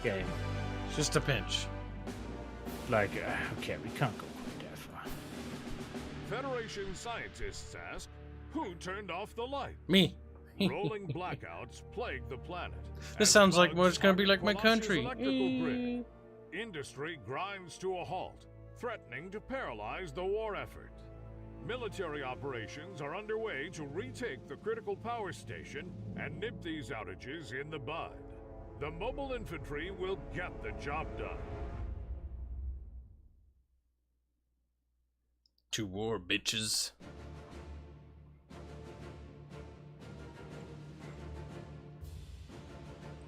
game. Just a pinch. Like, okay, we can't go quite that far. Federation scientists ask, who turned off the light? Me. Rolling blackouts plague the planet. This as sounds like bugs what it's gonna be like my Qualasha's country. electrical grid. Industry grinds to a halt, threatening to paralyze the war effort. Military operations are underway to retake the critical power station and nip these outages in the bud. The mobile infantry will get the job done. To war, bitches.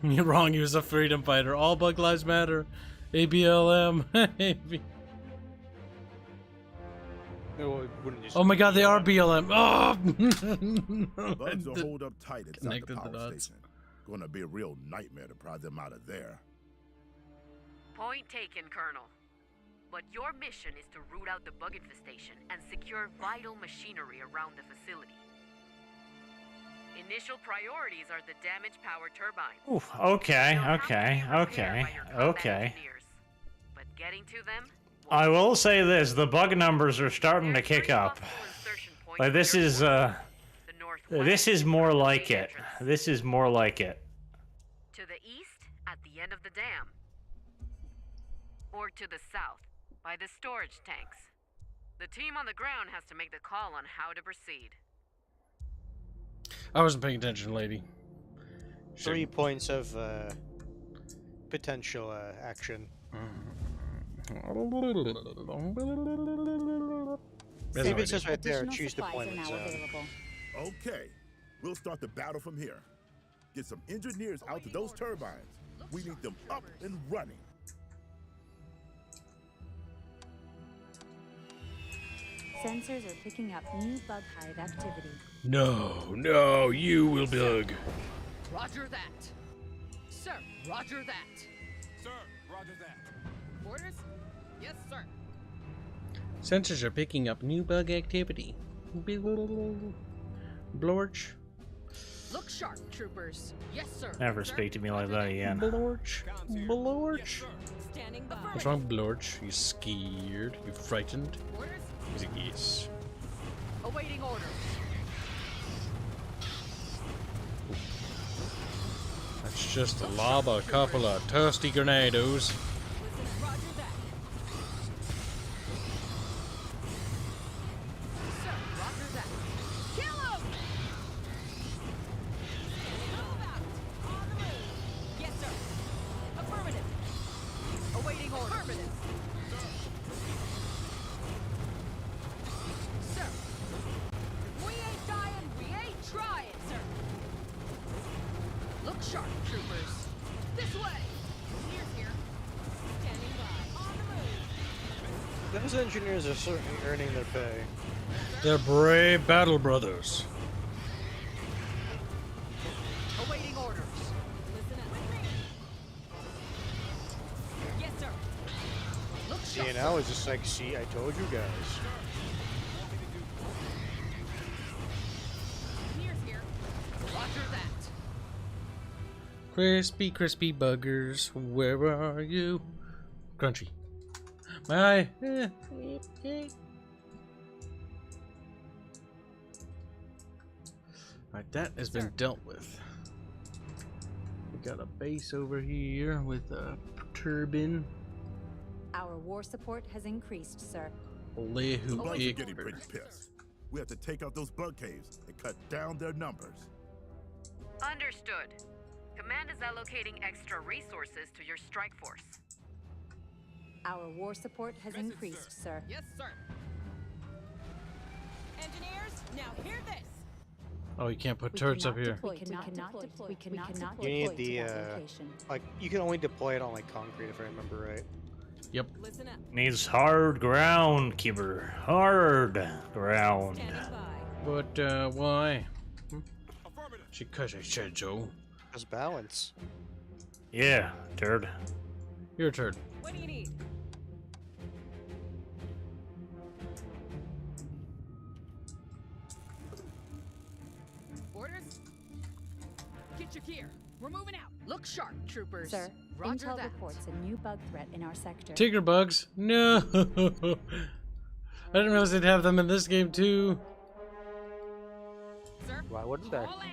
You're wrong, he was a freedom fighter. All Bug Lives Matter. ABLM. No, it wouldn't just Oh my god, they are BLM. Oh! Bugs are holed up tight inside the Connected the power dots. station. Gonna be a real nightmare to pry them out of there. Point taken, Colonel. But your mission is to root out the bug infestation and secure vital machinery around the facility. Initial priorities are the damaged power turbines. Oof, okay, They'll have to be repaired by your combat okay. engineers. But getting to them I will say this, the bug numbers are starting to kick up. Like, this is more like it. This is more like it. To the east, at the end of the dam. Or to the south, by the storage tanks. The team on the ground has to make the call on how to proceed. I wasn't paying attention, lady. 3 points of potential action. There's See, no it says idea. right there, Additional choose supplies are deployment now zone. available. Okay, we'll start the battle from here. Get some engineers out to those turbines. We need them up and running. Sensors are picking up new bug hive activity. No, you will bug. Roger that. Sir, roger that. Sir, roger that. Orders? Yes, sir. Sensors are picking up new bug activity. Blorch. Look sharp, troopers. Yes, sir. Never speak to me like that again. Blorch. Blorch. Standing by. What's wrong, Blorch? You scared? You frightened? Orders? He's like, yes. Awaiting orders. That's just a lob a couple of toasty grenados. Roger that. Sir, roger that. Kill him! sharp, troopers. This way. Engineers here. Standing by. On the move. Those engineers are certainly earning their pay. They're brave battle brothers. Awaiting orders. Listen up. Yes, sir. Look See, sharp. now it's just like, see, I told you guys. Engineers here. Roger that. Crispy, crispy buggers, where are you? Crunchy. My eye. Alright, that has been dealt with. We got a base over here with a turbine. Our war support has increased, sir. The bugs are getting pretty pissed. We have to take out those bug caves and cut down their numbers. Understood. Command is allocating extra resources to your strike force. Our war support has increased, sir. Yes, sir. Engineers, now hear this. Oh, you can't put We turrets up cannot here. deploy to that We cannot You need deploy to the, that location. like, you can only deploy it on, like, concrete, if I remember right. Yep. Listen up. Needs hard ground, Kibber. Hard ground. Standing by. But, why? Because I said so. Just balance. Yeah, turd. You're a turd. What do you need? Orders. Get your gear. We're moving out. Look sharp, troopers. Sir, Roger intel that. reports a new bug threat in our sector. Tigger bugs? No. I didn't realize they'd have them in this game too. Sir. Why wouldn't they? All ass.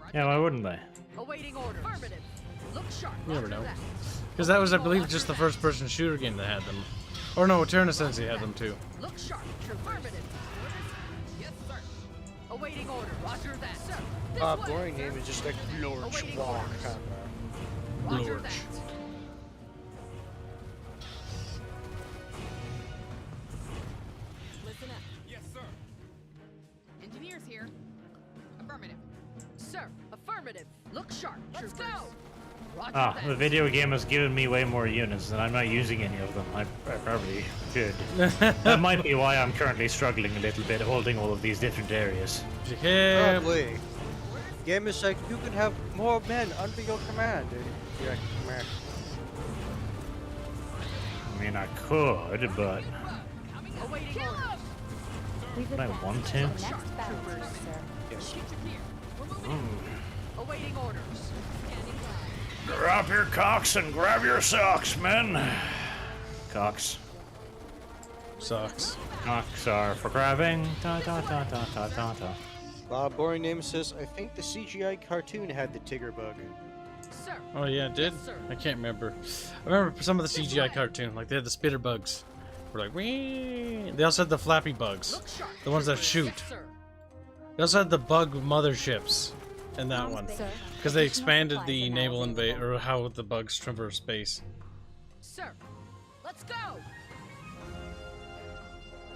Roger. Yeah, why wouldn't they? Awaiting orders. Affirmative. Look sharp. You never Roger know. that. Because that was, I believe, just the first-person shooter game that had them. Or no, Terran Command had them too. Look sharp, troopers. Affirmative. Orders. Yes, sir. Awaiting order. Roger that. Sir. This way, Boring sir. name is just like Lord Awaiting Schwalk, orders. kinda. Roger Lord. that. Listen up. Yes, sir. Engineers here. Affirmative. Sir, affirmative. Look sharp. Let's go. Roger Ah, that. the video game has given me way more units, and I'm not using any of them. I probably should. That might be why I'm currently struggling a little bit, holding all of these different areas. Yeah. Probably. Game is like, you can have more men under your command. Yeah, command. I mean, I could, but Awaiting orders. We've I advanced want to to. the next battle zone, sir. Yes. Get your gear. We're moving out. Awaiting orders. Standing by. Drop your cocks and grab your socks, men. Cocks. Sucks. Cocks are for grabbing. Ta ta ta ta ta ta ta. Bob Boring Name says, I think the CGI cartoon had the Tigger bug. Sir. Oh yeah, it did? Yes, sir. I can't remember. I remember some of the CGI cartoon, like they had the spitter bugs. We're like, wee. They also had the flappy bugs. Look sharp. The ones that troopers. shoot. Yes, sir. They also had the bug motherships in that one. Sir, Because they additional expanded supplies the are now naval invade, available. or how the bugs traverse space. Sir. Let's go.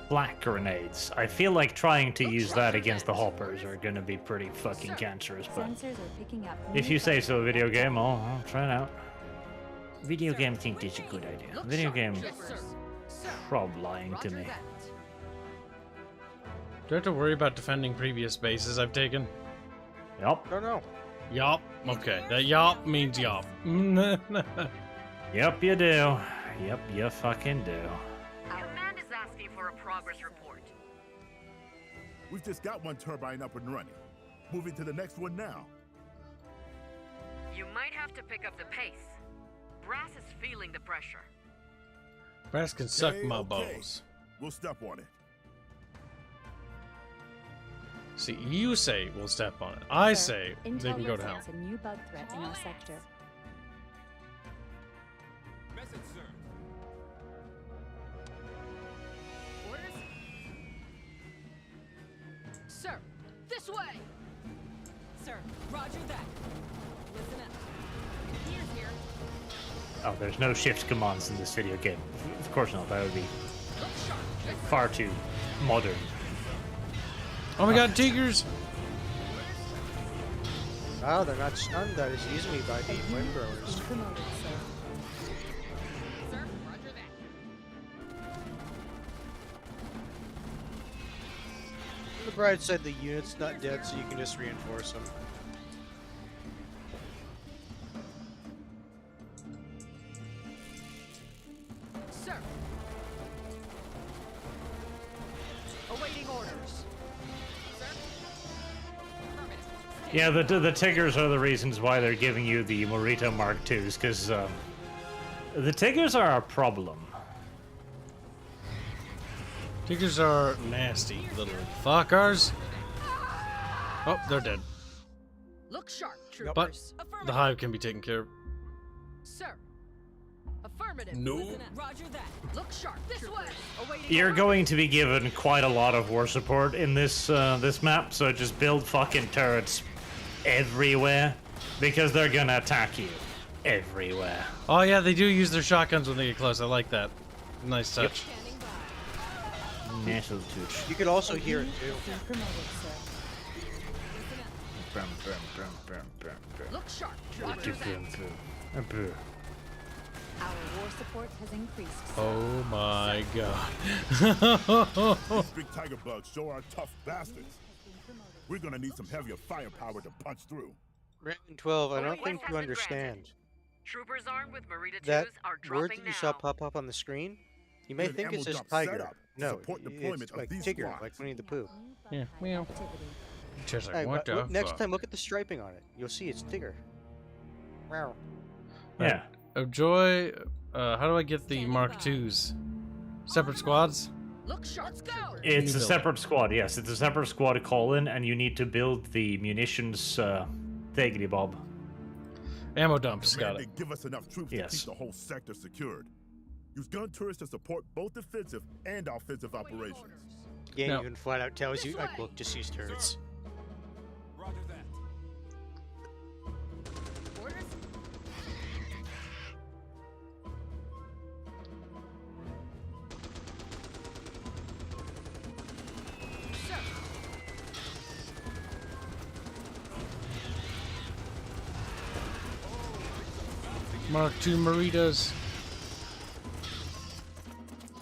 Black grenades. I feel like trying to use that against the hoppers are gonna be pretty fucking cancerous, but Sensors are picking up if new you say bug so, video game, I'll try it out. Video game think this is a good idea. Look Video sharp, game troopers. Sir. probably lying to Roger me. that. Do I have to worry about defending previous bases I've taken? Yup. No, no. Yup. Okay, that yup means yup. Yep, you do. Yep, you fucking do. Command is asking for a progress report. We've just got one turbine up and running. Moving to the next one now. You might have to pick up the pace. Brass is feeling the pressure. Brass can suck Okay, my okay. balls. We'll step on it. See, you say we'll step on it. I Sir, say intel they can go to hell. reports a new bug threat in our sector. Message, sir. Orders. Sir. This way. Sir, roger that. Listen up. Engineers here. Oh, there's no shift commands in this video game. Of course not. That would be Look sharp. Yes, sir. far too modern. Oh my god, tigers! Wow, they're not stunned that as easily by the flamethrowers. Promoted, sir. Sir, roger that. On the bright side, the unit's not dead, so you can just reinforce them. Sir. Awaiting orders. Sir. Affirmative. Yeah, the Tigers are the reasons why they're giving you the Morita Mark IIs, because the Tigers are a problem. Tigers are nasty little fuckers. Oh, they're dead. Look sharp, But troopers. the hive can be taken care of. Sir. Affirmative. No. Roger that. Look sharp. This way. Awaiting You're orders. going to be given quite a lot of war support in this this map, so just build fucking turrets everywhere, because they're gonna attack you everywhere. Oh yeah, they do use their shotguns when they get close. I like that. Nice touch. Standing by. Natural touch. You could also hear it too. Promoted, sir. Look sharp. Roger that. Our war support has increased, sir. Oh my god. These big tiger bugs sure are tough bastards. We're gonna need some heavier firepower to punch through. Brandon 12, I don't Request think has you been understand. granted. Troopers armed with Marita 2s That are word dropping that you now. saw pop up on the screen, you may An think it ammo says dump tiger. setup to No, support deployment it's of like these Tigger, squads. like Winnie the Pooh. Yeah, meow. Just like, Hey, what the next fuck? time, look at the striping on it. You'll see it's Tigger. Wow. Yeah. Oh, Joy, how do I get the Mark IIs? Separate squads? Look sharp. Let's go. It's a build separate squad, yes. It's a separate squad to call in, and you need to build the munitions thingy bob. Ammo dumps, Command, got it. they give us enough troops Yes. to keep the whole sector secured. Use gun turrets to support both defensive and offensive operations. Game No. even flat out tells you, like, look, just use turrets. Roger that. Orders. Sir. Mark II Maritas.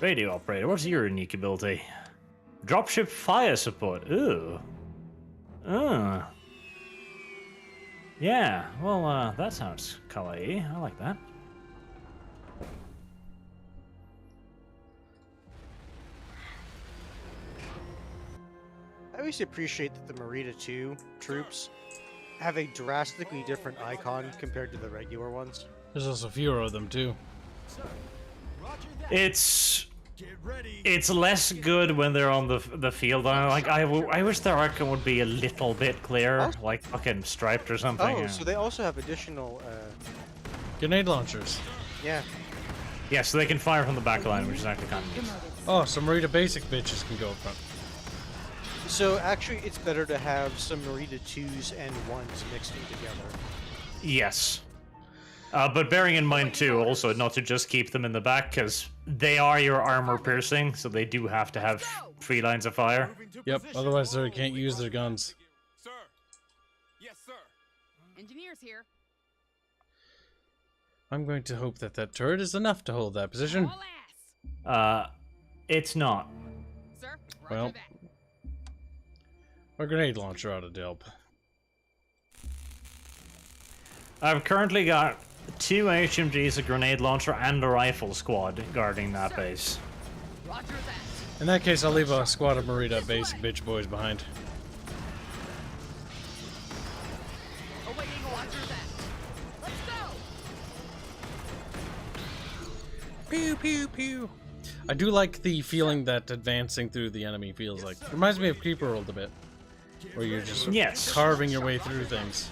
Radio operator, what's your unique ability? Dropship fire support. Ooh. Yeah, well, that sounds kawaii. I like that. I always appreciate that the Marita 2 troops have a drastically different icon compared to the regular ones. There's also fewer of them, too. Sir. Roger that. It's Get ready. less good when they're on the field. I wish their icon would be a little bit clearer, like fucking striped or something. Oh, so they also have additional, Grenade launchers. yeah. Yeah, so they can fire from the back line, which is actually kind of neat. Promoted, sir. Oh, some Marita basic bitches can go up front. So actually, it's better to have some Marita 2s and 1s mixed in together. Yes. But bearing in mind, too, also, not to just keep them in the back, because they are your armor piercing, so they do have to have 3 lines of fire. Moving to Yep, position. otherwise they can't use their guns. Sir. Yes, sir. Engineers here. I'm going to hope that that turret is enough to hold that position. All ass. It's not. Sir. Roger Well. that. A grenade launcher ought to help. I've currently got 2 HMGs, a grenade launcher, and a rifle squad guarding that base. Roger that. In that case, I'll leave a squad of Marita basic bitch boys behind. Awaiting orders. Roger that. Let's go. Pew pew pew. I do like the feeling that advancing through the enemy feels like. Reminds me of Creeper World a bit, where you're just Yes. carving your way through things.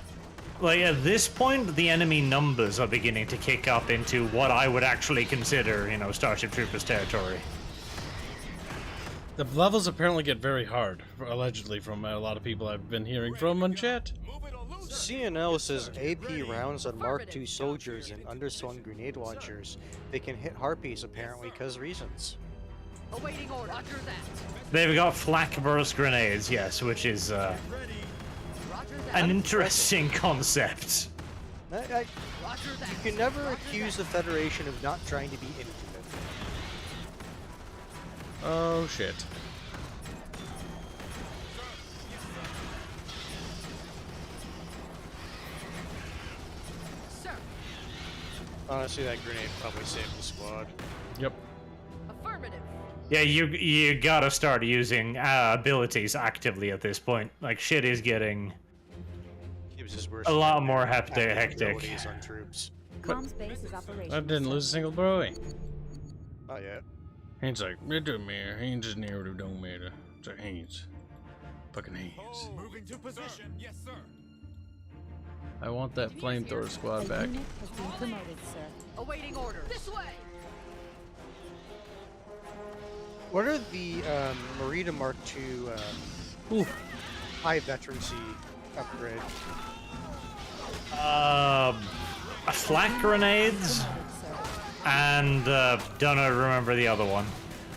Like, at this point, the enemy numbers are beginning to kick up into what I would actually consider, you know, Starship Troopers territory. The levels apparently get very hard, allegedly, from a lot of people I've been hearing from on chat. Move it or lose it. CNL says AP rounds on Mark II soldiers and underslung grenade launchers. They can hit harpies apparently because reasons. Awaiting orders. Roger that. They've got flak burst grenades, yes, which is, Ready. Roger An interesting concept. Roger that. You can never accuse the Federation of not trying to be infinite. Oh shit. Sir, Honestly, that grenade probably saved the squad. Yep. affirmative. Yeah, you gotta start using abilities actively at this point. Like, shit is getting Kibs is worse a lot than more active hectic. abilities on troops. Comms base is operational. I didn't lose a single boy. Not yet. Hanse like, it doesn't matter. Hanse is narrative, don't matter. It's like Hanse. Fucking Hanse. Moving to position. Yes, sir. I want that flamethrower squad A back. unit has been promoted, sir. Awaiting orders. This way. What are the Merida Mark II high veterancy upgrade? Flak grenades, Sir. and don't remember the other one.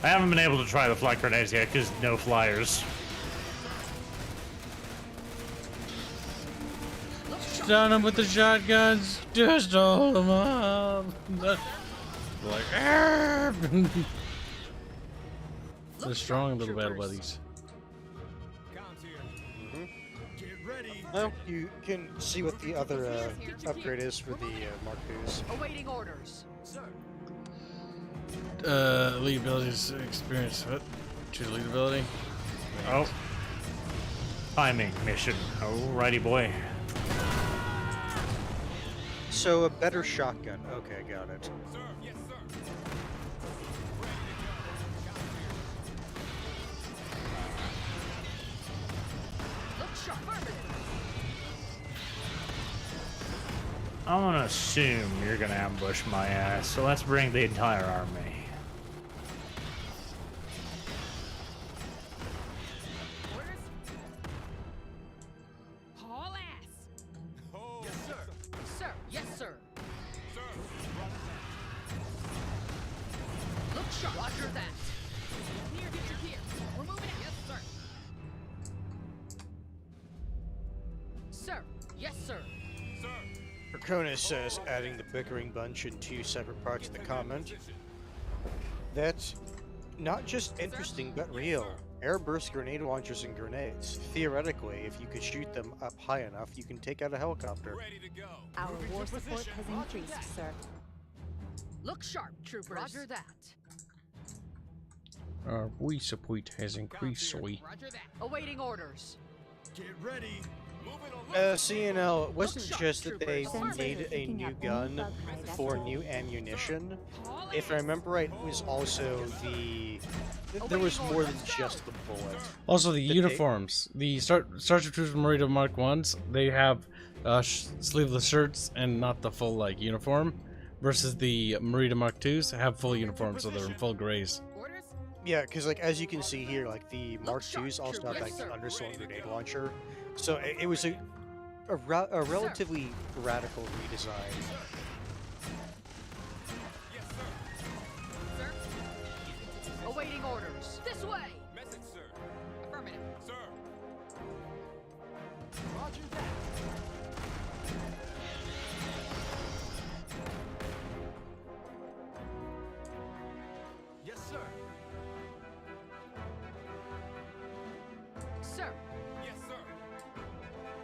I haven't been able to try the flak grenades yet because no flyers. Stun them with the shotguns. Just hold them up. Like, they're strong little battle buddies. Comms here. Get ready. Well, you can see what the other upgrade is for the Mark IIs. Awaiting orders. Sir. Lead abilities experience. What? Choose lead ability. Oh. Timing mission. Alrighty, boy. So a better shotgun. Okay, got it. Sir. Yes, sir. Look sharp. Affirmative. I'm gonna assume you're gonna ambush my ass, so let's bring the entire army. Orders. Haul ass. Oh. Yes, sir. Sir. Yes, sir. Sir. Look sharp. Roger that. Here, get your gear. We're moving out. Yes, sir. Sir. Yes, sir. Sir. Draconis says adding the Bickering bunch in 2 separate parts of the comment. That's not just interesting, but real. Airburst grenade launchers and grenades. Theoretically, if you could shoot them up high enough, you can take out a helicopter. Ready to go. Our Moving war to support position. has Roger increased, that. sir. Look sharp, troopers. Roger that. Our we support has increased, so we. Roger that. Awaiting orders. Get ready. Moving along. CNL, it wasn't just that they Sensors made are a picking new up new gun bug high for vector. new ammunition. Haul If I ass. remember right, it was also there was more than just the bullet. Also, the The uniforms. The Starship Troopers Merida Mark 1s, they have sleeveless shirts and not the full like uniform. Versus the Merida Mark 2s have full uniforms, so they're in full grays. Orders. Yeah, because like as you can see here, like the Mark IIs also have like the underslung grenade launcher, so it was a relatively radical redesign. Sir. Awaiting orders. This way. Message, sir. Affirmative. Sir. Roger that. Yes, sir. Sir. Yes, sir.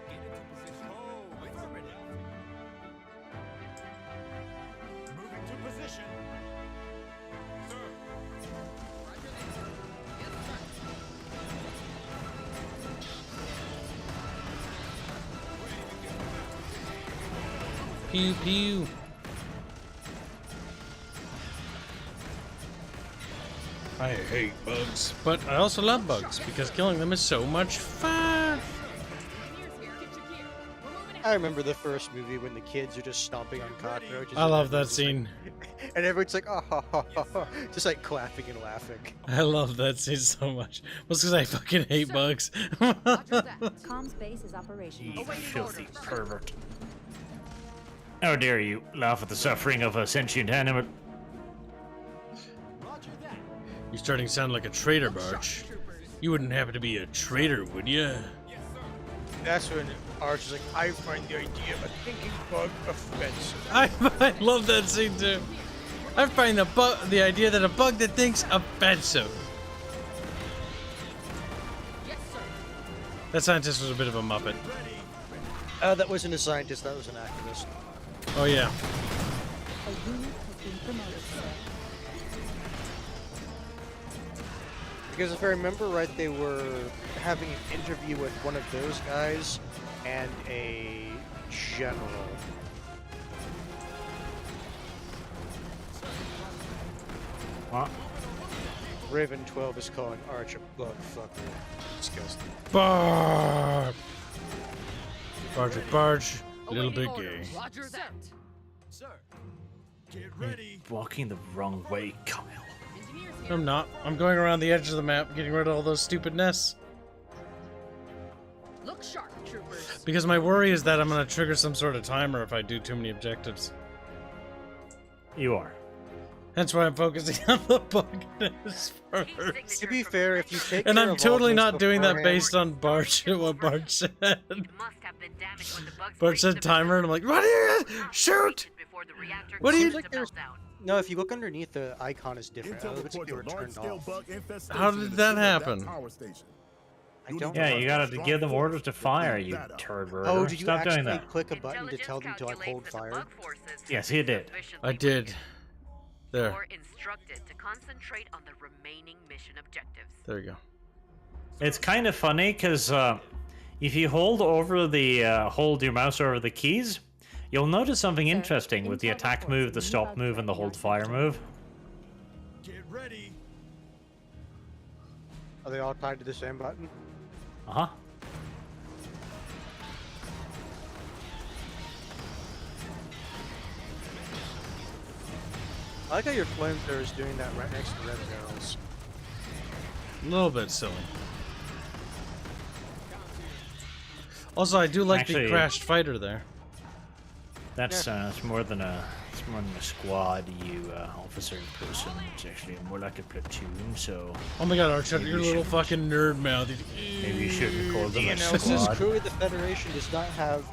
Get into position. Oh, affirmative. Moving to position. Sir. Roger that. Yes, sir. Pew pew. I hate bugs, but I also love bugs because killing them is so much fun. Engineers here. Get your gear. We're moving out. I remember the first movie when the kids are just stomping on cockroaches. I and love that everyone's just scene. like- and everyone's like, oh, ha, ha, ha, ha," just like clapping and laughing. I love that scene so much. Well, because I fucking hate bugs. Roger that. Comms base is operational. You Awaiting filthy orders. pervert. How dare you laugh at the suffering of a sentient animal? Roger that. You're starting to sound like a traitor, Look sharp, Barch. troopers. You wouldn't happen to be a traitor, would you? Yes, sir. That's when Arch is like, I find the idea of a thinking bug offensive. I love that scene too. I find the idea that a bug that thinks offensive. Yes, sir. That scientist was a bit of a muppet. That wasn't a scientist, that was an activist. Oh yeah. A unit has been promoted, sir. Because if I remember right, they were having an interview with one of those guys and a general. What? Raven 12 is calling Arch a bug fucker. Disgusting. Barb. Barge, little Awaiting bit orders. gay. Roger that. Sir, get ready. Walking the wrong way, Kyle. Engineers here. I'm not. I'm going around the edge of the map, getting rid of all those stupid nests. Look sharp, troopers. Because my worry is that I'm gonna trigger some sort of timer if I do too many objectives. You are. Hence why I'm focusing on the bug nest first. To be fair, if you take And care I'm of all totally this not doing that beforehand- based on Barge, what Barge said. It must have been damaged when the bugs Barge breached said the timer, and I'm like, what are you? Shoot! before the reactor What do you- caused Seems like it to there's- melt down. No, if you look underneath, the icon is different. It Intel looks like reports they a were turned large-scale off. bug infestation How did in the that center of happen? power station. I don't Yeah, know. you gotta give them orders to fire, you That up. turd. Oh, did you Stop actually doing that. click a button to Intelligence tell them to like hold calculates that the fire? bug forces Yes, he did. sufficiently I did. weakened. There. You're instructed to concentrate on the remaining mission objectives. There you go. It's kind of funny because if you hold your mouse over the keys, you'll notice something interesting with the attack move, the stop move, and the hold fire move. Get ready. Are they all tied to the same button? Uh huh. I like how your flamethrower is doing that right next to red barrels. A little bit silly. Also, I do like Actually- the crashed fighter there. That's it's more than a squad, you officer person. It's actually more like a platoon. So Oh my god, Archer, Maybe your we little should- fucking nerd mouth. maybe you shouldn't call them a This is squad. crew of the Federation does not have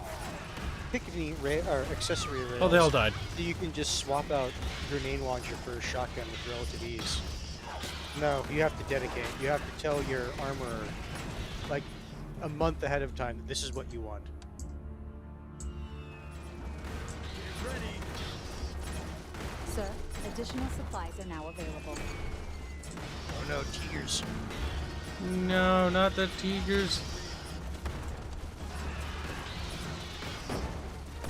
pickety or accessory rails. Oh, they all died. So you can just swap out grenade launcher for a shotgun with relative ease. No, you have to dedicate. You have to tell your armorer, like, a month ahead of time that this is what you want. Get ready. Sir, additional supplies are now available. Oh no, tigers. No, not the tigers.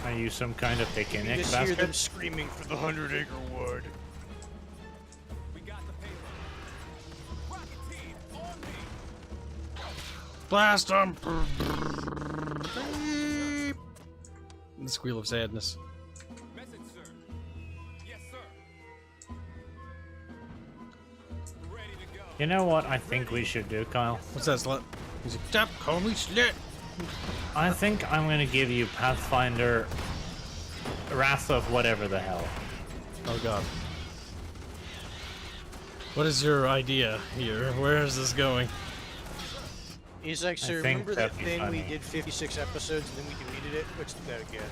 Are you some kind of You picnic just hear them bastard? screaming for the 100-acre wood. We got the payload. Rocket team, on me. Blast them! The squeal of sadness. Message, sir. Yes, sir. Ready to go. You know what I think we should do, Kyle? What's that, slut? He's like, stop, call me slut! I think I'm gonna give you Pathfinder Wrath of whatever the hell. Oh god. What is your idea here? Where is this going? He's like, so I think remember that that'd be thing we funny. did 56 episodes and then we deleted it? Let's do that again.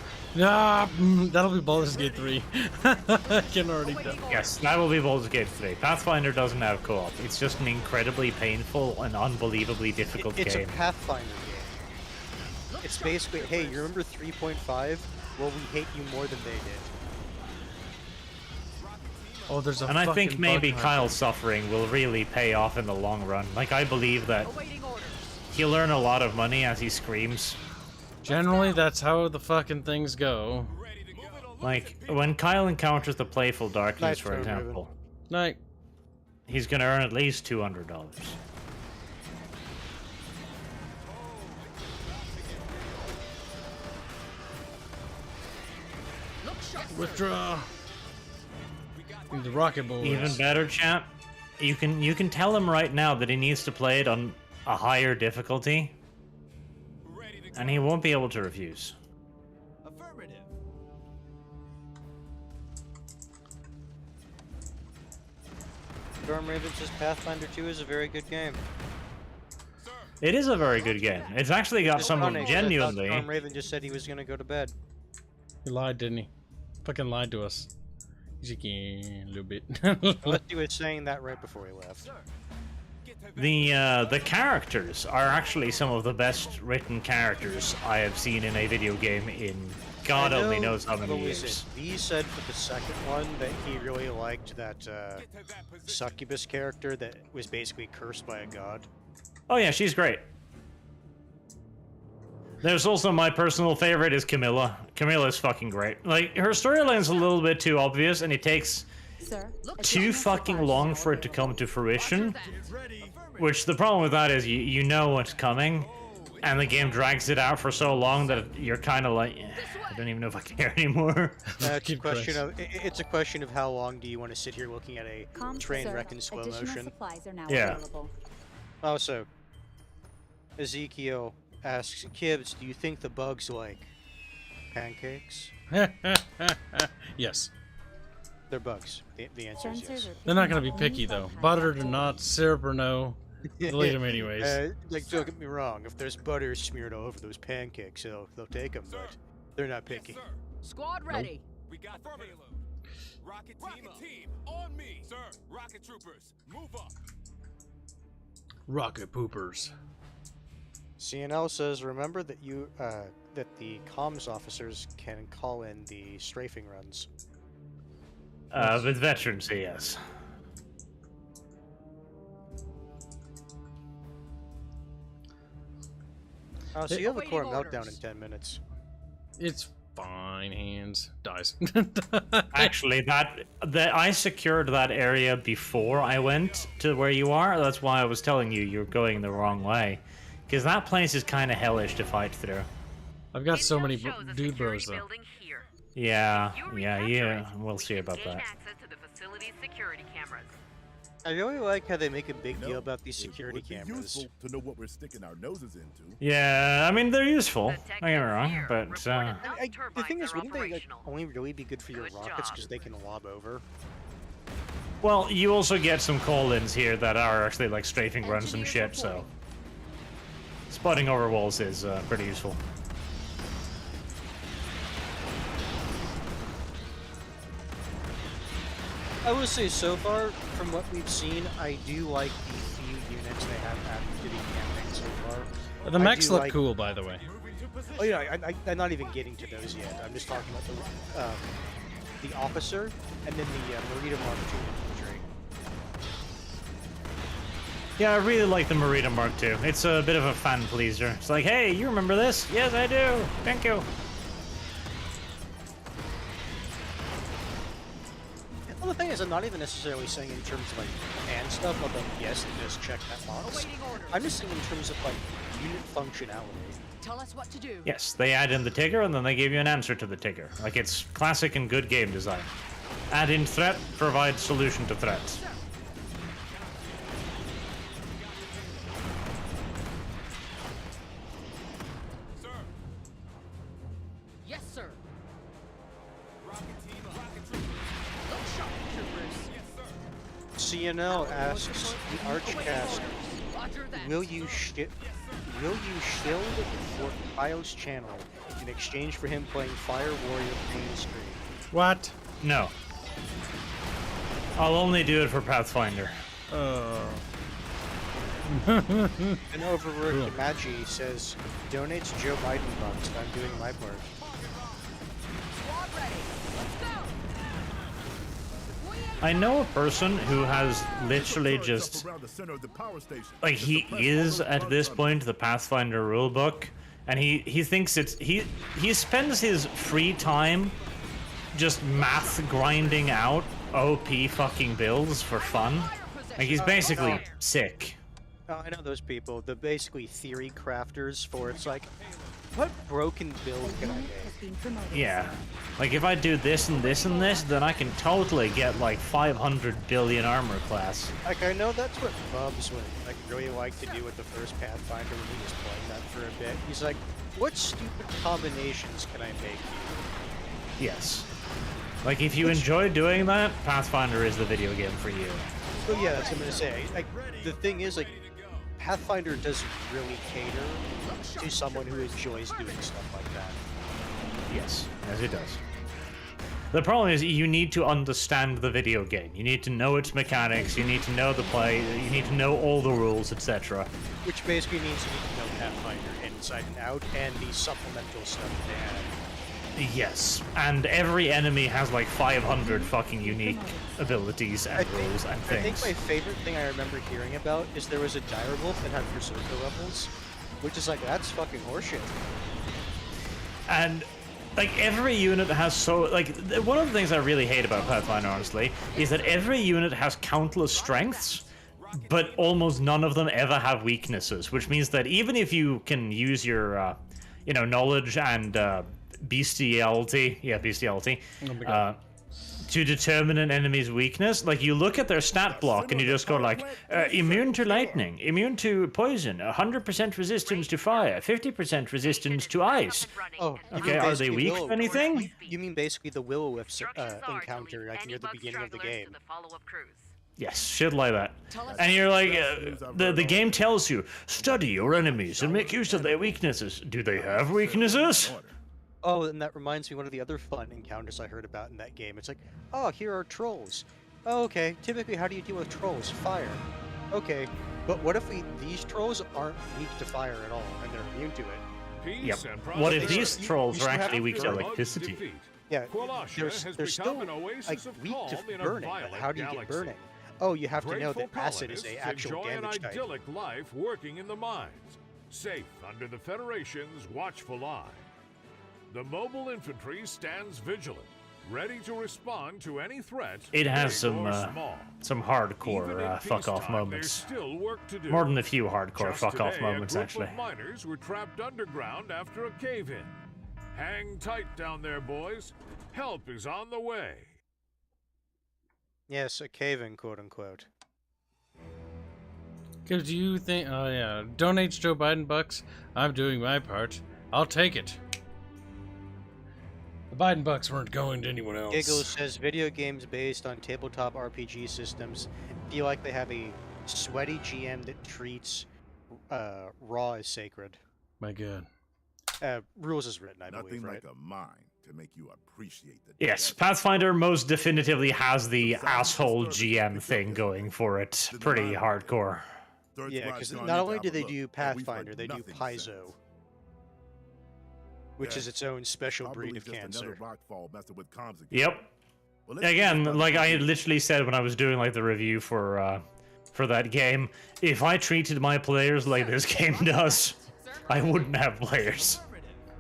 Ah, that'll be Baldur's Gate 3. I can already tell. Yes, that will be Baldur's Gate 3. Pathfinder doesn't have co-op. It's just an incredibly painful and unbelievably difficult It's game. a Pathfinder game. It's basically, hey, you remember 3.5? Well, we hate you more than they did. Oh, there's a And I think fucking maybe bug Kyle's suffering will really pay off in the long run. Like, I believe that Awaiting orders. he'll earn a lot of money as he screams. Generally, that's how the fucking things go. Ready to go. Like, when Kyle encounters the Playful Darkness, Nice for throw, example, Night. he's gonna earn at least $200. Look sharp. Withdraw. The rocket boys. Even better, champ. You can tell him right now that he needs to play it on a higher difficulty, Ready to go. and he won't be able to refuse. Affirmative. Storm Raven says Pathfinder 2 is a very good game. Sir. It is a very good game. It's actually got Just some funny, 'cause I thought genuinely. Tom Raven just said he was gonna go to bed. He lied, didn't he? Fucking lied to us. He's like, yeah, a little bit. Unless he was saying that right before he left. The characters are actually some of the best written characters I have seen in a video game in God I only know- knows how many what was years. it? He said for the second one that he really liked that succubus character that was basically cursed by a god. Oh yeah, she's great. There's also my personal favorite is Camilla. Camilla's fucking great. Like, her storyline's a little bit too obvious, and it takes Sir, too fucking long for it to come to fruition. Which, the problem with that is you know what's coming, and the game drags it out for so long that you're kind of like, "Eh, I don't even know if I care anymore. It's a Keep question Christ. of it's a question of how long do you want to sit here looking at a Comms, train sir. wreck in slow Additional motion. supplies are now Yeah. available. Also, Ezekiel asks Kibs, do you think the bugs like pancakes? Yes. They're bugs. The answer is Sensors yes. are They're not gonna picking be up only picky though. high Buttered or quality. not, syrup or no. They'll eat them anyways. Like, don't get me wrong. If there's butter smeared all over those pancakes, they'll take them, but they're not picky. Squad ready. We got the payload. Rocket team on me. Sir, rocket troopers, move up. Rocket poopers. CNL says, remember that that the comms officers can call in the strafing runs. With veterans, yes. So you have a Awaiting core meltdown in orders. 10 minutes. It's fine, Hands. Dies. Actually, I secured that area before I went to where you are. That's why I was telling you you're going the wrong way. Because that place is kind of hellish to fight through. I've got so Intel many shows a dude security bros though. building here. Yeah, You yeah, recapture yeah. it, We'll we see can about gain that. access to the facility's security cameras. I really like how they make a big deal No, about these it security would be cameras. useful to know what we're sticking our noses into. Yeah, I mean, they're useful. The Don't get me techniques wrong, here but report uh, enough The turbines thing is, are wouldn't they operational. only really be good for your Good rockets job. because they can lob over? well, you also get some call-ins here that are actually like strafing runs and shit. So spotting over walls is pretty useful. I will say, so far, from what we've seen, I do like the few units they have added to the campaign so far. The I mechs do look like- cool, by the way. Oh yeah, I'm not even getting to those yet. I'm just talking about the officer and then the Marita Mark II infantry. Yeah, I really like the Marita Mark II. It's a bit of a fan pleaser. It's like, hey, you remember this? Yes, I do. Thank you. Well, the thing is, I'm not even necessarily saying in terms of like and stuff, although yes, it does check that box. Awaiting orders. I'm just saying in terms of like unit functionality. Tell us what to do. Yes, they add in the ticker and then they give you an answer to the ticker. Like, it's classic and good game design. Add in threat, provide solution to threats. Sir, Yes, sir. rocket troopers. Look sharp, troopers. Yes, sir. CNL asks the Archcast, Roger that. will you shield Fort Pyle's channel in exchange for him playing Fire Warrior main screen? What? No. I'll only do it for Pathfinder. And over Magi says, donate to Joe Biden bucks. I'm doing my part. Squad ready. Let's go. I know a person who has literally just... Around the center of the power station. Like, he is, at this point, the Pathfinder rulebook, and he thinks it's... He spends his free time just math grinding out OP fucking builds for fun. Like, he's basically sick. Oh, I know those people. The basically theory crafters for it's like, what broken build can I Unit make? has been promoted. Yeah. Like, if I do this and this and this, then I can totally get, like, 500 billion armor class. Like, I know that's what Bubs would like really like to do with the first Pathfinder when he was playing that for a bit. He's like, what stupid combinations can I make here? Yes. Like, if you enjoy doing that, Pathfinder is the video game for you. Well, yeah, that's what I'm gonna say. Like, the thing is, like, Pathfinder doesn't really cater to someone who enjoys doing stuff like that. Yes, as it does. The problem is you need to understand the video game. You need to know its mechanics, you need to know the play, you need to know all the rules, etc. Which basically means you need to know Pathfinder inside and out, and the supplemental stuff they add. Yes, and every enemy has like 500 fucking unique abilities and rules and things. I think my favorite thing I remember hearing about is there was a direwolf that had berserker levels, which is like, that's fucking horseshit. And like every unit has one of the things I really hate about Pathfinder, honestly, is that every unit has countless strengths, but almost none of them ever have weaknesses, which means that even if you can use your, knowledge and bestiality, to determine an enemy's weakness, like you look at their stat block and you just go like, immune to lightning, immune to poison, 100% resistance to fire, 50% resistance to ice. Oh, okay, are they weak to anything? You mean basically the Will-O-Wisp encounter like near the beginning of the game? Yes, shit like that. And you're like, the game tells you, study your enemies and make use of their weaknesses. Do they have weaknesses? Oh, and that reminds me of one of the other fun encounters I heard about in that game. It's like, oh, here are trolls. Oh, okay, typically how do you deal with trolls? Fire. Okay, but what if these trolls aren't weak to fire at all, and they're immune to it? Yep. What if these trolls are actually weak to electricity? Yeah, they're still like weak to burning, but how do you get burning? Oh, you have to know that acid is a actual damage type. Idyllic life working in the mines, safe under the Federation's watchful eye. The mobile infantry stands vigilant, ready to respond to any threat. It has some small. hardcore fuck-off moments. Still work to do. More than a few hardcore Just fuck-off today, moments, a group actually. Of miners were trapped underground after a cave-in. Hang tight down there, boys. Help is on the way. Yes, a cave-in, quote-unquote. Because do you think... Oh, yeah. Donates Joe Biden bucks. I'm doing my part. I'll take it. The Biden bucks weren't going to anyone else. Giggles says, video games based on tabletop RPG systems feel like they have a sweaty GM that treats raw as sacred. My God. Rules is written, I believe, Nothing right? like a mind to make you appreciate the Yes, Pathfinder most definitively has the asshole GM thing going for it. Pretty hardcore. Yeah, because not only do they do Pathfinder, they do Paizo, which is its own special breed of cancer. Yep. Again, like I literally said when I was doing like the review for that game, if I treated my players like this game does, I wouldn't have players.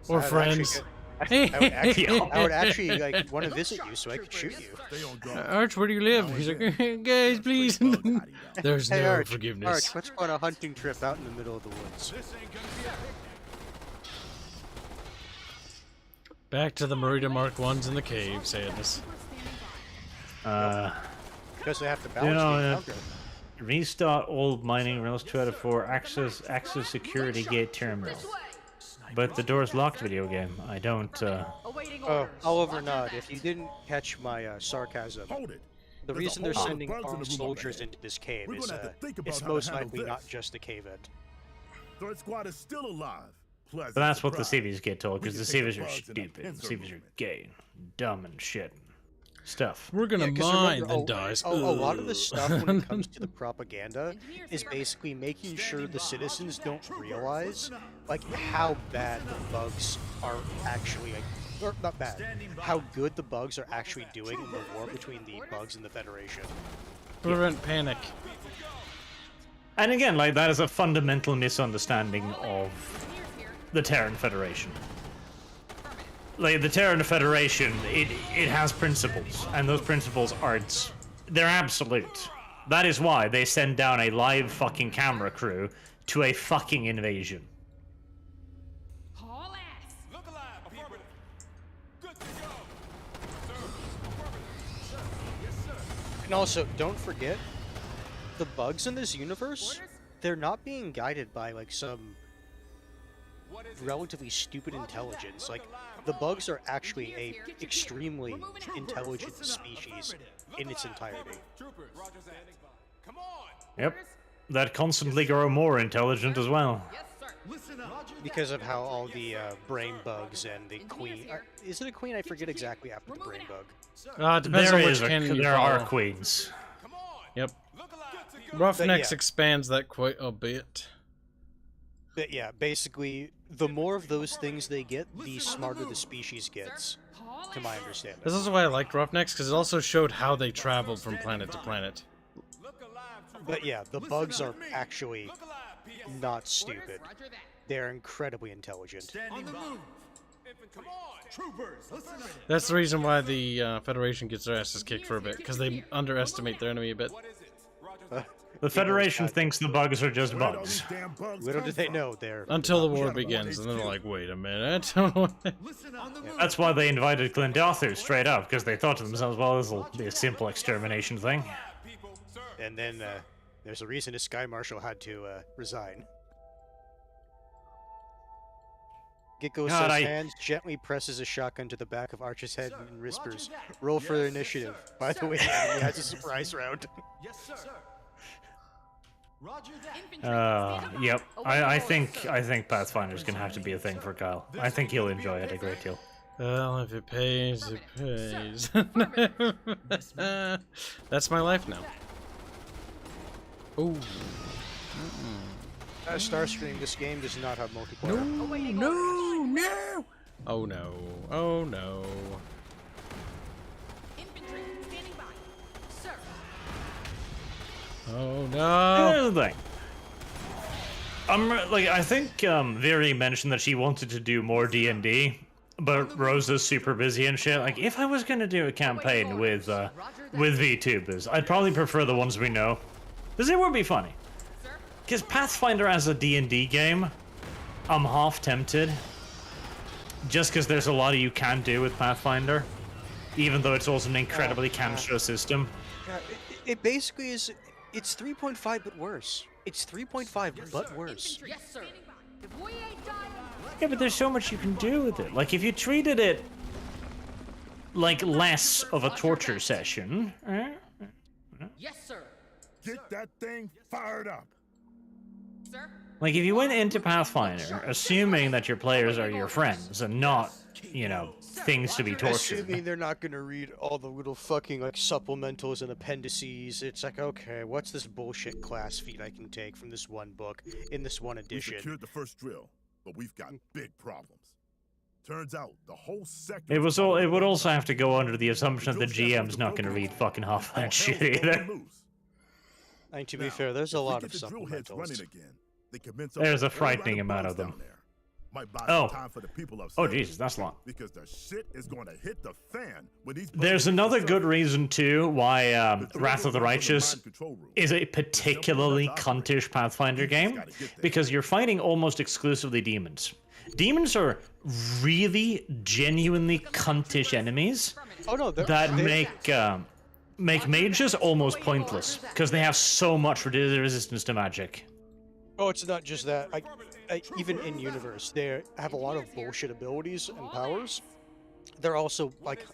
Or friends. I would actually like want to visit you so I could shoot you. Arch, where do you live? He's like, guys, please. There's Hey, no Arch, forgiveness. Arch, let's go on a hunting trip out in the middle of the woods. Back to the Merida Mark 1s in the cave, sadness. Because they have to balance the encounter. Restart all mining rails 2 out of 4 access security gate terminal. But the door's locked, video game. I don't Oh, Oliver Nod, if you didn't catch my sarcasm, the reason they're sending armed soldiers into this cave is it's most likely not just a cave-in. Third squad is still alive. But that's what the CVs get told, because the CVs are stupid. The CVs are gay, dumb, and shit. Stuff. We're gonna mine the dice. A lot of the stuff when it comes to the propaganda is basically making sure the citizens don't realize like how bad the bugs are actually, like, or not bad, how good the bugs are actually doing in the war between the bugs and the Federation. Prevent panic. And again, like that is a fundamental misunderstanding of the Terran Federation. Like the Terran Federation, it has principles, and those principles aren't, they're absolute. That is why they send down a live fucking camera crew to a fucking invasion. Haul ass. Look alive. Affirmative. Good to go. Sir. Affirmative. Sir. Yes, sir. And also, don't forget, the bugs in this universe, they're not being guided by like some relatively stupid intelligence. Like, the bugs are actually a extremely intelligent species in its entirety. Troopers. Roger that. Come on. Yep. that constantly grow more intelligent as well. Yes, sir. Listen up. Because of how all the brain bugs and the queen... is it a queen? I forget exactly after the brain bug. It depends on which canon you there are follow. queens. Come on. Yep. Look alive, people. Roughnecks yeah. expands that quite a bit. But yeah, basically, the more of those things they get, the smarter the species gets, to my understanding. This is why I liked Roughnecks, because it also showed how they traveled from planet to planet. Look alive, troopers. But yeah, the bugs are actually Look alive, people. not stupid. Roger that. They're incredibly intelligent. On the move. Come on. Troopers, listen up. That's the reason why the Federation gets their asses kicked for a bit, because they underestimate their enemy a bit. What is it? Roger that. The Federation bad. thinks the bugs are just Where'd all bugs. these damn bugs Little come did they from? know they're... Until the war gotta begins, and then they're HQ. like, wait a minute. Listen on the move. That's why they invited Glendathu straight up, because they thought to themselves, well, this will be a simple extermination thing. People, sir. And then there's a reason the Sky Marshal had to resign. Gecko God, says hands gently presses a shotgun to the back of Archer's head and whispers, "Roll for initiative." By the way, the enemy has a surprise round. Yes, sir. Roger that. Infantry, stand up. Yep. Away I orders. think Pathfinder's gonna have to be a thing for Kyle. I think he'll enjoy it a great deal. Well, if it pays, it pays. That's my life now. Oh. Starscream, this game does not have multiplayer. No! Oh no. Oh no. Infantry, standing by. Sir. Oh no. Here's the thing. I think Viri mentioned that she wanted to do more D&D, but Rosa's super busy and shit. Like, if I was gonna do a campaign with VTubers, I'd probably prefer the ones we know, because it would be funny. Sir. Because Pathfinder as a D&D game, I'm half tempted. Just because there's a lot of you can do with Pathfinder, even though it's also an incredibly cancerous system. Yeah, it basically is. It's 3.5 but worse. It's 3.5 but worse. Infantry, yes, sir. If we ain't dying, Yeah, but there's so much you can do with it. Like, if you treated it like less of a torture session, yes, sir. Get that thing fired up. Sir. like if you went into Pathfinder assuming that your players are your friends and not, you know, things to be tortured. Assuming they're not gonna read all the little fucking like supplementals and appendices, it's like, okay, what's this bullshit class feat I can take from this one book in this one We edition? secured the first drill, but we've got big problems. Turns out the whole sector. It would also have to go under the assumption that the GM's not going to read fucking half that shit either. And to be fair, there's a lot of drill heads running supplementals. again. They commence There's a up all frightening right amount bugs of them. down there. Might buy Oh. some time for the people Oh upstairs, Jesus, that's long. because the shit is going to hit the fan when these. bugs There's hit the another good surface. reason too why The drill Wrath of the will run from Righteous mind control room. is a particularly cuntish Pathfinder game, because you're fighting almost exclusively demons. Demons are really, genuinely cuntish enemies Oh no, that make mages almost pointless, because they have so much resistance to magic. Oh, it's not just that. Even in universe, they have a lot of bullshit abilities and powers. They're also like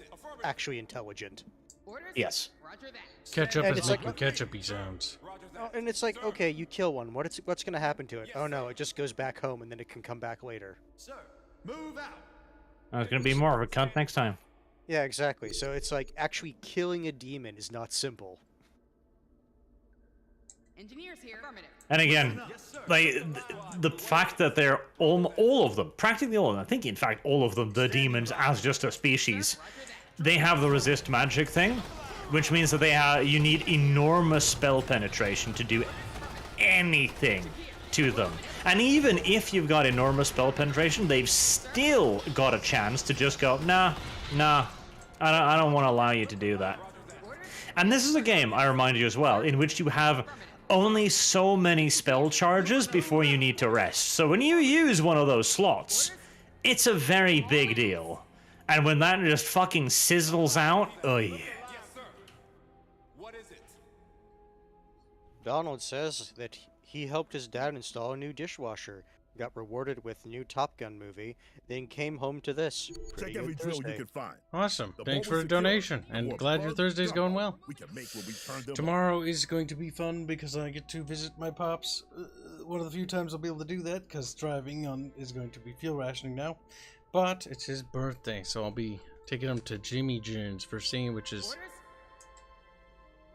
actually intelligent. Orders. Yes. Roger that. Ketchup And is it's like- making ketchupy sounds. Oh, and it's like, okay, you kill one. What's gonna happen to it? Oh no, it just goes back home and then it can come back later. Sir, move out. It's going to be more of a cunt next time. Yeah, exactly. So it's like actually killing a demon is not simple. Engineers here. Affirmative. And again, like the fact that they're all of them, practically all of them, I think in fact all of them, the demons as just a species, they have the resist magic thing, which means that you need enormous spell penetration to do anything to them. And even if you've got enormous spell penetration, they've still got a chance to just go, nah, I don't want to allow you to do that. And this is a game, I remind you as well, in which you have only so many spell charges before you need to rest. So when you use one of those slots, it's a very big deal. And when that just fucking sizzles out, oh yeah. Yes, sir. What is it? Donald says that he helped his dad install a new dishwasher. got rewarded with new Top Gun movie, then came home to this. Pretty Check every good drill you Thursday. can find. Awesome. The Thanks more for we the secure, donation, the and more glad your bugs Thursday's drop going off well. we can make when we turn them Tomorrow is going to be fun because I get to visit my pops. One of the few times I'll be able to do that because driving on is going to be fuel rationing now. But it's his birthday, so I'll be taking him to Jimmy John's for sandwiches. Orders?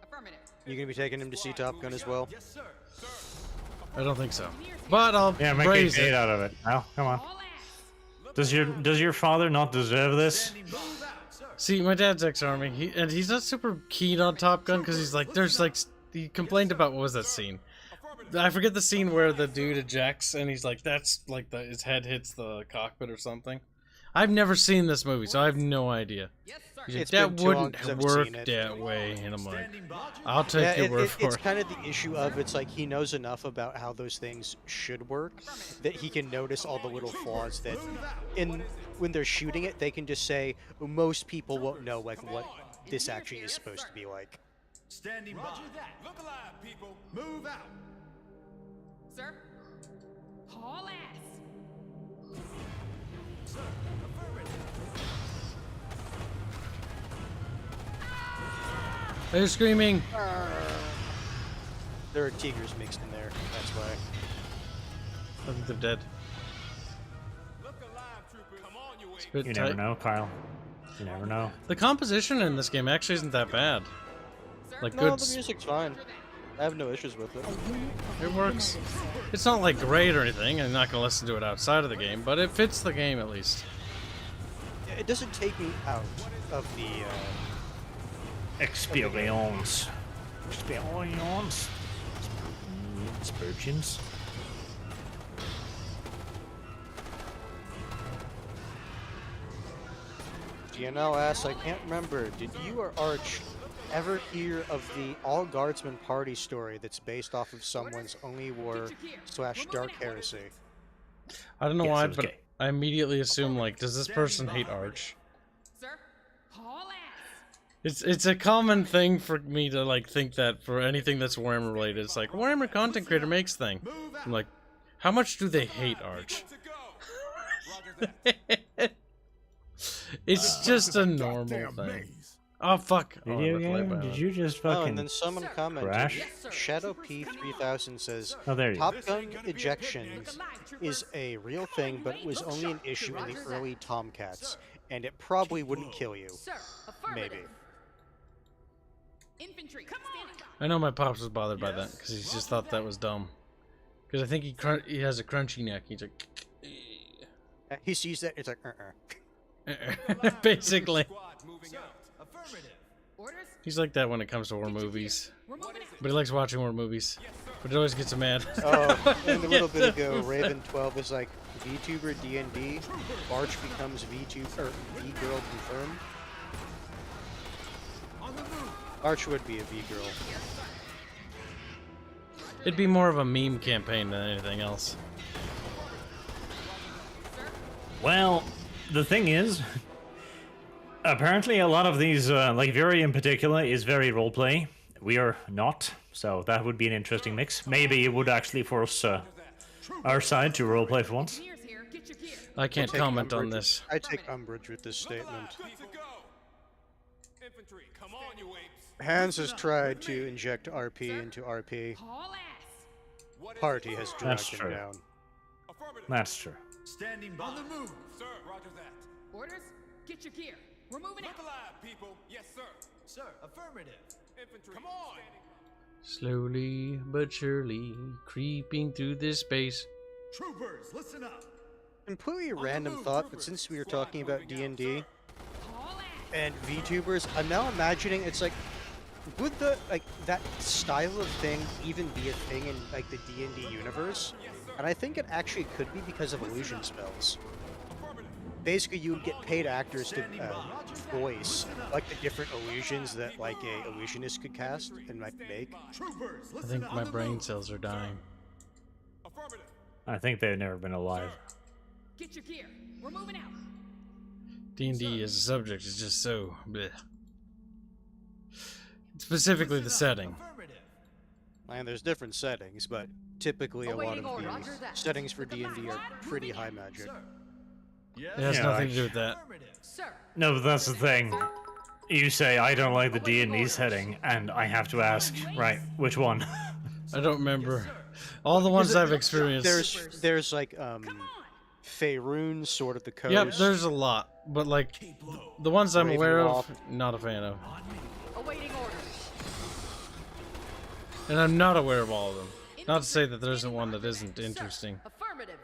Affirmative. You gonna be taking him to see Top Gun as well? Yes, sir. Sir. I don't think so, but I'll Yeah, make a raise date it. out of it. Now, come on. All ass. Does your father not deserve this? Move out, sir. See, my dad's ex-army, and he's not super keen on Top Gun because he's like, there's like, he complained about what was that scene? I forget the scene where the dude ejects and he's like, that's like his head hits the cockpit or something. I've never seen this movie, so I have no idea. Yes, sir. He's like, It's been that too long wouldn't 'cause I've work seen it. that way, and I'm like, I'll take your word for it's it. kind of the issue of it's like he knows enough about how those things should work that he can notice all the little flaws that when they're shooting it, they can just say, well, most people won't know like what this actually is supposed to be like. Standing by. Roger that. Look alive, people. Move out. Sir. Haul ass. Sir. Affirmative. They're screaming. There are tigers mixed in there, that's why. I think they're dead. Look alive, troopers. Come on, you It's a bit You tight. never know, Kyle. You never know. The composition in this game actually isn't that bad. Like No, good, the music's fine. I have no issues with it. it works. It's not like great or anything. I'm not gonna listen to it outside of the game, but it fits the game at least. It doesn't take me out of the Experience. Experience. Spurgeons. GNL asks, I can't remember, did you or Arch ever hear of the All Guardsmen party story that's based off of someone's only war / dark heresy? I don't know Yes, why, it was but gay. I immediately assume like, does this person hate Arch? Sir. Haul ass. It's a common thing for me to like think that for anything that's Warhammer related. It's like Warhammer content creator makes thing. I'm like, how much do they hate Arch? To go. Roger that. It's just a normal Goddamn thing. maze. Oh fuck! Oh, I Video looked right game? by Did that. you just Oh, fucking and then someone commented, crash? Shadow P3000 says, Oh, there you go. Top Gun ejections is a real thing, but it was only an issue in the early Tomcats, and it probably wouldn't kill you. Sir. Affirmative. Maybe. Infantry. Standing by. I know my pops was bothered by that because he just thought that was dumb. Because I think he has a crunchy neck. He's like, He sees that, it's like, basically. Squad moving out. Affirmative. Orders. He's like that when it comes to war movies. We're moving out. But he likes watching war movies. But it always gets him mad. Oh, and a little bit ago, Raven12 is like, VTuber D&D, Arch becomes VTuber, or V-Girl confirmed. Arch would be a V-Girl. It'd be more of a meme campaign than anything else. Well, the thing is, apparently a lot of these, like Fury in particular, is very roleplay. We are not, so that would be an interesting mix. Maybe it would actually force our side to roleplay for once. Engineers here. Get your gear. I can't Take comment on umbrage- this. I take umbrage with this statement. Good to go. Infantry. Come on, you apes. Hanse has tried to inject RP into RP. Haul ass. Party has That's dragged him true. down. Affirmative. That's true. Standing by. On the move. Sir. Roger that. Orders. Get your gear. We're moving Look out. alive, people. Yes, sir. Sir. Affirmative. Infantry. Come on. Slowly but surely, creeping through this space. Troopers, listen up. Completely random thought, but since we were talking about D&D Haul ass. and VTubers, I'm now imagining it's like, would the that style of thing even be a thing in like the D&D universe? And I think it actually could be because of illusion spells. Basically, you would get paid actors to voice like the different illusions that like a illusionist could cast and like make. Troopers, I think my brain cells are dying. Affirmative. I think they've never been alive. Get your gear. We're moving out. D&D as a subject is just so bleh. Specifically the setting. And there's different settings, but typically a lot of Awaiting order. the Roger that. settings for D&D Moving are out. pretty high magic. It has Yeah, nothing like- to do with that. Sir. No, but that's the thing. You say I don't like the D&D setting, and I have to ask, right, which one? I don't remember. All the ones I've experienced. There's like Faerun, Sword of the Coast. Yep, there's a lot, but like the ones I'm aware of, Ravenloft. not a fan of, Awaiting orders. and I'm not aware of all of them. Not to say that there isn't one that isn't interesting. Affirmative.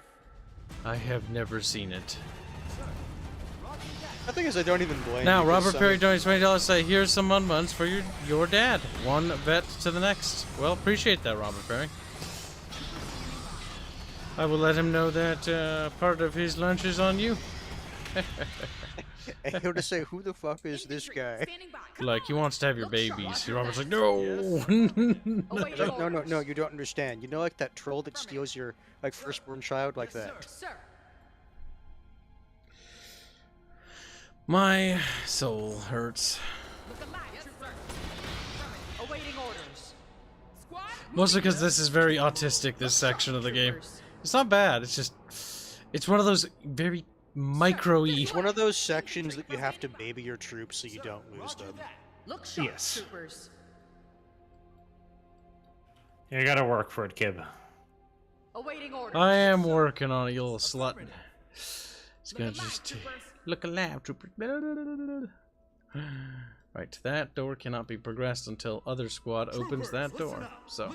I have never seen it. The thing is, I don't even blame Now, you, 'cause Robert some Perry of- donates $20. Say, here's some mun-muns for your dad. One vet to the next. Well, appreciate that, Robert Perry. I will let him know that part of his lunch is on you. And he'll just say, who the fuck is this guy? Standing by. Like, he wants to have your babies. Robert's like, no. Awaiting No, orders. no, you don't understand. You know, like that troll that steals your like firstborn child, like that. Sir. My soul hurts. Look alive. Yes, sir. Awaiting orders. Squad. Mostly because this is very autistic, this section of the game. It's not bad, it's just... It's one of those very micro-y... It's one of those sections that you have to baby your troops so you don't lose them. Look sharp, Yes. troopers. You gotta work for it, Kib. Awaiting orders. I am working on it, you little slut. It's gonna Look alive, just... troopers. Look alive, trooper. Right, that door cannot be progressed until other squad opens that door. So...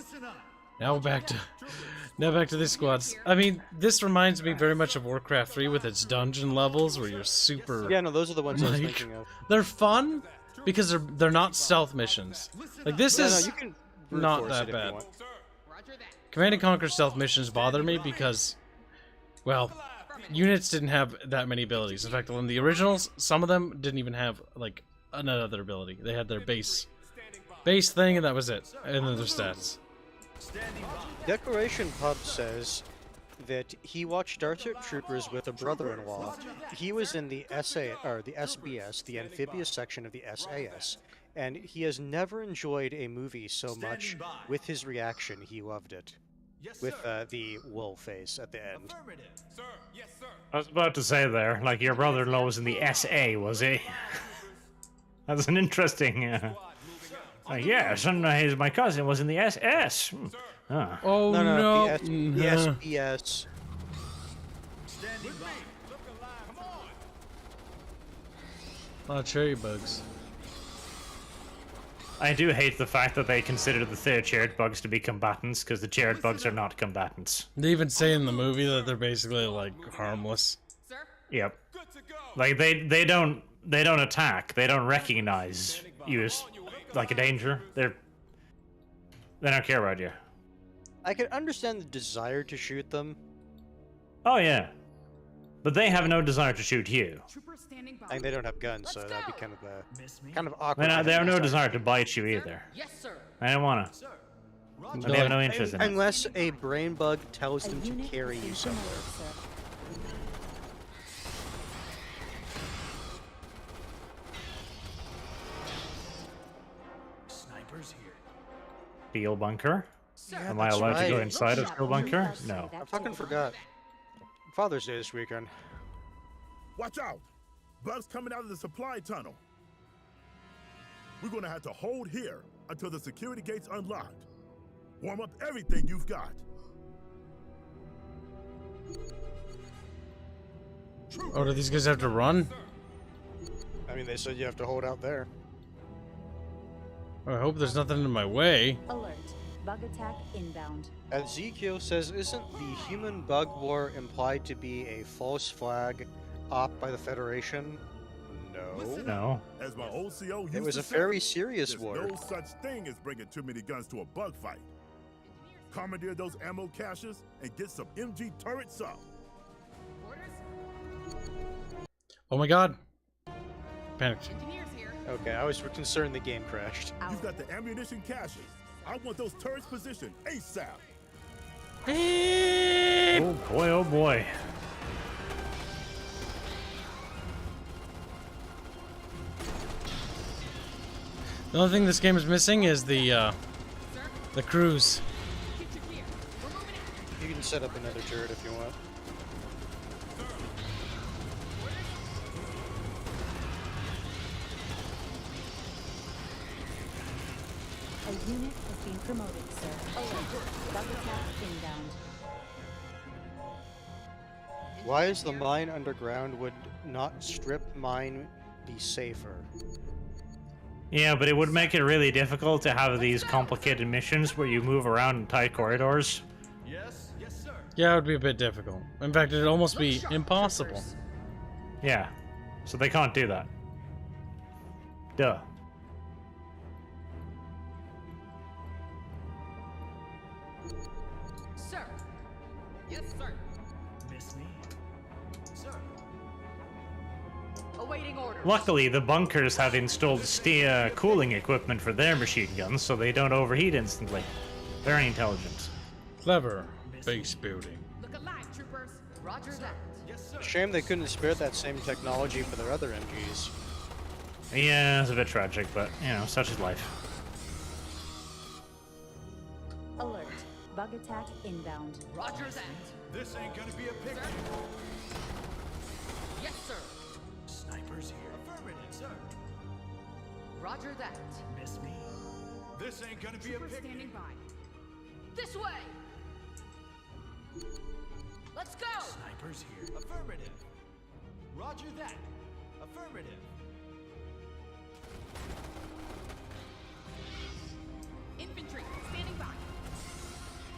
Now back to this squads. I mean, this reminds me very much of Warcraft 3 with its dungeon levels where you're super... Yeah, no, those are the ones I was Like, thinking of. They're fun because they're not stealth missions. Like this No, is no, you can brute not force that it if you bad. want. Roger that. Command and Conquer stealth missions bother me because, well, units didn't have that many abilities. In fact, in the originals, some of them didn't even have like another ability. They had their base thing, and that was it, and then their stats. Declaration Pub says that he watched Starship Troopers with a brother-in-law. He was in the the SBS, the amphibious section of the SAS, and he has never enjoyed a movie so much with his reaction. He loved it. With the wool face at the end. Sir. Yes, sir. I was about to say there, like your brother-in-law was in the SA, was he? That's an interesting... yes, and my cousin was in the SS. Hmm. Ah. Oh No, no! no, the SBS. Standing by. Look alive. Come on. Oh, cherry bugs. I do hate the fact that they consider the chaired bugs to be combatants, because the chaired bugs are not combatants. They even say in the movie that they're basically like harmless. Sir. Yep. Good to go. Like they don't attack. They don't recognize you as like a danger. They don't care about you. I can understand the desire to shoot them. Oh yeah, but they have no desire to shoot you. Trooper standing by. And they don't have guns, so that'd be kind of awkward. They have no to desire to bite you either. Yes, sir. I don't wanna. And they have no interest in it. Unless a brain bug tells A them to unit carry has you been somewhere. promoted, sir. Snipers here. Steel bunker. Sir. Am I that's allowed to go right. inside a Look steel sharp. bunker? Outside No. that I fucking door. forgot. Father's Day this weekend. Watch out! Bugs coming out of the supply tunnel. We're gonna have to hold here until the security gate's unlocked. Warm up everything you've got. Oh, do these guys have to run? I mean, they said you have to hold out there. Oh, I hope there's nothing in my way. Alert. Bug attack inbound. Ezekiel says, isn't the human bug war implied to be a false flag op by the Federation? No. No. As my old CO used It was to a say, very serious there's war. no such thing as bringing too many guns to a bug fight. Commandeer those ammo caches and get some MG turrets up. Orders. Oh my god. Panicked. Engineers here. Okay, I was concerned the game crashed. You've got the ammunition caches. I want those turrets positioned ASAP. Oh boy, oh boy. The only thing this game is missing is the The cruise. Get your gear. We're moving out. You can set up another turret if you want. A unit has been promoted, sir. Alert. Bug attack inbound. Why is the mine underground? Would not strip mine be safer? Yeah, but it would make it really difficult to have these complicated missions where you move around in tight corridors. Yes, yes, sir. Yeah, it would be a bit difficult. In fact, it'd almost be impossible. Yeah, so they can't do that. Duh. Sir. Yes, sir. Miss me? Sir. Awaiting orders. Luckily, the bunkers have installed cooling equipment for their machine guns, so they don't overheat instantly. Very intelligent. Clever base building. Look alive, troopers. Roger that. Yes, sir. Shame they couldn't spare that same technology for their other MGs. Yeah, it's a bit tragic, but, you know, such is life. Alert. Bug attack inbound. Roger that. This ain't gonna be a picnic. Yes, sir. Snipers here. Affirmative, sir. Roger that. Miss me? This ain't gonna be a Troopers picnic. standing by. This way. Let's go. Snipers here. Affirmative. Roger that. Affirmative. Infantry standing by.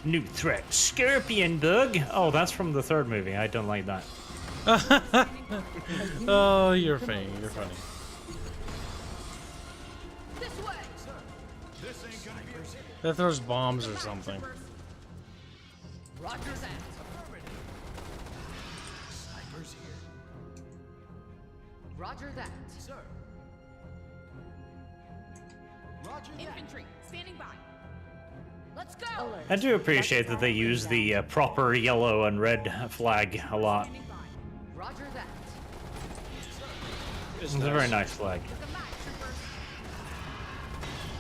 New threat, Scorpion Bug. Oh, that's from the third movie. I don't like that. Oh, you're funny. You're funny. This way. Sir, this ain't gonna be a picnic. That throws bombs or something. Roger that. Affirmative. Snipers here. Roger that. Sir. Roger that. Infantry standing by. Let's go. Alert. I do appreciate that they use the proper yellow and red flag a lot. Standing by. Roger that. It's a very nice flag. Look alive,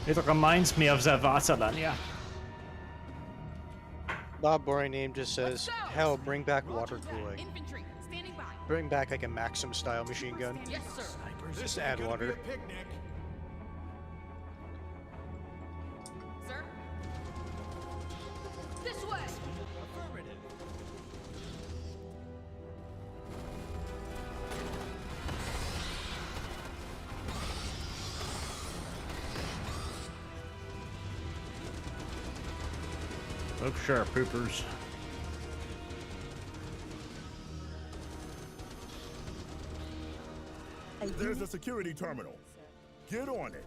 troopers. It reminds me of the Vasalan, yeah. Bob Boring Name just says, hell, bring back water cooling. Infantry standing by. Bring back like a Maxim style machine gun. Yes, sir. Snipers. Just This add ain't gonna be water. a picnic. Sir. This way. Affirmative. Look sharp, poopers. A There's a unit security terminal. Get on it.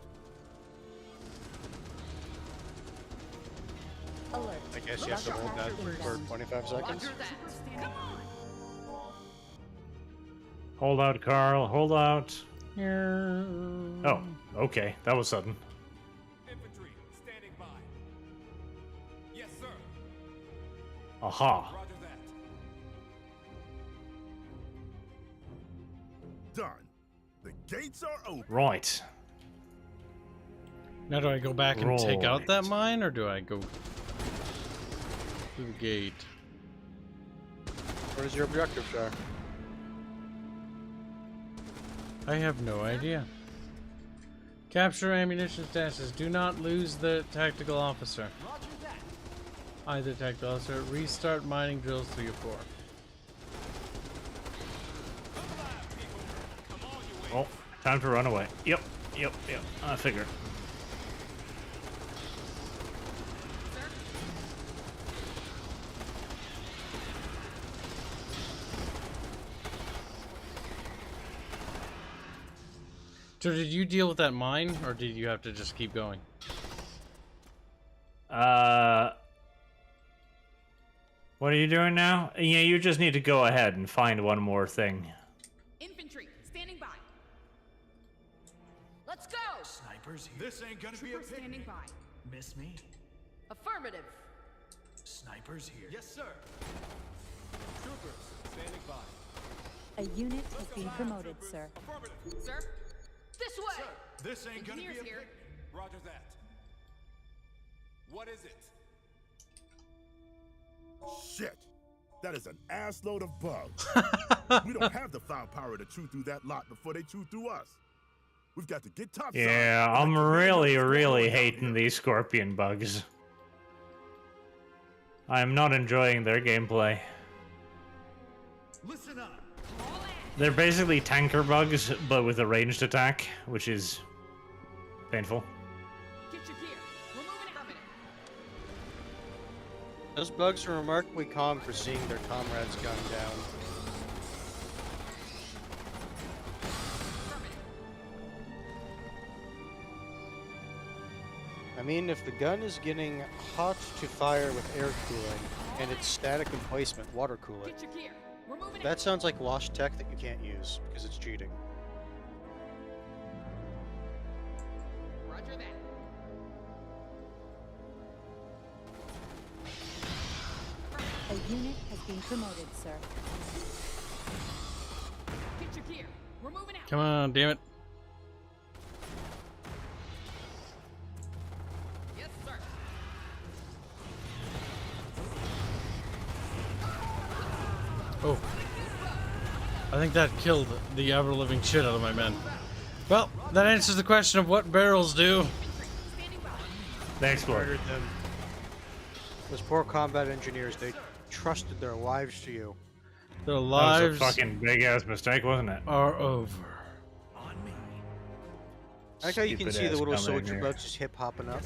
alert. I guess you have to hold that for 25 seconds. Roger that. Come on. Hold out, Carl. Hold out. Oh, okay. That was sudden. Infantry standing by. Yes, sir. Aha. Roger that. Done. The gates are open. Right. Now, do I go back and take out that Right. mine, or do I go through the gate? Where's your objective, Char? I have no idea. Capture ammunition stashes. Do not lose the tactical officer. Roger that. Either tactical officer. Restart mining drills 3 or 4. Come alive, people. Come on, you Oh, time to run away. Yep. I figured. So did you deal with that mine, or did you have to just keep going? What are you doing now? Yeah, you just need to go ahead and find one more thing. Infantry standing by. Let's go. Snipers here. This ain't gonna be a Troopers standing picnic. by. Miss me? Affirmative. Snipers here. Yes, sir. Troopers standing by. A unit has been promoted, sir. Affirmative. Sir. This way. Sir, this ain't gonna be a Engineers here. picnic. Roger that. What is it? Shit! That is an assload of bugs. We don't have the firepower to chew through that lot before they chew through us. We've got to get topside. Yeah, I'm really hating these scorpion bugs. I am not enjoying their gameplay. Listen up. They're basically tanker bugs, but with a ranged attack, which is painful. Get your gear. We're moving affirmative. Those bugs are remarkably calm for seeing their comrades gunned down. I mean, if the gun is getting hot to fire with air cooling, and it's static emplacement water cooling, Get your gear. We're moving that sounds like lost tech that you can't use, because it's cheating. Roger that. A unit has been promoted, sir. Get your gear. We're moving out. Come on, damn it. Yes, sir. Oh. I think that killed the ever-living shit out of my men. Well, that answers the question of what barrels do. They explode. Murdered them. Those poor combat engineers, they trusted their lives to you. Their That was lives a fucking big-ass mistake, wasn't it? are over. I like how you can see the Stupid-ass little coming in soldier here. boats just hip-hopping up.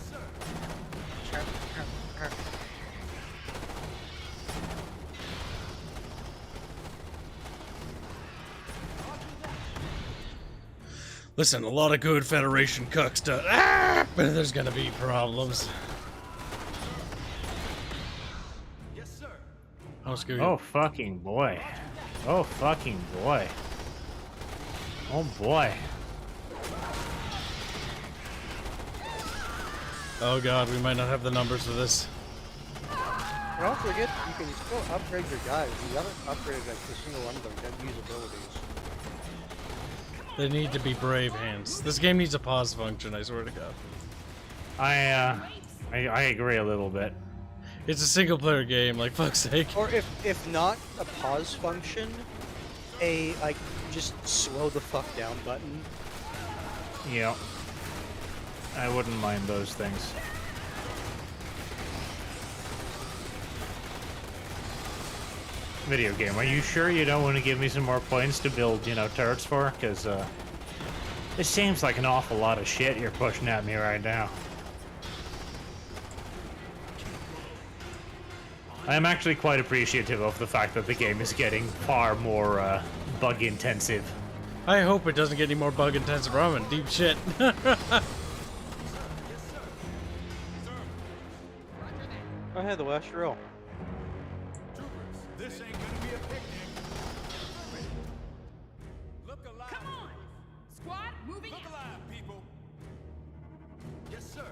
Listen, a lot of good Federation cucks to... Ah! But there's gonna be problems. Yes, sir. I'll screw you. Oh, fucking boy. Oh, fucking boy. Oh, boy. Oh god, we might not have the numbers for this. And don't forget, you can still upgrade your guys. You haven't upgraded like a single one of them can use abilities. They need to be brave hands. This game needs a pause function, I swear to god. I agree a little bit. It's a single player game, like fuck's sake. Or if not a pause function, a like just slow the fuck down button. Yeah. I wouldn't mind those things. Video game, are you sure you don't want to give me some more points to build, you know, turrets for? Because, it seems like an awful lot of shit you're pushing at me right now. I am actually quite appreciative of the fact that the game is getting far more, bug intensive. I hope it doesn't get any more bug intensive, or I'm in deep shit. Go ahead, the last row. Troopers, this ain't gonna be a picnic. Look alive. Come on. Squad, moving Look out. alive, people. Yes, sir.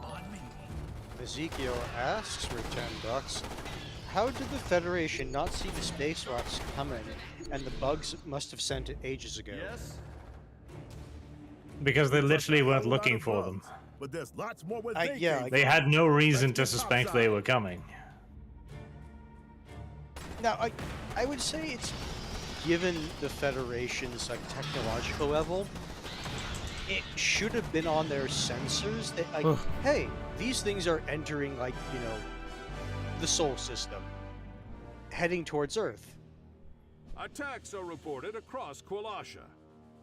On me. Ezekiel asks for $10. How did the Federation not see the space rocks coming, and the bugs must have sent it ages ago? Yes. Because they literally weren't looking for them. But there's lots more where I- they yeah, came They from. had no reason to suspect they were coming. Now, I would say it's given the Federation's like technological level, it should have been on their sensors that like, Ugh. hey, these things are entering like, you know, the Sol system, heading towards Earth. Attacks are reported across Qualasha.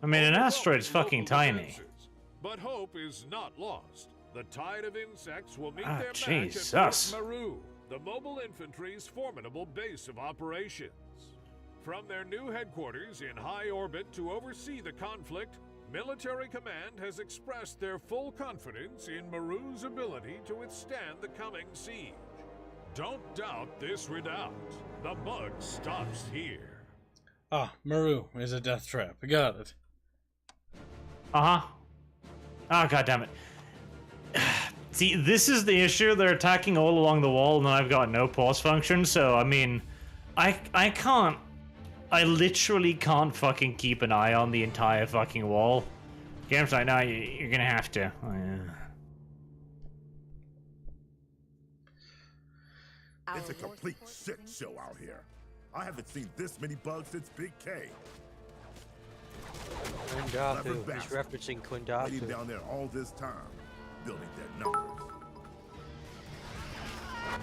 I mean, an asteroid's Local fucking tiny. defenses. But hope is not lost. The tide of insects will meet Ah, their match Jesus. at Fort Maru, the mobile infantry's formidable base of operations. From their new headquarters in high orbit to oversee the conflict, Military Command has expressed their full confidence in Maru's ability to withstand the coming siege. Don't doubt this redoubt. The bug stops here. Ah, Maru is a death trap. I got it. Uh-huh. Oh, god damn it. See, this is the issue. They're attacking all along the wall, and I've got no pause function, so, I mean, I can't... I literally can't fucking keep an eye on the entire fucking wall. Game's like, no, you're gonna have to. It's a complete shit show out here. I haven't seen this many bugs since Big K. Quindafu. He's referencing Waiting Quindafu. down there all this time, building their numbers.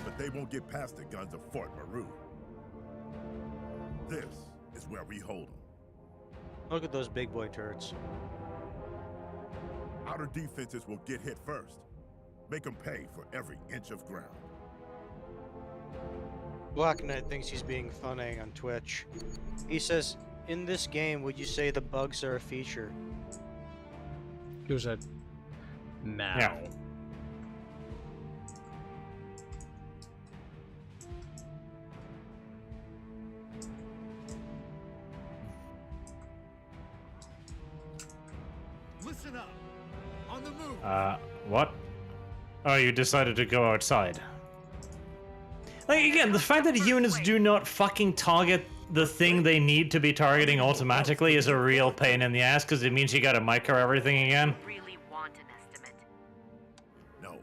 But they won't get past the guns of Fort Maru. This is where we hold them. Look at those big boy turrets. Outer defenses will get hit first. Make them pay for every inch of ground. Black Knight thinks he's being funny on Twitch. He says, in this game, would you say the bugs are a feature? Who said? Now. Yeah. Listen up. On the move. What? Oh, you decided to go outside. Like, again, the fact that units do not fucking target the thing they need to be targeting automatically is a real pain in the ass, because it means you gotta micro everything again. Really want an estimate? No,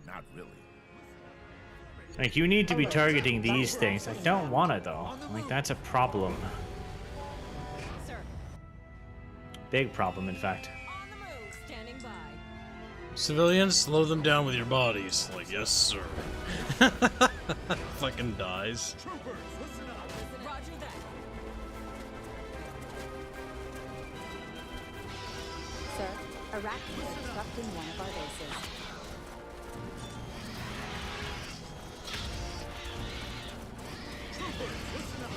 not really. Like, you need to be targeting these things. I don't want it, though. Like, that's a problem. Sir, Big problem, in fact. on the move, standing by. Civilians, slow them down with your bodies. Like, yes, sir. Fucking dies. Troopers, listen up. Roger that. Sir, arachnids are disrupting one of our bases. Troopers, listen up.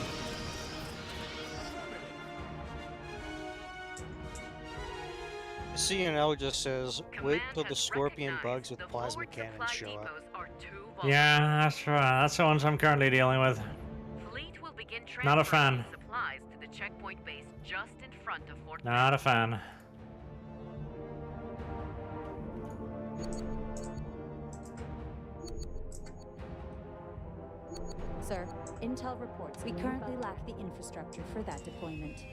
CNL just says, wait till the has scorpion bugs recognized with the plasma forward cannons supply show up. depots are too vulnerable. Yeah, that's right. That's the ones I'm currently dealing with. Fleet will begin Not a transferring fan. supplies to the checkpoint base just in front of Fort Not a fan. Sir, intel reports we currently lack the infrastructure for that deployment.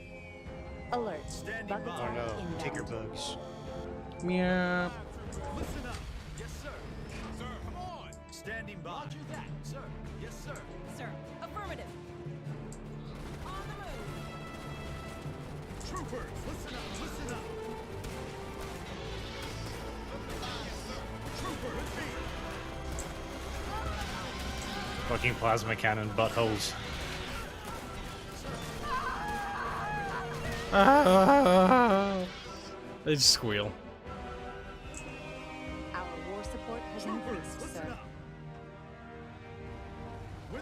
Alert. Bug Oh attack no, inbound. Tigger bugs. Yeah. Listen up. Yes, sir. Sir, come on. Standing by. Roger that, sir. Yes, sir. Sir, affirmative. On the move. Troopers, listen up. Listen up. Yes, sir. Trooper, with me. Fucking plasma cannon buttholes. They just squeal. Our war support has increased, sir.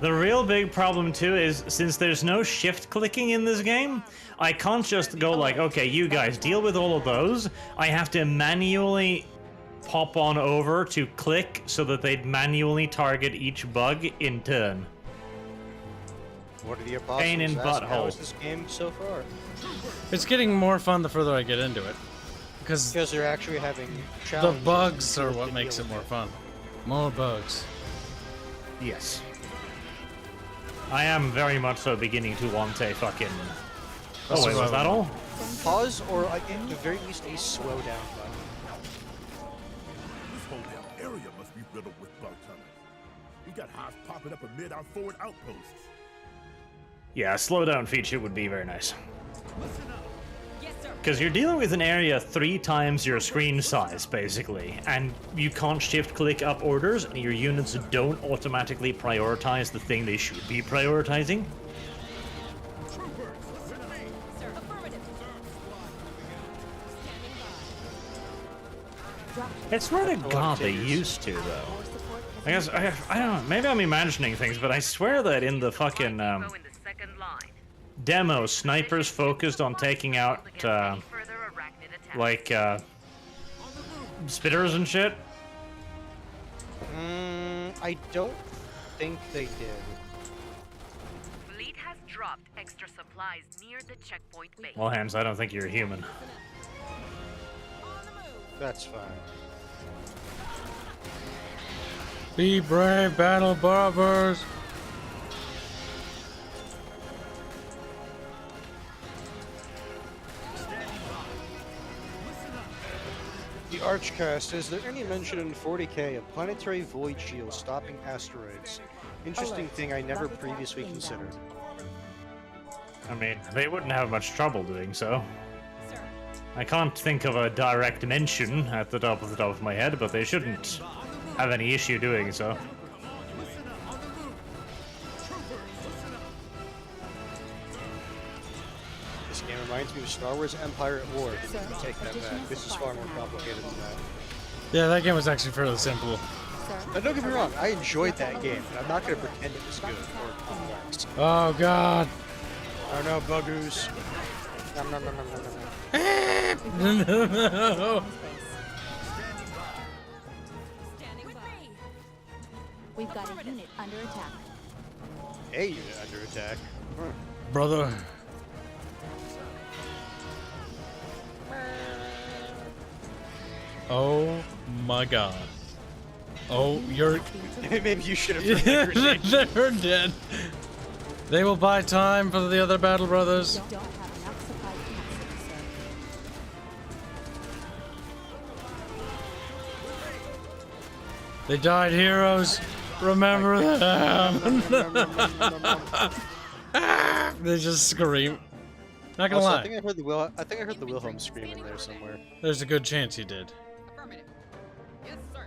The real big problem too is, since there's no shift clicking in this game, I can't just go like, okay, you guys deal with all of those. I have to manually pop on over to click so that they'd manually target each bug in turn. What are the apostles? Pain in How butthole. is this game so far? It's getting more fun the further I get into it. Because Because they're actually having the challenges. bugs are to what deal makes it with more fun. More bugs. Yes. I am very much so beginning to want a fucking... Oh wait, was that all? Pause, or at the very least, a slow down button. This whole damn area must be riddled with bug tunnels. We got hives popping up amid our forward outposts. Yeah, a slowdown feature would be very nice. Listen up. Yes, sir. Because you're dealing with an area 3 times your screen size, basically, and you can't shift-click up orders, and your units don't automatically prioritize the thing they should be prioritizing. Troopers, listen to me. Sir, affirmative. Standing by. I swear to God they used to, though. War support has I guess, I don't know, maybe I'm imagining things, but I swear that in the fucking, Depot in the second line. demo, snipers focused on taking out, Against any further arachnid attacks. like, spitters and shit. I don't think they did. Fleet has dropped extra supplies near the checkpoint base. Well, Hanse, I don't think you're a human. On the move. That's fine. Be brave, battle barbers. The Archcast, is there any mention in 40K of planetary void shields stopping asteroids? Interesting thing I never previously considered. I mean, they wouldn't have much trouble doing so. Sir, I can't think of a direct mention at the top of my head, but they shouldn't have any issue doing so. This game reminds me of Star Wars Empire at War. Sir, Take that back. This is far more complicated than that. Yeah, that game was actually fairly simple. Sir, Don't get me wrong, I enjoyed that game, but I'm not going to pretend it was good or complex. Oh god. Oh no, Bugoos. Nom, nom, nom, nom, nom, nom. No. standing by. we've got a unit under attack. A unit under attack. Brother. Oh my god. Oh, you're... Maybe you should have. They're dead. They will buy time for the other battle brothers. Don't have enough supply capacity, sir. They died heroes. Remember them. They just scream. Not gonna Also, lie. I think I heard the Wilhelm scream in there somewhere. There's a good chance you did. Affirmative. Yes, sir.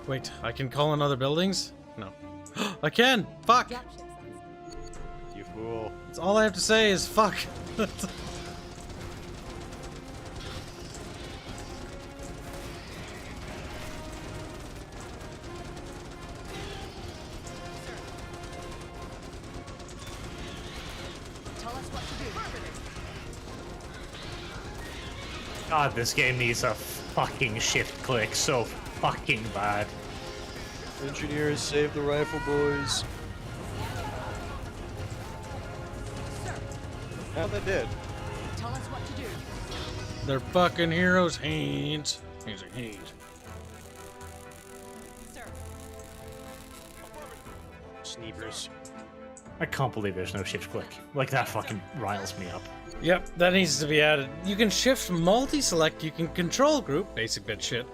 Wait, I can call in other buildings? No. I can! Fuck! Dropships. You fool. That's all I have to say is fuck. Tell us what to do. Affirmative. God, this game needs a fucking shift click so fucking bad. Engineers, save the rifle boys. Sir, Yeah, they did. tell us what to do. They're fucking heroes, Hanse. He's a Hanse. Sir, Sneepers. I can't believe there's no shift click. Like, that fucking riles me up. Yep, that needs to be added. You can shift multi-select, you can control group, basic bit shit,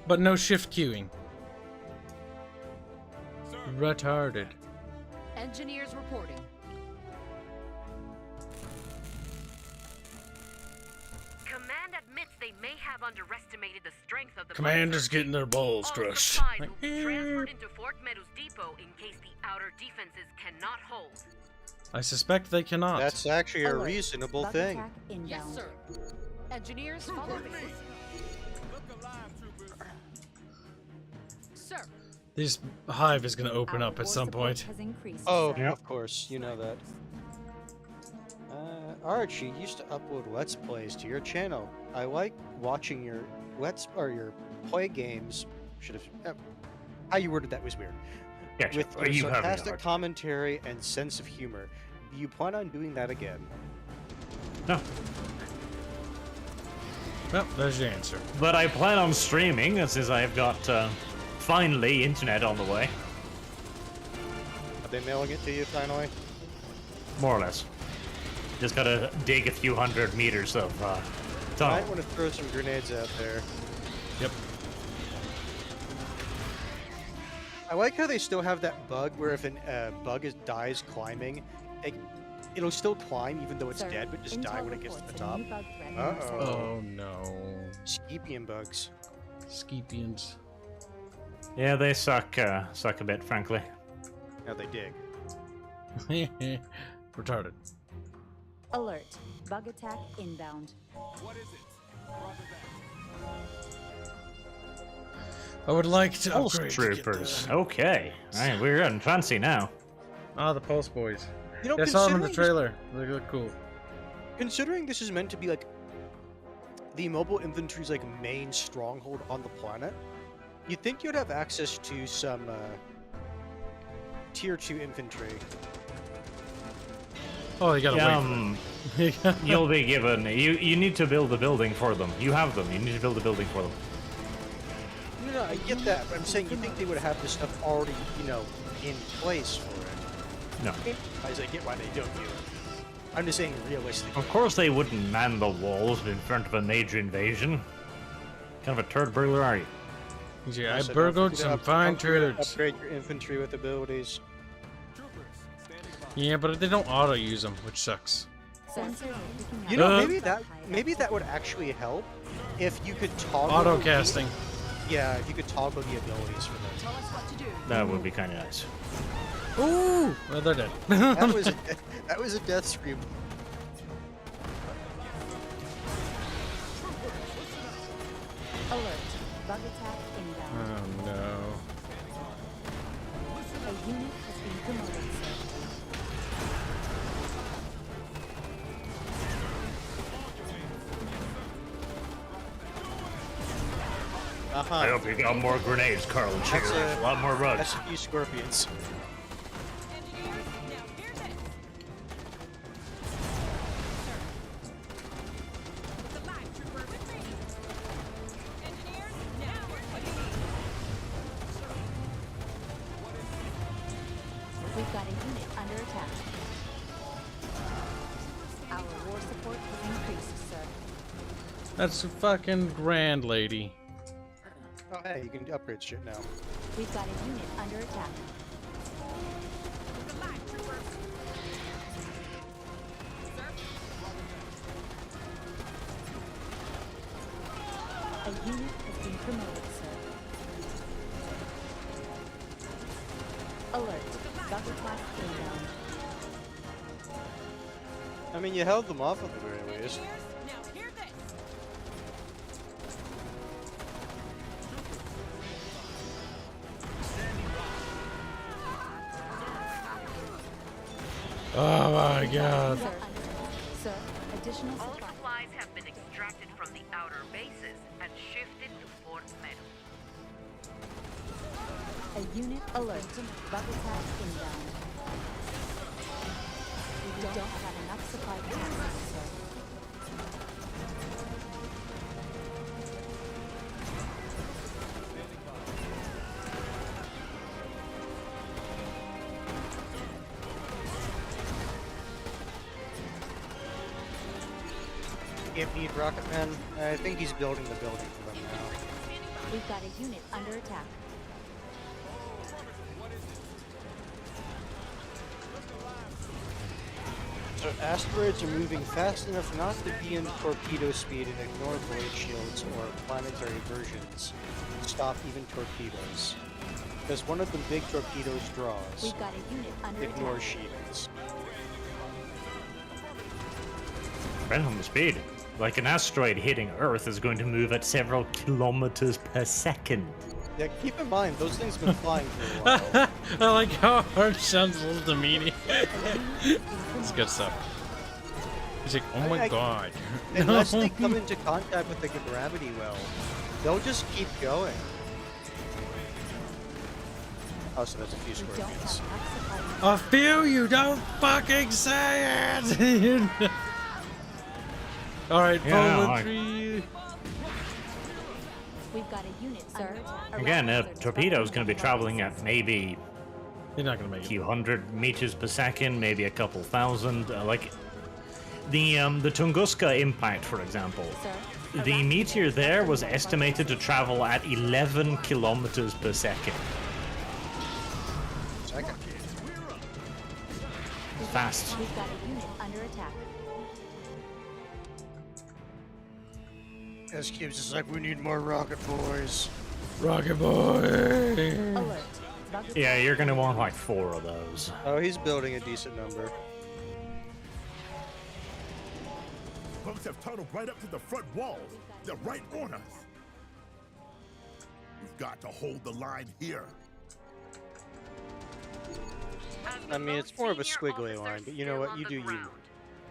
but no shift queuing. Retarded. Engineers reporting. Command admits they may have underestimated the strength of the Commander's Bug getting their balls All crushed. supplies Like, will be transferred into Fort Meadows Depot in case the outer defenses cannot hold. I suspect they cannot. That's actually a Alert. reasonable Bug thing. attack inbound. Yes, sir. Engineers, follow me. Look alive, troopers. Sir, This hive is going to open Our up at war some support point. Has increased, Oh, sir. of course, you know that. Archie used to upload Let's Plays to your channel. I like watching your your play games. Should have. How you worded that was weird. Yeah, With are your you having a sarcastic hard time? commentary and sense of humor. Do you plan on doing that again? No. Well, there's your answer. But I plan on streaming, since I've got, finally, internet on the way. Are they mailing it to you finally? More or less. Just gotta dig a few hundred meters of, I tunnel. might want to throw some grenades out there. Yep. I like how they still have that bug where if a bug dies climbing, it'll still climb even though it's Sir, dead, but just intel die when it gets to the reports a top. new bug threat in our Uh-oh. sector. Oh no. Skeepian bugs. Skeepians. Yeah, they suck a bit, frankly. Now they dig. Retarded. Alert. Bug attack inbound. What is it? Roger that. I would like to Pulse upgrade. to get troopers. the- Okay. Alright, we're getting fancy now. Ah, the Pulse Boys. You know, Yeah, I saw them in the considering trailer. They look cool. Considering this is meant to be like the mobile infantry's like main stronghold on the planet, you'd think you'd have access to some tier 2 infantry. Oh, you gotta wait for it. You'll be given. You need to build a building for them. You have them. You need to build a building for them. No, I get that, but I'm saying you think they would have this stuff already, you know, in place for it. No. As I get why they don't do it. I'm just saying realistically. Of course they wouldn't man the walls in front of a major invasion. What kind of a turd burglar are you? Yeah, I Also, don't burgled forget some to fine upgrade turds. Upgrade your infantry with abilities. Troopers, standing by. Yeah, but they don't auto use them, which sucks. Sensor picking up You know, high maybe that would actually help if you could toggle Auto casting. Yeah, if you could toggle the abilities for them. Tell us what to do. That would be kind of nice. Ooh, well, they're dead. That was a death scream. alert. Bug attack inbound. Oh no. A unit has been promoted, sir. I hope you got more grenades, Carl and That's Cheers. A lot more rugs. That's a few scorpions. Engineers, now hear this. The live trooper with me. Engineers, now what do you need? We've got a unit under attack. Our war support has increased, sir. That's a fucking grand lady. Oh, hey, you can upgrade shit now. We've got a unit under attack. The live trooper. Sir, A unit has been promoted, sir. Alert. Bug attack inbound. I mean, you held them off at the very least. engineers, now hear this. Oh my god. Sir, under attack. Sir, additional All supply. supplies have been extracted from the outer bases and shifted to Fort Meadow. A unit alert. Bug attack inbound. We don't have enough supply capacity, sir. Can't need Rocket Man. I think he's building the building for them now. We've got a unit under attack. So asteroids are moving fast enough not to be in torpedo speed and ignore blade shields or planetary versions. Stop even torpedoes. Because one of the big torpedoes draws. We've got a unit under Ignore attack. shields. Depends on the speed. Like an asteroid hitting Earth is going to move at several kilometers per second. Yeah, keep in mind, those things have been flying for a while. I like how hard sounds a little demeaning. It's good stuff. He's like, oh my god. Unless they come into contact with the gravity well, they'll just keep going. Oh, so that's a few We don't have scorpions. enough supply. I feel you, don't fucking say it! Alright, Yeah, poetry. We've got a unit under attack. Again, a Around the torpedo is going to be supply traveling at maybe You're not gonna make a it. few hundred meters per second, maybe a couple thousand. Like the Tunguska impact, for example. Sir, The meteor there was estimated to travel at 11 kilometers per second. Second. Fast. we've got a unit under attack. As Kibs is like, we need more rocket boys. Rocket boy! Alert. Bug Yeah, attack you're going to want like 4 of those. Oh, he's building a decent number. Bugs have tunneled right up to the front walls. They're right on us. We've got to hold the line here. As I mean, the it's more of a senior squiggly officer line, but you know still what? on You the do you. ground,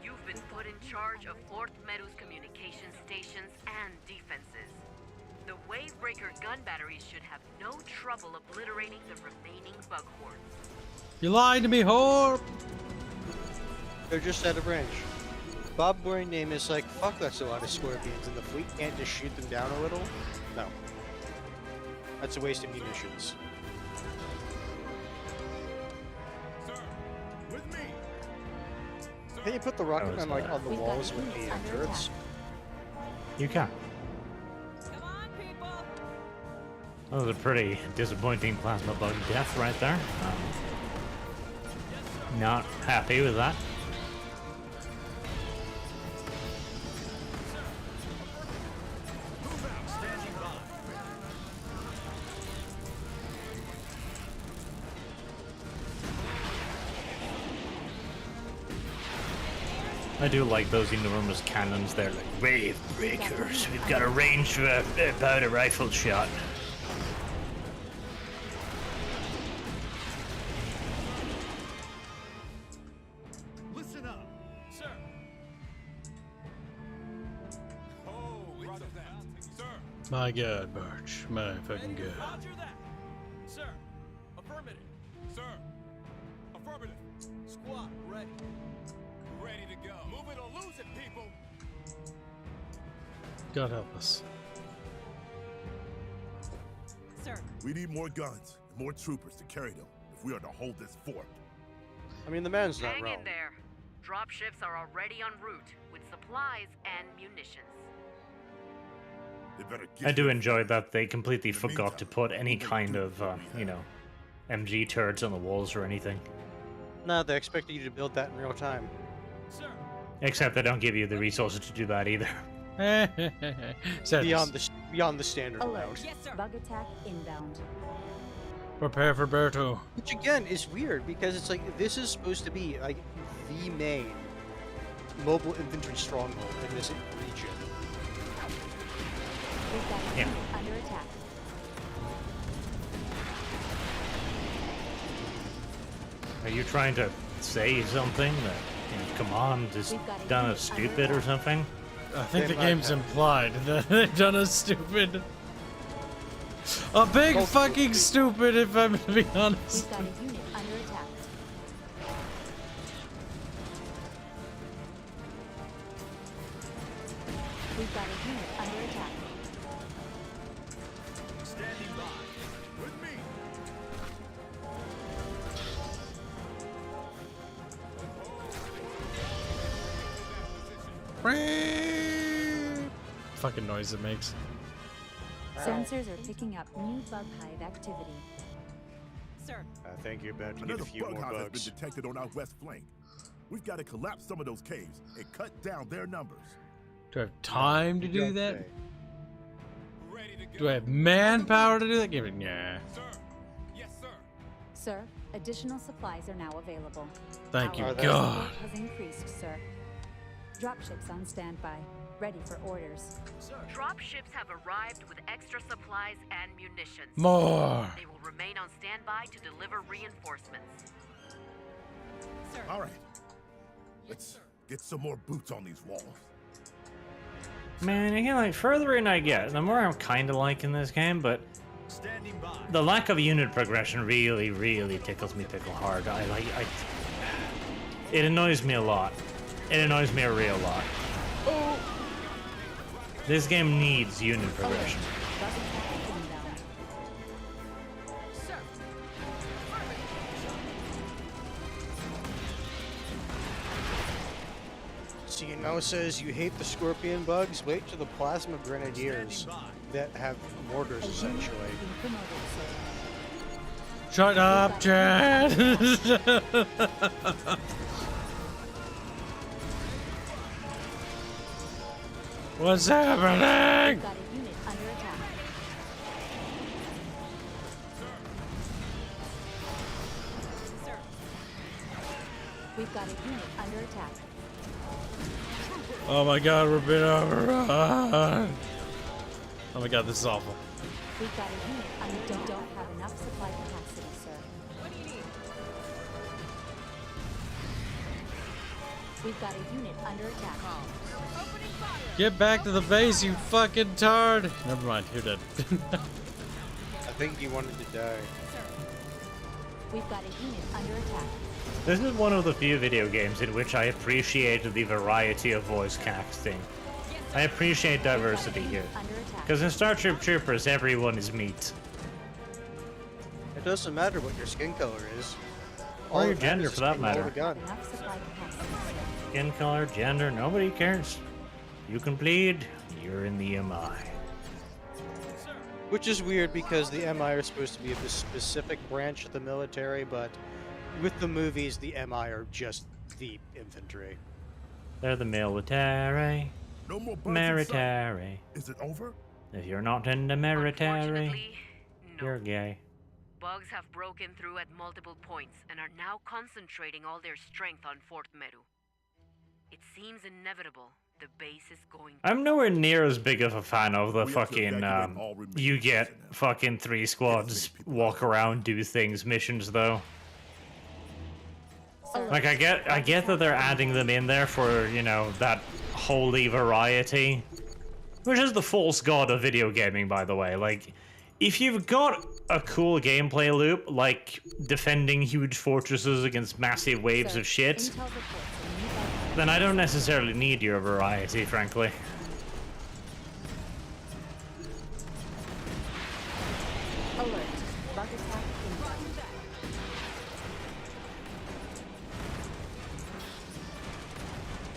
You've been put in charge of Fort Meadow's communication stations and defenses. The Wavebreaker gun batteries should have no trouble obliterating the remaining bug hordes. You lied to me, whore! They're just out of range. Bob Boring name is like, fuck, that's a lot of scorpions, and the fleet can't just shoot them down a little? No. That's a waste of munitions. Sir, with me. Sir, Can you put the rocket man like on the We've got walls with units the under turrets? attack. You can. Come on, people. That was a pretty disappointing plasma bug death right there. Not happy with that. I do like those enormous cannons there, like wave breakers. We've got a range for about a rifle shot. Listen up, sir. Oh, roger that, sir. My God, Birch. My fucking God. Roger that, sir. Affirmative, sir. Affirmative. Squad ready. Ready to go. Move it or lose it, people. God help us. Sir, We need more guns and more troopers to carry them if we are to hold this fort. I mean, the man's not Hang wrong. in there. Dropships are already en route with supplies and munitions. They better get I do here. enjoy that they completely In the forgot to meantime, put any we'll kind do of, what we you have. know, MG turrets on the walls or anything. No, they expected you to build that in real time. Sir. Except they don't give you the resources to do that either. Sadness. Beyond the standard Alert. amount. yes, sir. Bug attack inbound. Prepare for Berto. Which again is weird because it's like this is supposed to be like the main mobile infantry stronghold in this region. We've got a Yeah. unit under attack. Are you trying to say something that, you know, command is We've got a done unit as under stupid or attack. something? I think They the might game's have. implied that they've done us stupid. A big Cultural fucking stupid, if I'm to be honest. We've got a unit under attack. We've got a unit under attack. Standing by. With me. Fucking noise it makes. Sensors are picking up new bug hive activity. Sir, I think you're about to get Another a few bug more hive has bugs. been detected on our west flank. We've got to collapse some of those caves and cut down their numbers. Do I have time to You do don't that? say. Ready to go. Do I have manpower to do that? Give it, yeah. Sir. Yes, sir. Sir, additional supplies are now available. Thank you, Our God. support has increased, sir. Dropships on standby, ready for orders. Dropships have arrived with extra supplies and munitions. More. They will remain on standby to deliver reinforcements. sir. All right. Let's get some more boots on these walls. Man, again, like, further in I get, the more I'm kind of liking this game, but Standing by. the lack of unit progression really, really tickles me pickle hard. It annoys me a lot. It annoys me a real lot. This game needs unit progression. Bug attack inbound. Sir. See, now it says you hate the scorpion bugs. Wait till the plasma grenadiers that have mortars A unit essentially. being promoted, sir. Shut up, Chad. What's happening? We've got a unit under attack. Sir, We've got a unit under attack. Oh my God, we're being overrun. Oh my God, this is awful. We've got a unit under don't have enough supply capacity, sir. what do you need? We've got a unit under attack. Opening fire. Get back to the base, you fucking tard. Never mind, you're dead. I think he wanted to die. We've got a unit under attack. This is one of the few video games in which I appreciated the variety of voice casting. I appreciate diversity here. Under attack. Because in Starship Troopers, everyone is meat. It doesn't matter what your skin color is. Or All your that gender, matters for that is getting all matter. the gun. Enough supply capacity, sir. Skin color, gender, nobody cares. You can plead, you're in the MI. Which is weird because the MI are supposed to be of a specific branch of the military, but with the movies, the MI are just the infantry. They're the military. No more bugs in sight. Military. Is it over? If you're not in the military, Unfortunately, no. you're gay. Bugs have broken through at multiple points and are now concentrating all their strength on Fort Meru. It seems inevitable. The base is going to I'm nowhere near as big of a fan of the We have to fucking, evacuate all remaining you get personnel. fucking 3 squads, walk around, do things, missions, though. Like, I get that they're adding them in there for, you know, that holy variety. Which is the false god of video gaming, by the way. Like, if you've got a cool gameplay loop, like defending huge fortresses against massive waves of shit, Intel reports a new bug. then I don't necessarily need your variety, frankly. Alert. Bug attack inbound.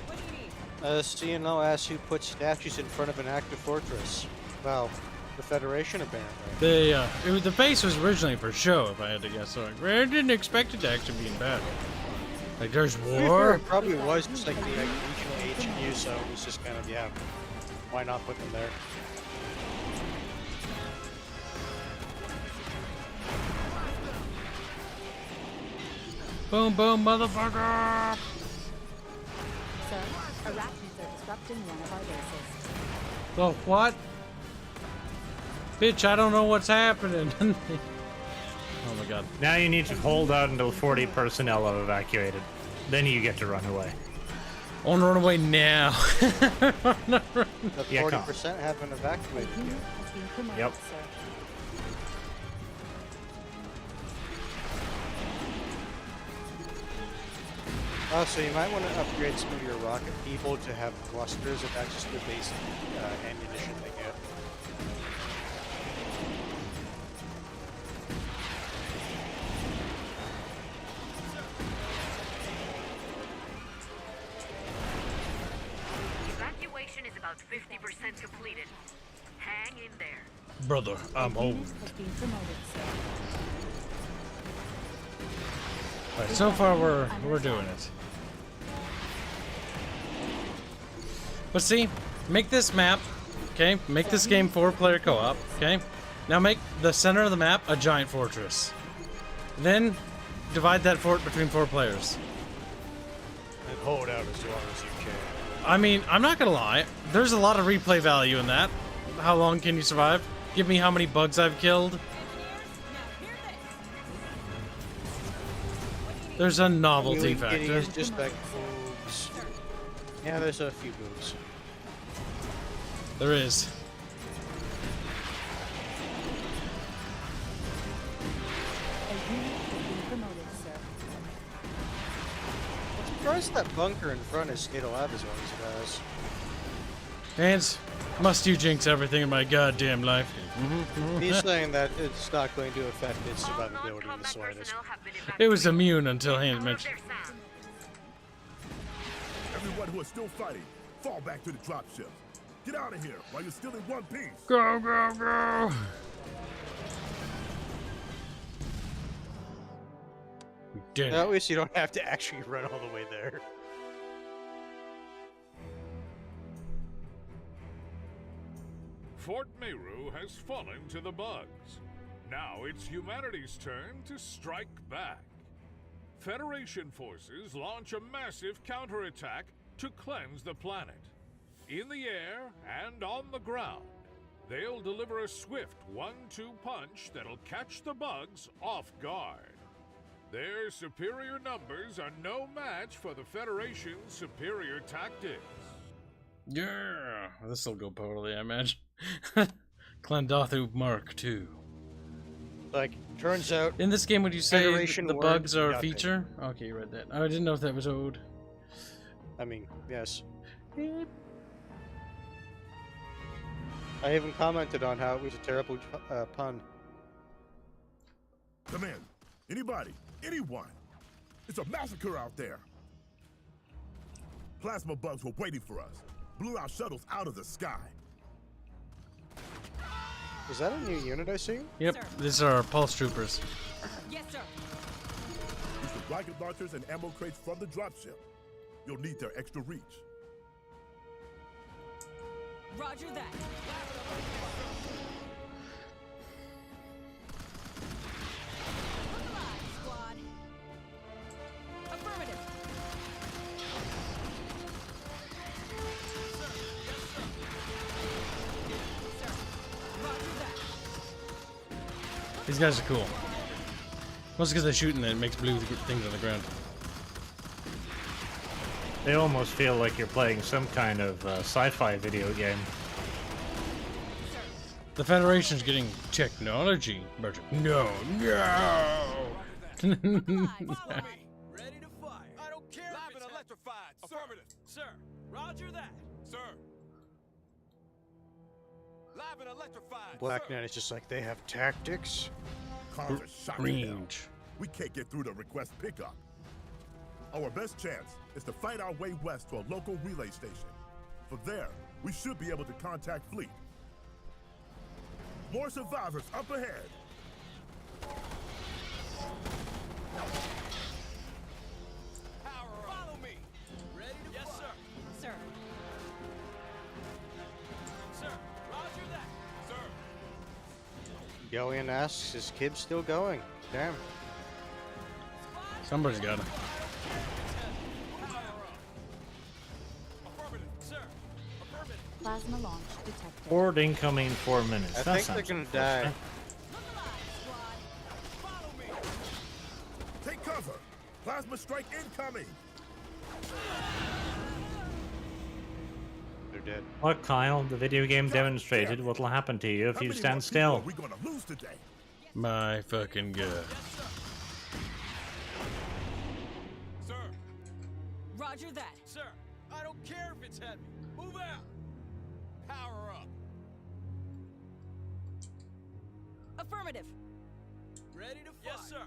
What do you need? CNO asks who put statues in front of an active fortress. Well, the Federation apparently. The base was originally for show, if I had to guess. So I didn't expect it to actually be in battle. Like, there's To be fair, war. it probably was just like the regional HQ, so it was just kind of, yeah, why not put them there? Boom, boom, motherfucker! Sir, arachnids are disrupting one of our bases. Oh, what? Bitch, I don't know what's happening. Oh my god. Now you need to hold out until 40 personnel have evacuated. Then you get to run away. I want to run away now. The Yeah, 40% haven't evacuated Unit yet. has been promoted, Yep. sir. So you might want to upgrade some of your rocket people to have clusters if that's just the basic ammunition they get. Evacuation is about 50% completed. Hang in there. Brother, I'm old. Unit has been promoted, sir. Alright, so far we're doing it. But see, make this map, okay? Make this game 4-player co-op, okay? Now make the center of the map a giant fortress. Then divide that fort between 4 players. And hold out as long as you can. I mean, I'm not gonna lie, there's a lot of replay value in that. How long can you survive? Give me how many bugs I've killed. There's a novelty It factor. is just like boobs. Yeah, there's a few boobs. There is. A unit has been promoted, sir. I'm surprised that bunker in front has stayed alive as long as it has. Hanse, must you jinx everything in my goddamn life? He's saying that it's not going to affect its All survivability in the non-combat slightest. personnel have been It was evacuated. immune until Hanse All of mentioned. their sound. Everyone who is still fighting, fall back to the dropship. Get out of here while you're still in one piece. Go, go, go! We did At it. least you don't have to actually run all the way there. Fort Meru has fallen to the bugs. Now it's humanity's turn to strike back. Federation forces launch a massive counterattack to cleanse the planet. In the air and on the ground, they'll deliver a swift 1-2 punch that'll catch the bugs off guard. Their superior numbers are no match for the Federation's superior tactics. Yeah, this'll go poorly, I imagine. Clondothu Mark II. Like, turns out, In this game, would you say Federation the word, bugs are a nothing. feature? Okay, you read that. Oh, I didn't know if that was owed. I mean, yes. I even commented on how it was a terrible pun. Command, anybody, anyone. It's a massacre out there. Plasma bugs were waiting for us. Blew our shuttles out of the sky. Is that a new unit I see? Yep, Sir. these are pulse troopers. Yes, sir. Use the rocket launchers and ammo crates from the dropship. You'll need their extra reach. Roger that. Look alive, squad. Affirmative. Sir, roger that. These guys are cool. Mostly because they're shooting and it makes blue things on the ground. They almost feel like you're playing some kind of sci-fi video game. The Federation's getting technology. No, no! Follow me. Ready to fire. I don't care. Live and electrified. Affirmative. Sir. Roger that. Sir. Live and electrified. Black sir. Knight is just like, they have tactics. Cars are shot to hell. Range. We can't get through to request pickup. Our best chance is to fight our way west to a local relay station. From there, we should be able to contact fleet. More survivors up ahead. Follow me. Ready to yes, fire. Sir. Sir. Roger that. Sir. Yellian asks, is Kibs still going? Damn. Somebody's got him. Affirmative. Sir. Affirmative. Plasma launch detected. Board incoming 4 minutes. I That think they're sounds gonna die. Look alive, squad. Follow me. Take cover. Plasma strike incoming. They're dead. Look, Kyle, the video game demonstrated what will happen to you if How you many stand more people still. are we gonna lose today? My fucking god. Sir. Roger that. Sir. I don't care if it's heavy. Move out. Power up. Affirmative. Ready to fire. Yes, sir.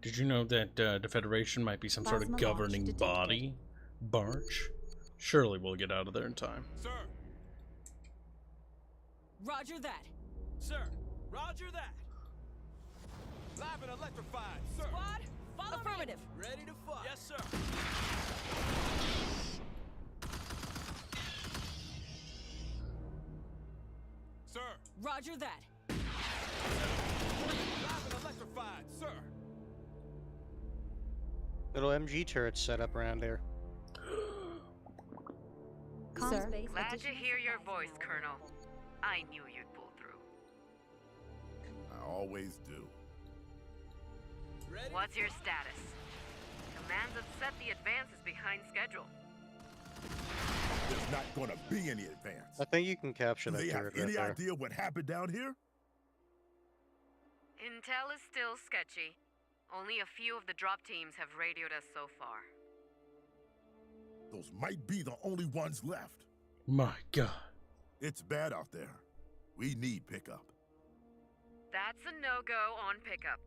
Did you know that the Federation might be some sort of Plasma launch governing detected. body? Barch? Surely we'll get out of there in time. Sir. Roger that. Sir. Roger that. Live and electrified. Sir. Squad, follow Affirmative. Me. Ready to fire. Yes, sir. Sir. Roger that. Live and electrified. Sir. Little MG turrets set up around there. Sir. Glad to hear your voice, Colonel. I knew you'd pull through. I always do. Ready? What's your status? Command's upset the advance is behind schedule. There's not gonna be any advance. I think you can capture Do that they have turret right any there. idea what happened down here? Intel is still sketchy. Only a few of the drop teams have radioed us so far. Those might be the only ones left. My god. It's bad out there. We need pickup. That's a no-go on pickup.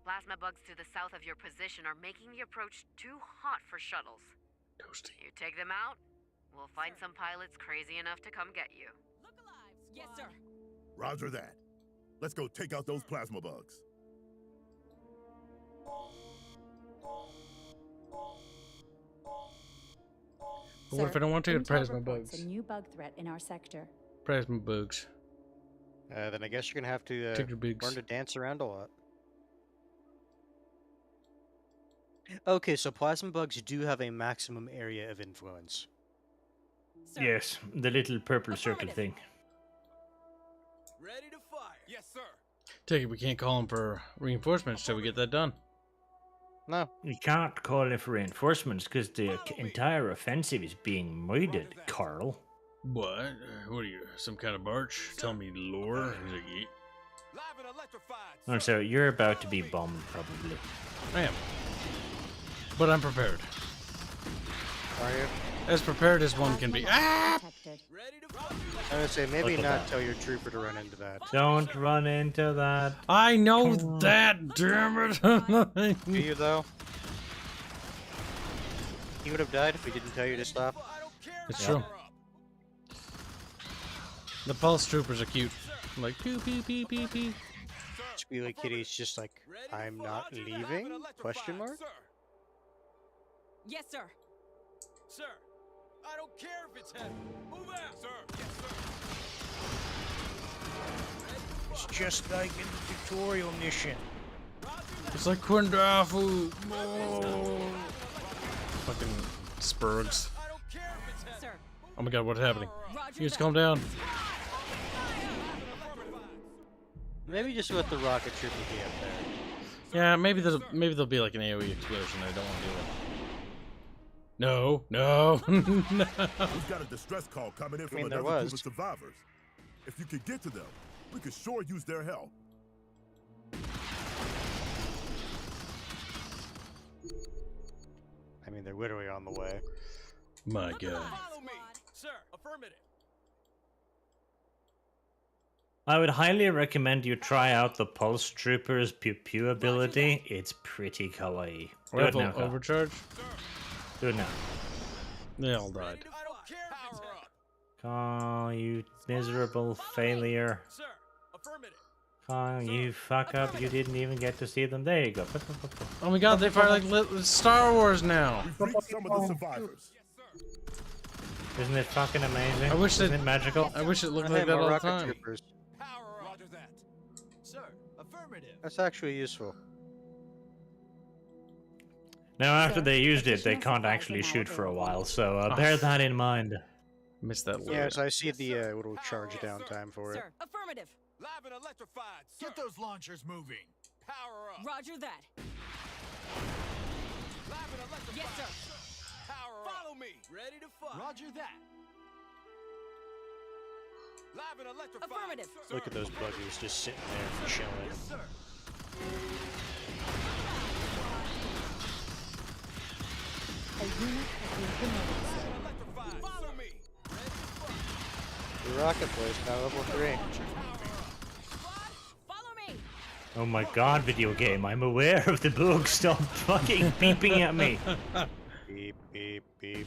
Plasma bugs to the south of your position are making the approach too hot for shuttles. Toasty. You take them out, we'll find some pilots crazy enough to come get you. Look alive, squad. Yes, sir. Roger that. Let's go take out those plasma bugs. But what if I don't want to get Intel plasma reports bugs? a new bug threat in our sector. Plasma bugs. Then I guess you're gonna have to Take your bigs. learn to dance around a lot. Okay, so plasma bugs do have a maximum area of influence. Sir. Yes, the little purple circle Affirmative. thing. Ready to fire. Yes, sir. Take it, we can't call them for reinforcements till we get that done. No, You can't call it for reinforcements because the entire offensive is being murdered, Carl. What? What are you, some kind of barch? Tell me lore? He's like, "Yeah." Live and electrified. And so you're about to be bombed, probably. I am. But I'm prepared. are you? As prepared as one can be. Ah! Detected. Ready to fire. I would say maybe Look at not that. tell your trooper to run into that. Don't run into that. I know that, damn it! Do you though? he would have died if we didn't tell you to stop. It's true. The pulse troopers are cute. I'm like pew pew pew pew pew. Squealy Kitty's just like, I'm not leaving? Question mark? Yes, sir. Sir, I don't care if it's heavy. Move out. Sir. Yes, sir. It's just like in the tutorial mission. It's like Quindafu. Oh. Fucking Spurgs. I don't care if it's heavy. Sir. Oh my god, what's happening? Roger You just that. calm down. Maybe just let the rocket trooper be up there. Yeah, maybe there'll be like an AoE explosion I don't want to deal with. No, no, no. We've got a distress call coming in from there another was. group of survivors. If you could get to them, we could sure use their help. I mean, they're literally on the way. My Look god. alive, Follow me. squad. Sir, affirmative. I would highly recommend you try out the Pulse Troopers Pew Pew ability. It's pretty kawaii. Do it now, Rifle Kyle. overcharge? Do it now. They all died. I don't care if it's heavy. Kyle, you miserable failure. Sir, affirmative. Kyle, you fuck up. You didn't even get to see them. There you go. Oh my god, they fire like Star Wars now. We've reached some of the survivors. Isn't it fucking amazing? I wish Isn't they- it magical? I wish it looked Hey, like that more all the rocket time. troopers. Power up. Roger that. Sir, affirmative. That's actually useful. Now, after Sir, they used it, they additional can't supplies actually are now shoot for a available. while, so bear that in mind. Missed that little. Yes, I see the little charge down time for it. Sir. Affirmative. Live and electrified. Sir. Get those launchers moving. Power up. Roger that. Live and electrified. Yes, sir. Power up. Follow me. Ready to fight. Roger that. Live and electrified. Affirmative. Sir. Look at those buggies just sitting there chilling. Yes, sir. A unit has been promoted, sir. Electrified. Follow me. Ready to fight. The rocket boys now level 3. Squad, follow me. Oh my god, video game, I'm aware of the bug. Stop fucking beeping at me. Beep, beep, beep.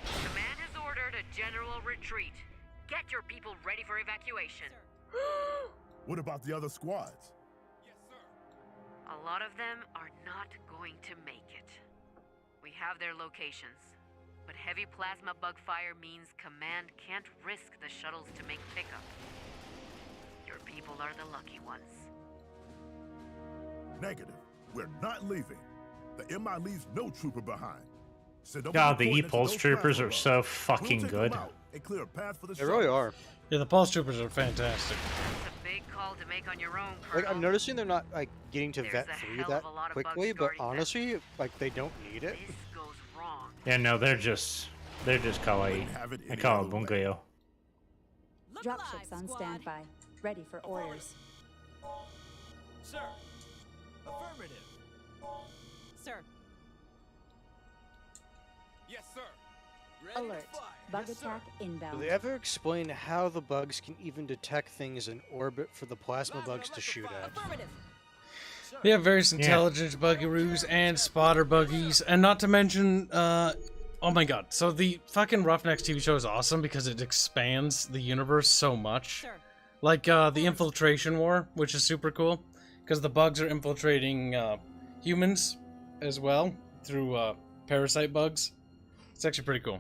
Command has ordered a general retreat. Get your people ready for evacuation. What about the other squads? Yes, sir. A lot of them are not going to make it. We have their locations, but heavy plasma bug fire means Command can't risk the shuttles to make pickup. Your people are the lucky ones. Negative. We're not leaving. The MI leaves no trooper behind. Send over God, the coordinates to E-Pulse those Troopers plasma are bugs. so We'll fucking take good. them out and clear a path for the They really shuttles. are. Yeah, the pulse troopers are fantastic. It's a big call to make on your own, Like, Colonel. I'm noticing they're not like getting to There's vet a through hell that of a lot of bugs quickly, but guarding them. honestly, like they don't need it. This goes wrong. Yeah, no, they're just kawaii. Wouldn't have it I any call other it way. bungayo. Look alive, Dropships on squad. standby, ready for orders. Sir. Affirmative. Sir. Yes, sir. Ready Alert. to fight. Bug Yes, sir. attack Do inbound. they ever explain how the bugs can even detect things in orbit for the plasma bugs to shoot at? Affirmative. They have various intelligence buggeroos and spotter buggies, and not to mention, oh my god. So the fucking Roughnecks TV show is awesome because it expands the universe so much. Sir. Like the Infiltration War, which is super cool, because the bugs are infiltrating humans as well through parasite bugs. It's actually pretty cool.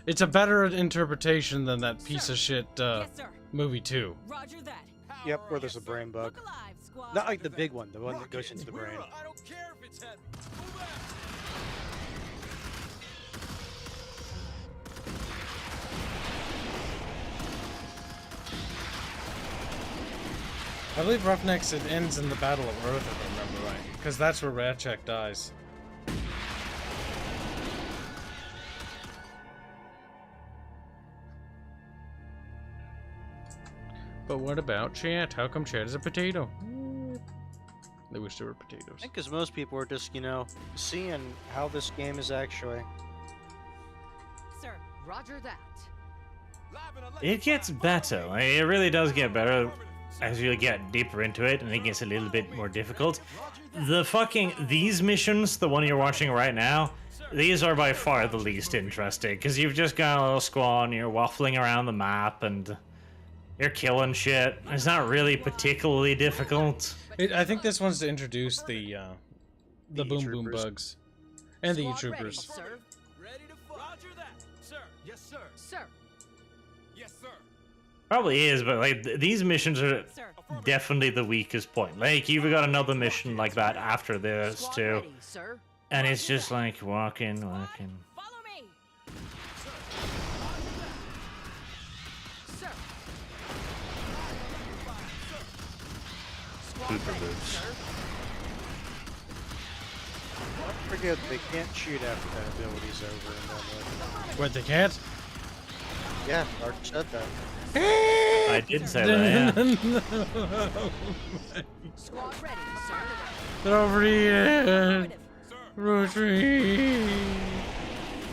It's a better interpretation than that piece of shit Yes, sir. movie 2. Roger that. Yep, where there's a brain bug. Look alive, squad. Not like the big one, the one that goes into the brain. I don't care if it's heavy. Move out. I believe Roughnecks, it ends in the Battle of Earth, if I remember right, because that's where Ratchek dies. But what about chat? How come chat is a potato? They wish they were potatoes. I think because most people are just, you know, seeing how this game is actually. Sir. Roger that. Live and It gets electrified. better. It really does get better. as you get deeper into it and it gets a little bit more difficult. These missions, the one you're watching right now, these are by far the least interesting, because you've just got a little squad and you're waffling around the map and you're killing shit. It's not really particularly difficult. I think this one's to introduce the boom boom troopers. bugs and the Squad ready, troopers. sir. Ready to fight. Roger that. Sir. Yes, sir. Sir. Yes, sir. Probably is, but like these missions are Sir. definitely the weakest point. Like you've got another mission like that after this Squad too, ready, sir. and it's just like walking. Follow me. Sir. Super moves. Sir. Don't forget they can't shoot after that ability's over. And then, What, they can't? yeah, Art said that. I did say that. Yeah. Squad ready, sir. They're over here. Affirmative. Retreat.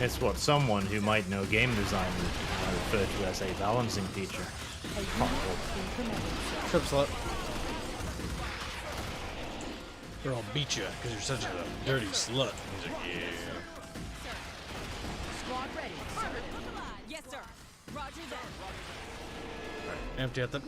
It's what someone who might know game design would refer to as a balancing feature. Trip slut. Or I'll beat you because you're such a dirty slut. He's like, yeah. Squad ready, sir. Yes, sir. Roger that. Empty out the.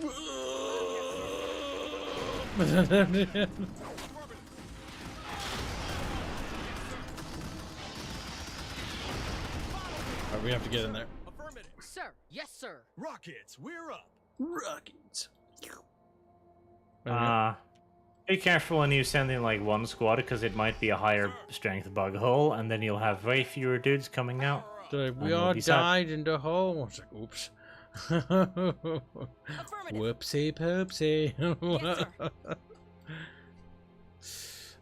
Alright, we have to get in there. Affirmative. Sir. Yes, sir. Rockets, we're up. Rockets. Be careful when you send in like one squad because it might be a higher strength bug hole, and then you'll have way fewer dudes coming out. So we And all we'll be sad. died in the hole. It's like, oops. Affirmative. Whoopsie poopsie. Yes, sir.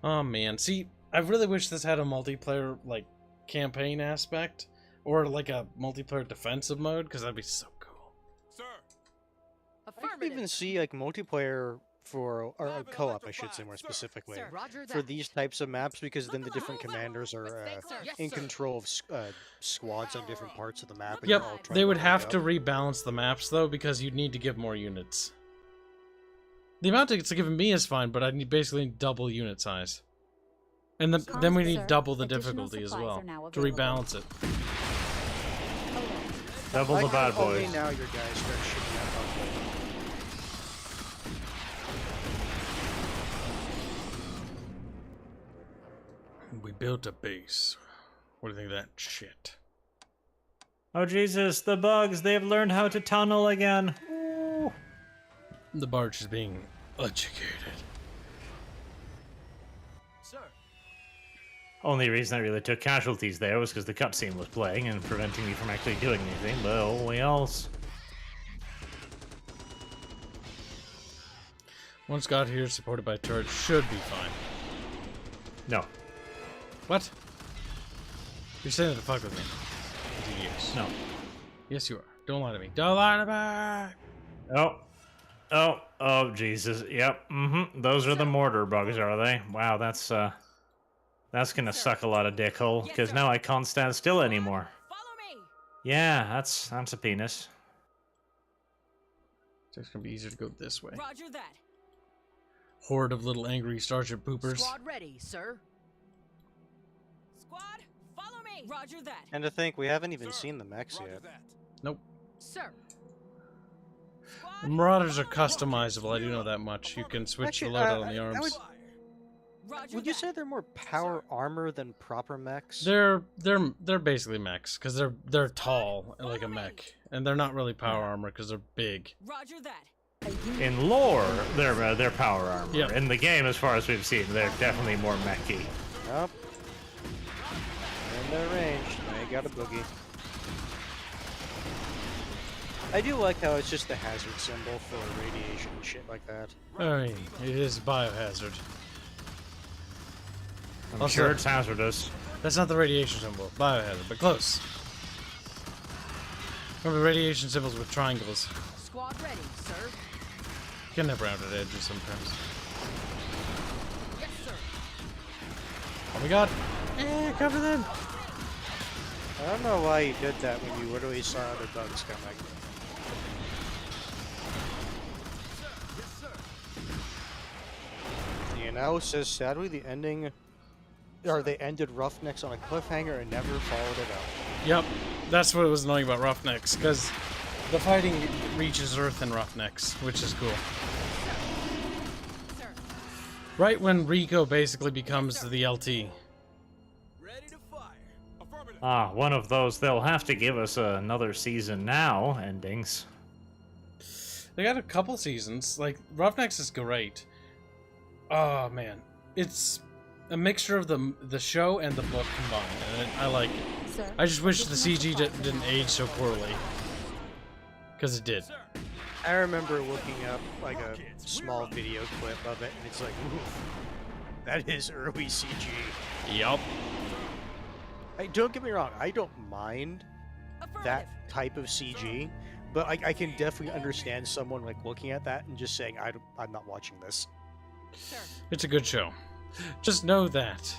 Oh man, see, I really wish this had a multiplayer like campaign aspect or like a multiplayer defensive mode because that'd be so cool. Sir. I could Affirmative. even see like multiplayer for or co-op, I should say more specifically, Sir. Roger that. for these types of maps because then the different commanders are Thanks, sir. Yes, in sir. control of squads on different parts of the map. And Yep, you're all trying they would link have up. to rebalance the maps though because you'd need to give more units. The amount it's giving me is fine, but I need basically double unit size. And then we need Sir, double the additional difficulty as supplies well are now to available. rebalance it. Double the Like, bad only boys. now your guys start shooting that bug. We built a base. What do you think of that shit? Oh Jesus, the bugs, they've learned how to tunnel again. Ooh. The barge is being educated. Sir. Only reason I really took casualties there was because the cutscene was playing and preventing me from actually doing anything, but only else. Once got here, supported by turrets, should be fine. No. What? You're saying that to fuck with me? Yes. No. Yes, you are. Don't lie to me. Don't lie to me! Oh, Jesus. Yep. Those are the mortar bugs, are they? Wow, that's gonna suck a lot of dick hole, Yes, because sir. now I can't stand still anymore. Follow me. Yeah, that's a penis. So it's gonna be easier to go this way. Roger that. Horde of little angry starship poopers. Squad ready, sir. Squad, follow me. Roger that. And to think, we haven't even Sir. seen the mechs Roger yet. that. Nope. Sir. Squad, The Marauders are follow me. customizable, I do know that much. You can switch Actually, the loadout on I the arms. Roger Would you that. say they're more power armor than proper mechs? They're basically mechs because they're tall like a mech, and they're not really power armor because they're big. Roger that. In lore, they're power armor. Yep. In the game, as far as we've seen, they're definitely more mechy. Yep. And they're ranged. Now you got a boogie. I do like how it's just a hazard symbol for radiation and shit like that. I mean, it is a biohazard. I'm Also- sure it's hazardous. That's not the radiation symbol, biohazard, but close. Remember radiation symbols with triangles. Squad ready, sir. You can have rounded edges sometimes. Yes, sir. Oh my god! Cover them! I don't know why you did that when you literally saw other bugs coming. Now says sadly the ending, or they ended Roughnecks on a cliffhanger and never followed it up. Yep, that's what was annoying about Roughnecks, because the fighting reaches Earth in Roughnecks, which is cool. Right when Rico basically becomes the LT. Ready to fire. Affirmative. Ah, one of those they'll have to give us another season now endings. They got a couple seasons. Like, Roughnecks is great. Oh, man. It's a mixture of the show and the book combined, and I like it. Sir, I just wish the CG didn't age so poorly. Because it did. I remember looking up like a small video clip of it, and it's like, oof, that is early CG. Yup. Hey, don't get me wrong, I don't mind that type of CG, but I can definitely understand someone like looking at that and just saying, I'm not watching this. It's a good show. Just know that.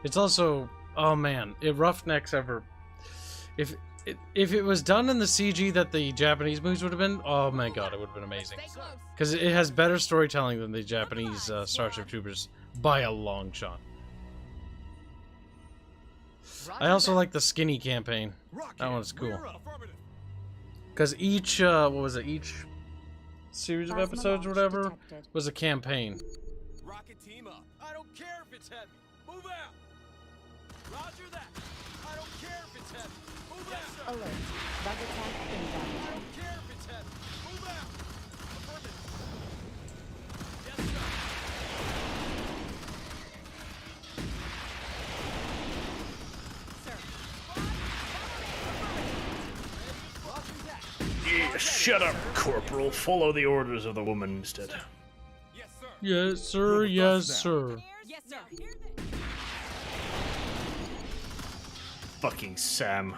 It's also, oh man, if Roughnecks ever, if it was done in the CG that the Japanese movies would have been, oh my god, it would have been amazing. Because it has better storytelling than the Japanese Starship Troopers by a long shot. I also like the Skinny campaign. That one's cool. Because each, what was it, each series of episodes or whatever was a campaign. Rocket team up. I don't care if it's heavy. Move out. Roger that. I don't care if it's heavy. Move out. alert. Bug attack inbound. I don't care if it's heavy. Move out. Affirmative. Yes, sir. Yeah, shut up, Corporal. Follow the orders of the woman instead. Yes, sir. Yes, sir. Yes, sir. Yes, sir. Fucking Sam.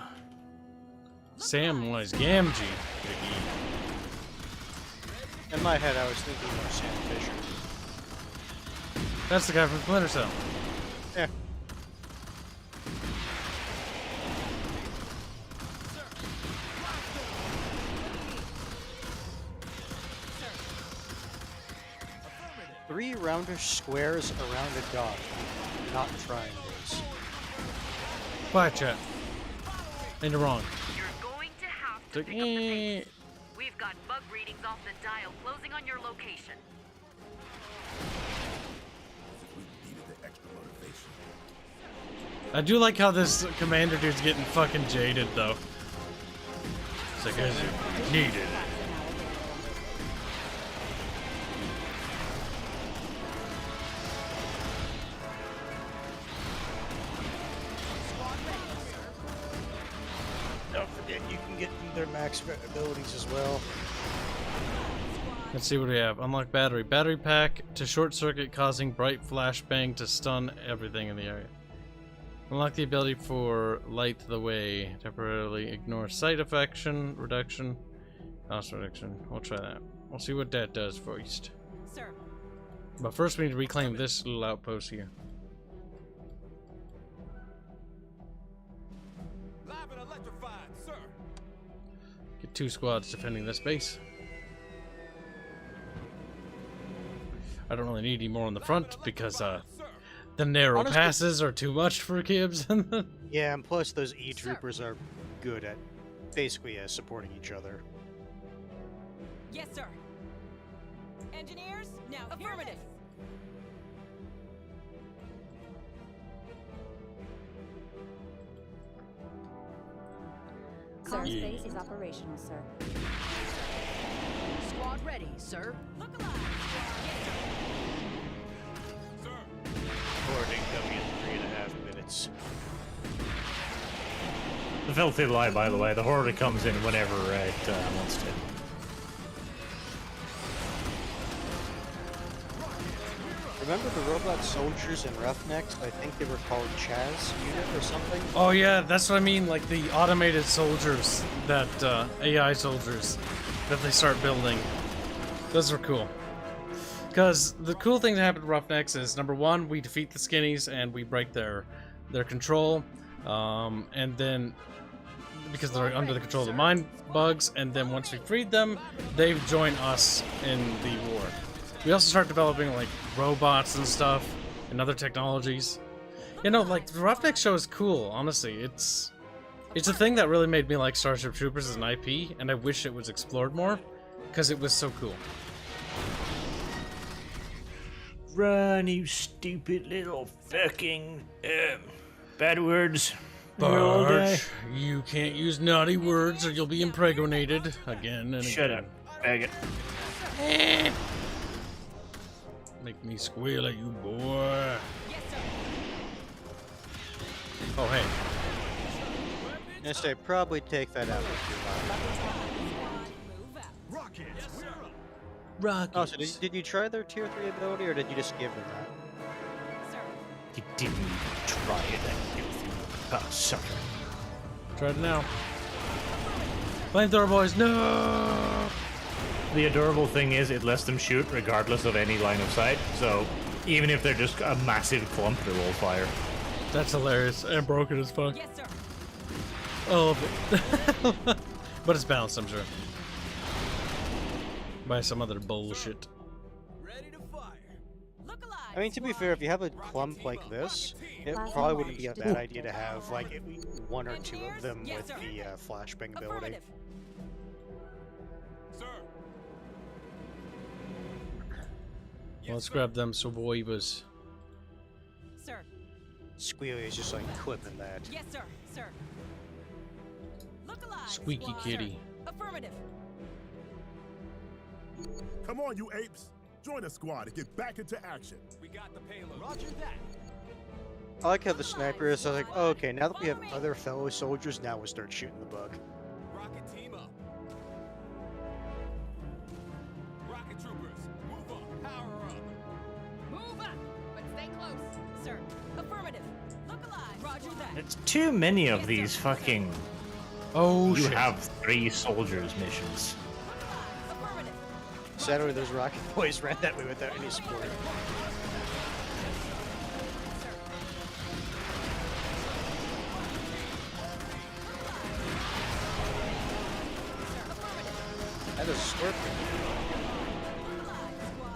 Samwise Gamgee. In my head, I was thinking more Sam Fisher. That's the guy from Splinter Cell. Yeah. Three roundish squares around a dot, not triangles. Quiet chat. And you're wrong. You're going to have to It's like, pick up the pace. We've got bug readings off the dial closing on your location. We needed the extra motivation. I do like how this commander dude's getting fucking jaded, though. It's like, as you needed it. Don't forget, you can get their max abilities as well. Let's see what we have. Unlock battery. Battery pack to short circuit, causing bright flashbang to stun everything in the area. Unlock the ability for light the way. Temporarily ignore sight affection reduction. Cost reduction. We'll try that. We'll see what that does first. Sir. But first we need to reclaim this little outpost here. Live and electrified, sir. Get 2 squads defending this base. I don't really need any more on the front because the narrow Honestly, passes are too much for Kibs. Yeah, and plus those E-Troopers are good at basically supporting each other. Yes, sir. Engineers, now affirmative. Comm Yeah. space is operational, sir. Squad ready, sir. Look alive. Yes, sir. Boarding coming in 3.5 minutes. The filthy lie, by the way. The Horde comes in whenever it wants to. Remember the robot soldiers and Roughnecks? I think they were called Chaz unit or something. Oh yeah, that's what I mean, like the automated soldiers that, AI soldiers that they start building. Those are cool. Because the cool thing that happened to Roughnecks is, number one, we defeat the skinnies and we break their control. And then, because they're under the control of the mind bugs, and then once we freed them, they join us in the war. We also start developing like robots and stuff and other technologies. You know, like the Roughneck show is cool. Honestly, it's a thing that really made me like Starship Troopers as an IP, and I wish it was explored more because it was so cool. Run, you stupid little fucking bad words. But you can't use naughty words or you'll be impregnated again and Shut again. up, faggot. Make me squeal at you, boy. Oh, hey. I say probably take that out. Rockets. Oh, so did you try their tier 3 ability, or did you just give them that? You didn't even try it, you sucker. Try it now. Flamethrower boys, no! The adorable thing is it lets them shoot regardless of any line of sight, so even if they're just a massive clump, they will fire. That's hilarious and broken as fuck. Yes, sir. I love it. But it's balanced, I'm sure. By some other bullshit. Ready to fire. Look alive. I mean, to be fair, if you have a clump like this, it probably wouldn't be a bad idea to have like at least 1 or 2 of them with the flashbang ability. Affirmative. Sir. Well, let's grab them survivors. Sir. Squealy is just like clipping that. Yes, sir. Sir. Look alive. Squeaky Squad. kitty. Affirmative. Come on, you apes! Join the squad and get back into action. We got the payload. Roger that. I like how the sniper is like, oh, okay, now that we have other fellow soldiers, now we'll start shooting the bug. Rocket team up. Rocket troopers, move up. Power up. Move up, but stay close. Sir. Affirmative. Look alive. Roger that. It's too many of these fucking Oh, you shit. have 3 soldiers missions. Look alive. Affirmative. Sadly, those rocket boys ran that way without any support. That is a scorpion.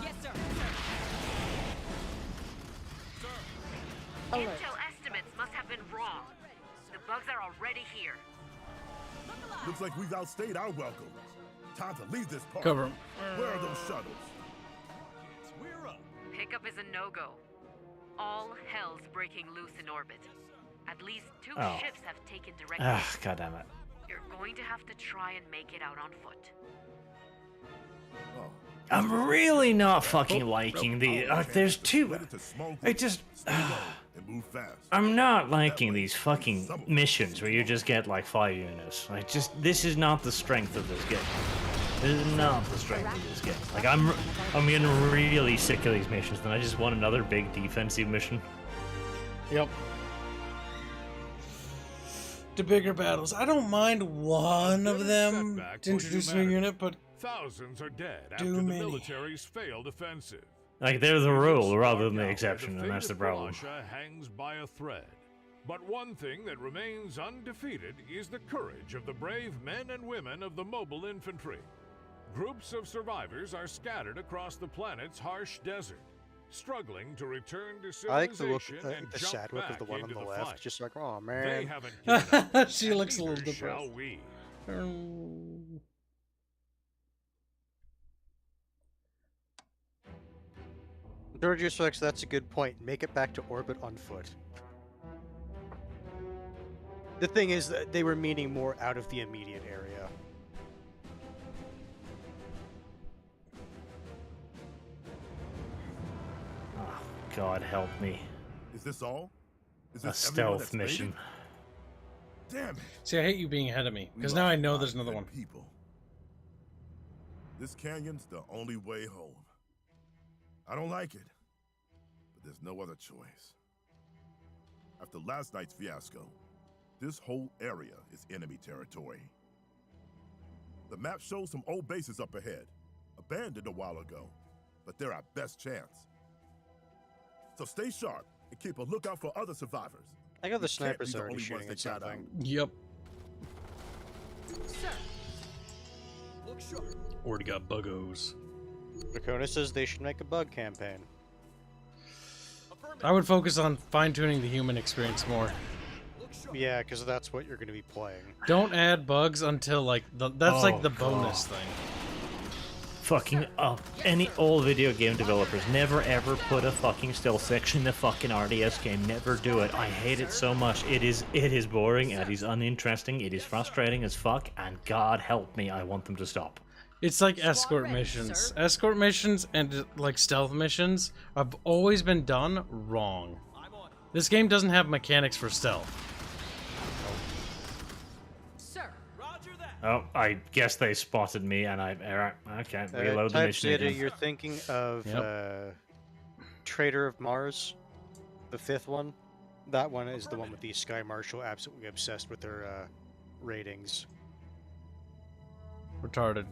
Yes, sir. Alert. Intel estimates must have been wrong. The bugs are already here. Looks like we've outstayed our welcome. Time to leave this park. Cover 'em. Where are those shuttles? We're up. Pickup is a no-go. All hell's breaking loose in orbit. At least 2 Oh. ships have taken direct. Ah, goddammit. You're going to have to try and make it out on foot. Oh, I'm really not fucking liking the. There's 2. ready to smoke. I just. Stay low and move fast. I'm not liking these fucking missions where you just get like 5 units. Like, just this is not the strength of this game. This is not the strength of this game. Like, I'm getting really sick of these missions, and I just want another big defensive mission. Yep. The bigger battles. I don't mind one of them Setback to for introduce a new humanity. unit, but Thousands are dead Too after the many. military's failed offensive. Like, they're the rule rather than the Dark exception, hour, and that's the fate of problem. Falasha hangs by a thread. But one thing that remains undefeated is the courage of the brave men and women of the mobile infantry. Groups of survivors are scattered across the planet's harsh desert, struggling to return to I like the look, civilization and the jump sad look of back the one on into the the left. fight. Just like, oh They man. haven't given up, she and looks a little neither shall depressed. we. Georgius Rex, that's a good point. Make it back to orbit on foot. The thing is that they were meaning more out of the immediate area. Oh, God help me. Is this all? Is A this everyone stealth that's made it? mission. Damn it. see, I hate you being ahead of me because We now I lost know a lot there's of another good one. People. This canyon's the only way home. I don't like it, but there's no other choice. After last night's fiasco, this whole area is enemy territory. The map shows some old bases up ahead, abandoned a while ago, but they're our best chance. So stay sharp and keep a lookout for other survivors. I got the We can't snipers be the already only shooting ones at that got something. Yep. Sir. Look sharp. Already got buggos. Dakota says they should make a bug campaign. I would focus on fine-tuning the human experience more. Yeah, because that's what you're going to be playing. Don't add bugs until like that's like the bonus thing. Fucking all video game developers never ever put a fucking stealth section in the fucking RDS game. Never do it. I hate it so much. It is boring. It is uninteresting. It is frustrating as fuck. And God help me, I want them to stop. It's like escort missions. Escort missions and like stealth missions have always been done wrong. This game doesn't have mechanics for stealth. Oh, I guess they spotted me, and okay, reload the mission again. You're thinking of Trader of Mars, the 5th one. That one is the one with the Sky Marshal absolutely obsessed with their ratings. Retarded.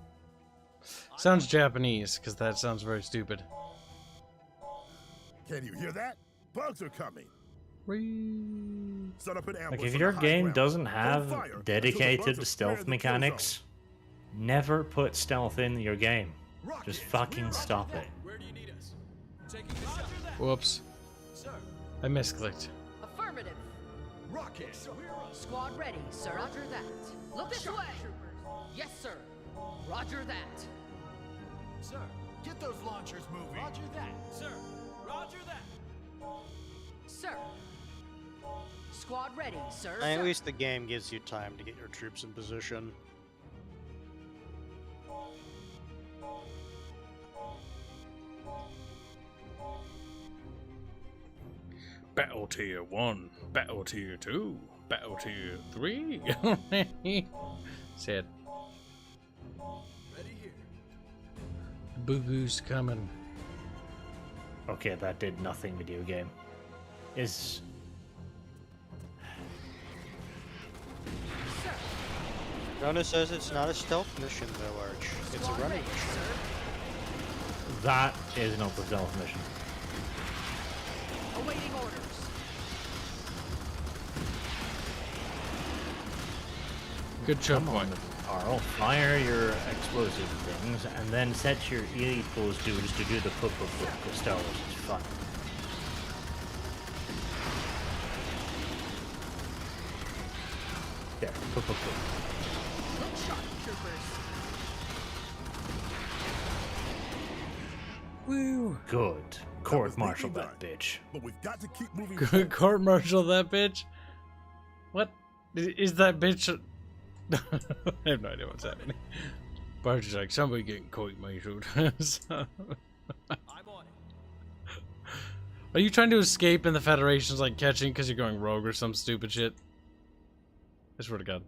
Sounds Japanese, because that sounds very stupid. Can you hear that? Bugs are coming. Set up an ambush Like, if on your the high game ground. doesn't Hold have fire until the dedicated bugs are stealth square in the kill mechanics, never put stealth in your game. Rockets, Just fucking stop it. Where do you need us? Taking the shot. Whoops. Sir. I misclicked. Affirmative. Rocket. Squad ready, sir. Roger that. Look this way. Troopers. Yes, sir. Roger that. Sir. Get those launchers moving. Roger that. Sir. Roger that. Sir. Squad ready, sir. At least the game gives you time to get your troops in position. Battle Tier 1, Battle Tier 2, Battle Tier 3. Said. Ready here. Boo-goo's coming. Okay, that did nothing, video game. Is... Rona says it's not a stealth mission though, Arch. It's a running mission. That is not the stealth mission. Awaiting orders. Good choke point. Carl, fire your explosive things, and then set your elite pulse dudes to do the because Star Wars is fun. There, Look sharp, troopers. Woo. Good. Court was martial neatly that done. bitch. But we've got to keep moving. Good court martial that bitch. What is that bitch? I have no idea what's happening. Barge is like somebody getting court martialed. I'm on it. Are you trying to escape and the Federation's like catching because you're going rogue or some stupid shit? I swear to God.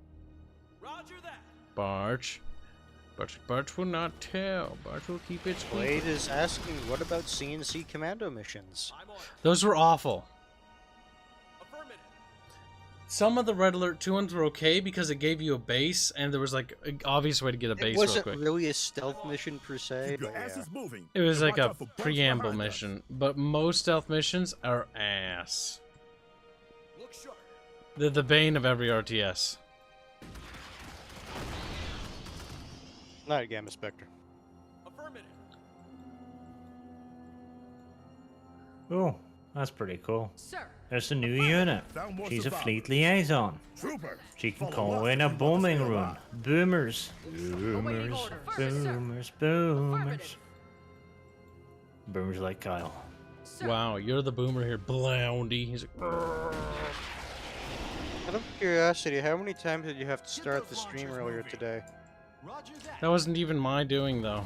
Roger that. Barge. Barge will not tell. Barge will keep its Blade is asking, what about CNC commando missions? I'm on it. Those were awful. Affirmative. Some of the Red Alert 2 ones were okay because it gave you a base and there was like an obvious way to get a base It real wasn't quick. really a stealth mission per se, Keep your but yeah. asses moving. It was and like watch a out for bugs preamble behind us. mission, but most stealth missions are ass. Look sharp. They're the bane of every RTS. Not a Gamma Spectre. Affirmative. Oh, that's pretty cool. Sir. There's a new unit. Found more She's a survivors. fleet liaison. Trooper. She can Follow call us in a and keep us bombing alive. run. Boomers. Awaiting Boomers. order. Affirmative, sir. Boomers. Boomers. Affirmative. Boomers like Kyle. Sir. Wow, you're the boomer here, Bloundy. He's like, "Grrr." Out of curiosity, how many times did you have to start the stream earlier today? Roger that. That wasn't even my doing though.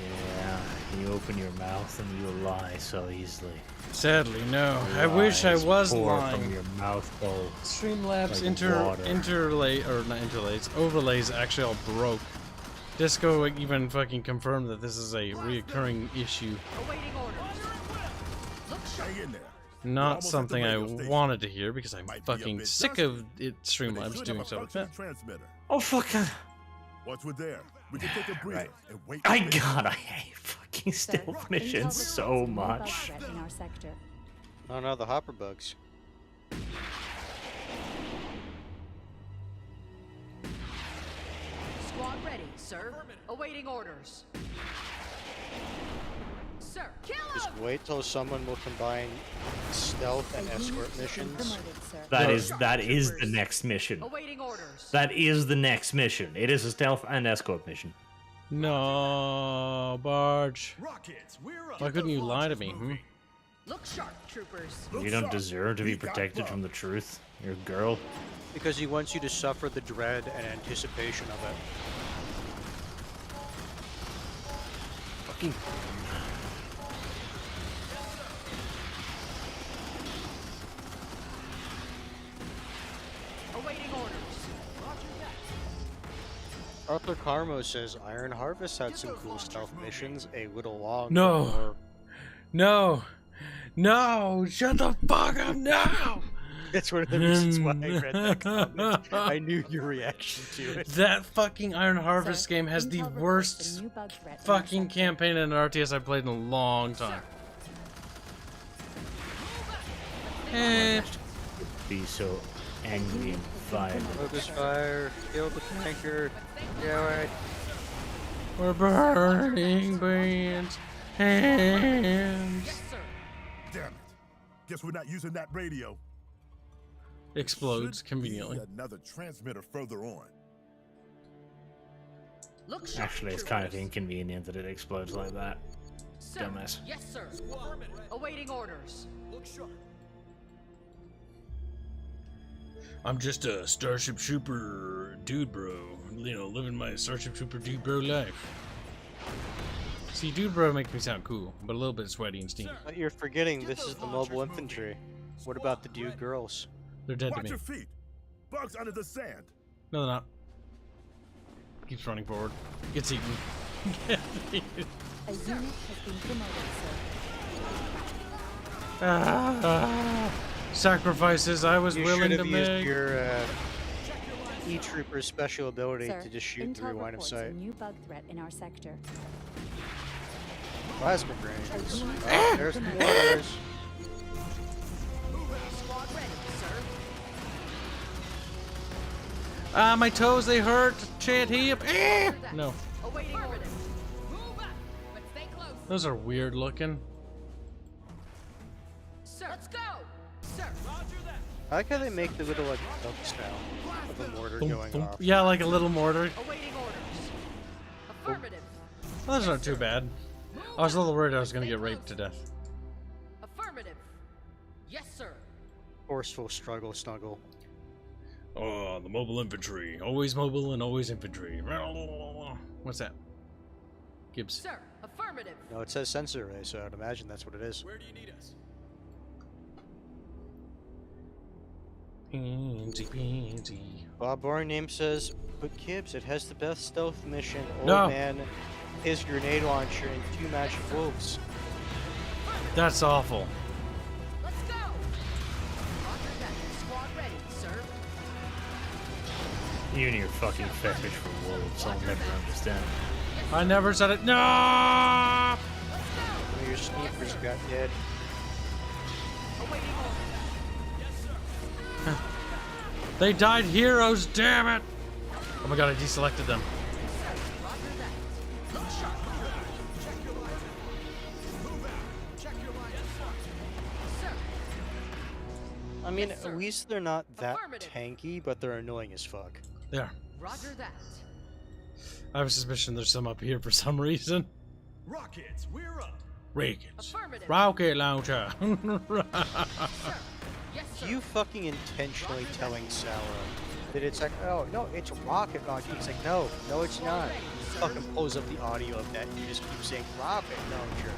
Yeah, you open your mouth and you lie so easily. Sadly, no. I wish I Lies was pour lying. from your mouth hole. Streamlabs Like water. overlays actually all broke. Disco even fucking confirmed that this is a reoccurring issue. Awaiting orders. Look sharp. Hang in there. Not almost at the something I radio station. wanted to hear because I'm Might be a fucking bit sick dusty, of it But they Streamlabs should doing have a so. functioning transmitter. Oh fuck! Once we're there, we can take a breather and wait. I for it. God, I hate fucking Sir, stealth intel missions reports so of a bug much. threat in our sector. Oh no, the hopper bugs. Squad ready, sir. Awaiting orders. Sir, kill Just him! wait till someone will combine stealth and escort missions. That is the next mission. Awaiting orders. That is the next mission. It is a stealth and escort mission. No, Barge. Rockets, we're up. Why couldn't you lie to me? Look sharp, troopers. You don't deserve to be protected from the truth. You're a girl. Because he wants you to suffer the dread and anticipation of it. Fucking. Awaiting orders. Arthur Carmo says Iron Harvest had some cool stealth missions, a little long. No. No. No. Shut the fuck up now. That's one of the reasons why I read that comment. I knew your reaction to it. That fucking Iron Harvest game has the worst fucking campaign in an RTS I've played in a long time. Be so angry and violent. Focus fire, kill the tanker, do it. We're burning Brand's hands. Damn it. Guess we're not using that radio. Explodes Should conveniently. be another transmitter further on. Look sharp, Actually, it's kind of inconvenient that it explodes like that. Sir. Dumbass. Yes, sir. Awaiting orders. Look sharp. I'm just a Starship Trooper dude bro. You know, living my Starship Trooper dude bro life. See, dude bro makes me sound cool, but a little bit sweaty and steamy. But you're forgetting this is the mobile infantry. What about the dude girls? They're dead to Watch me. your feet. Bugs under the sand. No, they're not. Keeps running forward. Gets eaten. Gets eaten. A unit has been promoted, sir. Sacrifices I was You willing should to have used make. your E-Trooper's special ability Sir, to just shoot intel through line of reports sight. a new bug threat in our sector. Plasma grenades. Oh, there's the orders. Squad ready, sir. Ah, my toes, they hurt. Chant heap. Eh! No. Awaiting orders. Move up, but stay close. Those are weird looking. Sir, let's go. Sir, Roger that. I like how they make the little like ducks now of the mortar Thump, going thump. off. Yeah, like a little mortar. awaiting orders. Affirmative. Well, those aren't too bad. I was a little worried I was gonna get raped to death. Affirmative. Yes, sir. Forceful struggle snuggle. Oh, the mobile infantry. Always mobile and always infantry. What's that? Kibs. Sir, affirmative. No, it says sensor array, so I'd imagine that's what it is. Where do you need us? Pansy, pansy. Bob Boring Name says, but Kibs, it has the best stealth mission. Old No. man, his grenade launcher, and 2 magic wolves. That's awful. Let's go. Roger that. Squad ready, sir. You and your fucking fetish for wolves, I'll never understand. I never said it. No! One of your sneakers got dead. Awaiting orders. Yes, sir. They died heroes, damn it! Oh my god, I deselected them. Roger that. Look sharp. Check your lines. Move out. Check your lines. Yes, sir. Sir, I mean, Yes, sir. at least they're not that Affirmative. tanky, but they're annoying as fuck. There. roger that. I have a suspicion there's some up here for some reason. Rockets, we're up. Reagans. Affirmative. Rocket launcher. Sir. Yes, sir. You fucking intentionally telling Sala that it's like, oh, no, it's a rocket launcher. He's like, no, it's not. He fucking pulls up the audio of that. You just keep saying rocket launcher.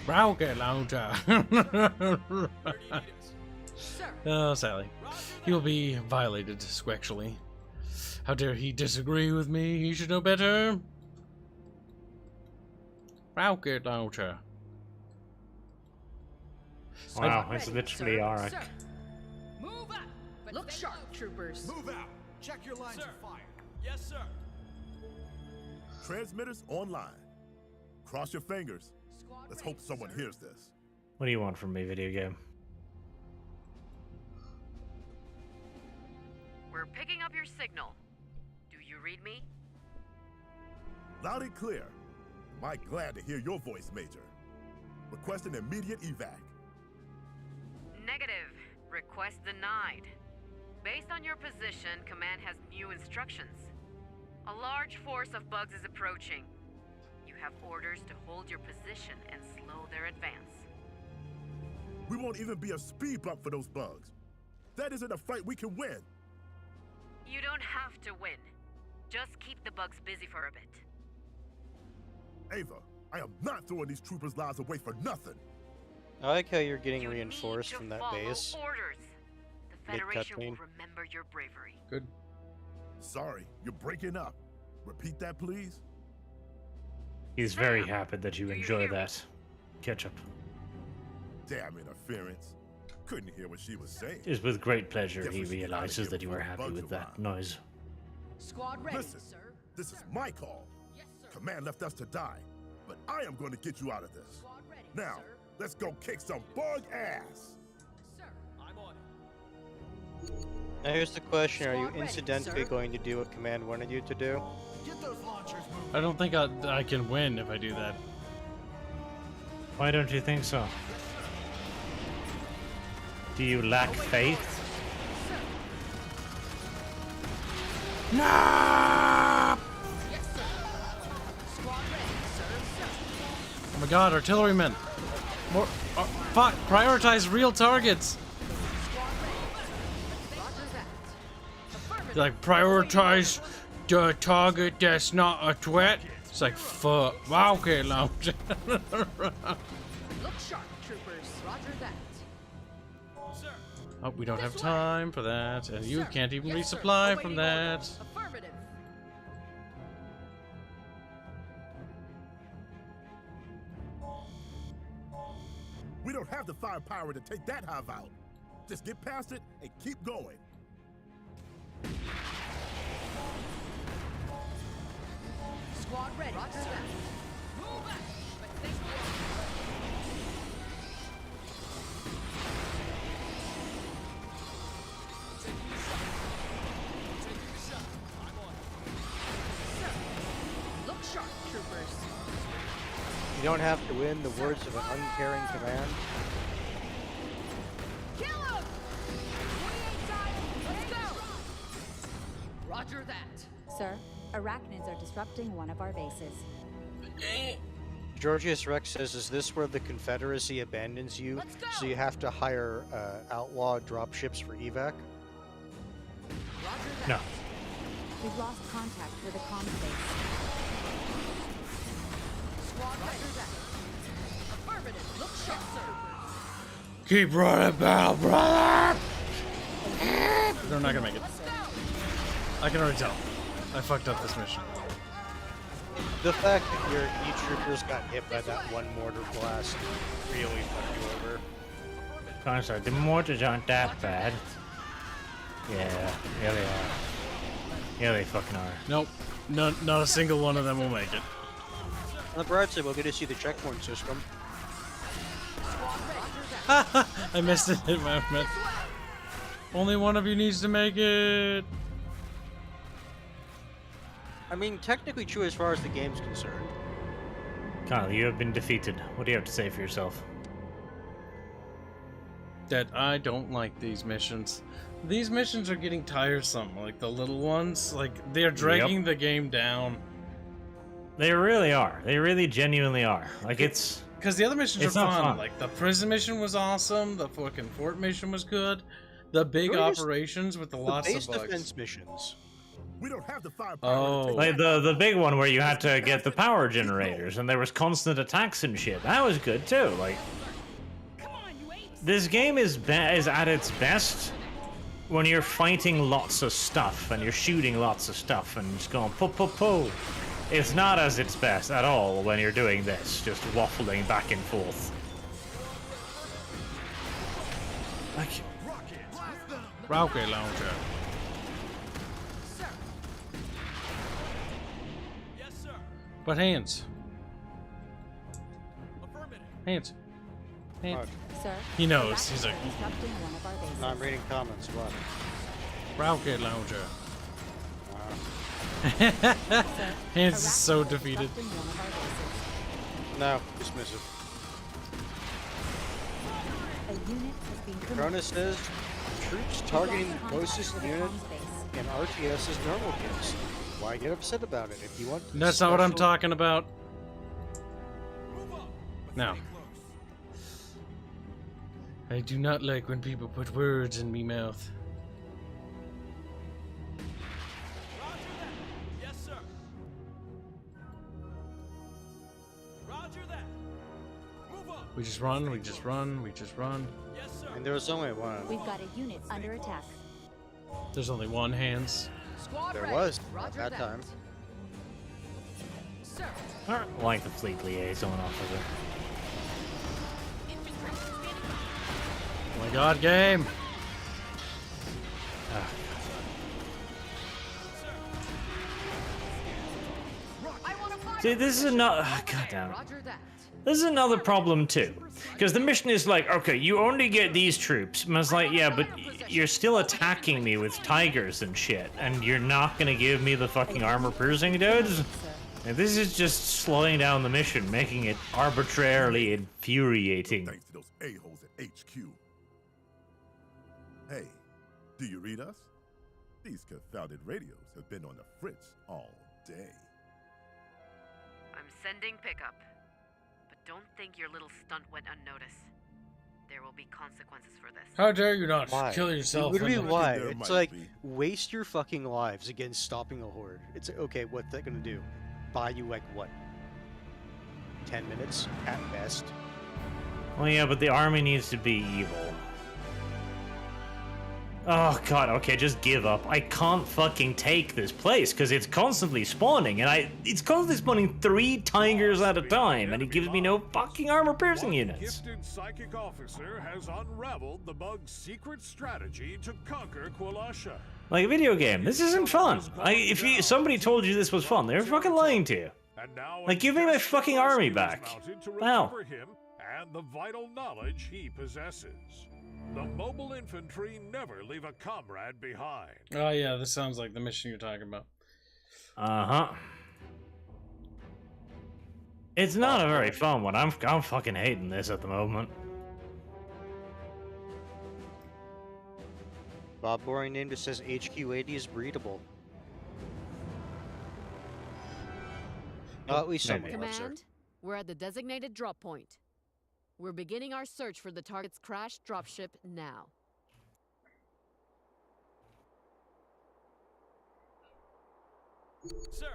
Rocket launcher. Where do you need us? Sir. Oh, Sally. He will be violated sexually. How dare he disagree with me? He should know better. Rocket launcher. Wow, it's literally Arak. Sir. Move up. But look sharp, troopers. Move out. Check your lines of fire. Yes, sir. Transmitters online. Cross your fingers. Squad Let's ready, hope someone sir. hears this. What do you want from me, video game? We're picking up your signal. Do you read me? Loud and clear. I'm glad to hear your voice, Major. Request an immediate evac. Negative. Request denied. Based on your position, Command has new instructions. A large force of bugs is approaching. You have orders to hold your position and slow their advance. We won't even be a speed bump for those bugs. That isn't a fight we can win. You don't have to win. Just keep the bugs busy for a bit. Ava, I am not throwing these troopers' lives away for nothing. I like how you're getting You reinforced need to from that follow base. orders. The Federation will cutscene. remember your bravery. Good. Sorry, you're breaking up. Repeat that, please. He's very Sam, happy that you do you enjoy hear me? that. Ketchup. Damn interference. Couldn't hear what she was saying. It is with great pleasure Guess he we should get outta realizes here that you before are the happy bugs with that arrive. noise. Squad ready, Listen, sir. this is my call. Yes, sir. Command left us to die, but I am going to get you out of this. Squad ready, Now, sir. let's go kick some bug ass. Sir. I'm on it. Now here's the question, are you Squad ready, incidentally sir. going to do what Command wanted you to do? Get those launchers moving. I don't think I can win if I do that. Why don't you think so? Do you lack faith? No! Yes, sir. Squad ready, sir. Oh my god, artillerymen! More. Fuck! Prioritize real targets! Roger that. Affirmative. Like, prioritize the target that's not a threat. It's like, fuck. Wow, okay, lounge. Look sharp, troopers. Roger that. Sir. Oh, we don't have time for that, and you Sir. can't even Yes, sir. resupply Awaiting from that. orders. Affirmative. We don't have the firepower to take that hive out. Just get past it and keep going. Squad ready, Roger that. Move back. But think Look sharp, troopers. You don't have to win the words of an uncaring command. Kill him! We ain't dying. Let's go. Roger that. Sir, arachnids are disrupting one of our bases. Georgius Rex says, is this where the Confederacy abandons you? Let's go! So you have to hire outlaw dropships for evac? Roger that. No. We've lost contact with a conclave. Squad ready. That. Affirmative. Look sharp, sir. Keep running, battle, brother! They're not gonna make it. Let's go. I can already tell. I fucked up this mission. The fact that your E-troopers got hit by that one mortar blast really fucked you over. I'm sorry, the mortars aren't that bad. Yeah, yeah they are. Yeah, they fucking are. Nope. Not a single one of them will make it. On the bright side, we'll get to see the checkpoint system. I missed it in my moment. Only one of you needs to make it. I mean, technically true as far as the game's concerned. Kyle, you have been defeated. What do you have to say for yourself? That I don't like these missions. These missions are getting tiresome, like the little ones. Like, they're dragging the game down. They really are. They really genuinely are. Like, it's... Because the other missions It's are not fun. fun. Like, the prison mission was awesome. The fucking fort mission was good. The big Really just operations with the The lots base of bugs. defense missions. We don't have the firepower Oh. to take Like, that the big one where you had to get the power generators, and there was constant attacks and shit. That was good, too. Like, this game is at its best when you're fighting lots of stuff, and you're shooting lots of stuff, and just going po-po-po. It's not as its best at all when you're doing this, just waffling back and forth. Like, Rocket launcher. Sir. Yes, sir. But Hanse. Affirmative. Hanse. Hanse. Sir, He knows. He's like, arachnids are disrupting one of our bases. No, I'm reading comments. What? rocket launcher. Hanse is so defeated. No, dismissive. A unit has been Corona says troops targeting the closest unit in RTS is normal kills. Why get upset about it if you want? That's not what I'm special- talking about. No. I do not like when people put words in me mouth. Roger that. Yes, sir. Roger that. Move up. We just run, we just run, we just run. Yes, sir. And there was only one. We've got a unit under attack. There's only one Hanse. Squad There ready. was Roger at that time. Sir. I don't like the fleet liaison officer. Infantry standing by. Oh my god, game! I want to fire. See, this is another. Goddamn. Roger that. This is another problem too, because the mission is like, okay, you only get these troops. And I was like, yeah, but you're still attacking me with tigers and shit, and you're not gonna give me the fucking armor-piercing dudes. And this is just slowing down the mission, making it arbitrarily infuriating. Thanks to those a-holes at HQ. Hey, do you read us? These confounded radios have been on the fritz all day. I'm sending pickup. But don't think your little stunt went unnoticed. There will be consequences for this. How dare you not Why? kill yourself? Literally, in the- why? There It's might like, be. waste your fucking lives against stopping a horde. It's okay, what's that gonna do? Buy you, like, what? 10 minutes at best? Well, yeah, but the army needs to be evil. Oh god, okay, just give up. I can't fucking take this place because it's constantly spawning, and it's constantly spawning 3 tigers at a time, and it gives me no fucking armor-piercing One units. gifted psychic officer has unraveled the bug's secret strategy to conquer Qualasha. Like a video game, this isn't fun. Somebody told you this was fun, they were fucking lying to you. And now Like, give me my fucking army back. To Wow. recover him and the vital knowledge he possesses. The mobile infantry never leave a comrade behind. Oh yeah, this sounds like the mission you're talking about. Uh-huh. It's not a very fun one. I'm fucking hating this at the moment. Bob Boring name just says HQ80 is breedable. At least some Maybe. of us are. Command, we're at the designated drop point. We're beginning our search for the target's crashed dropship now. Sir.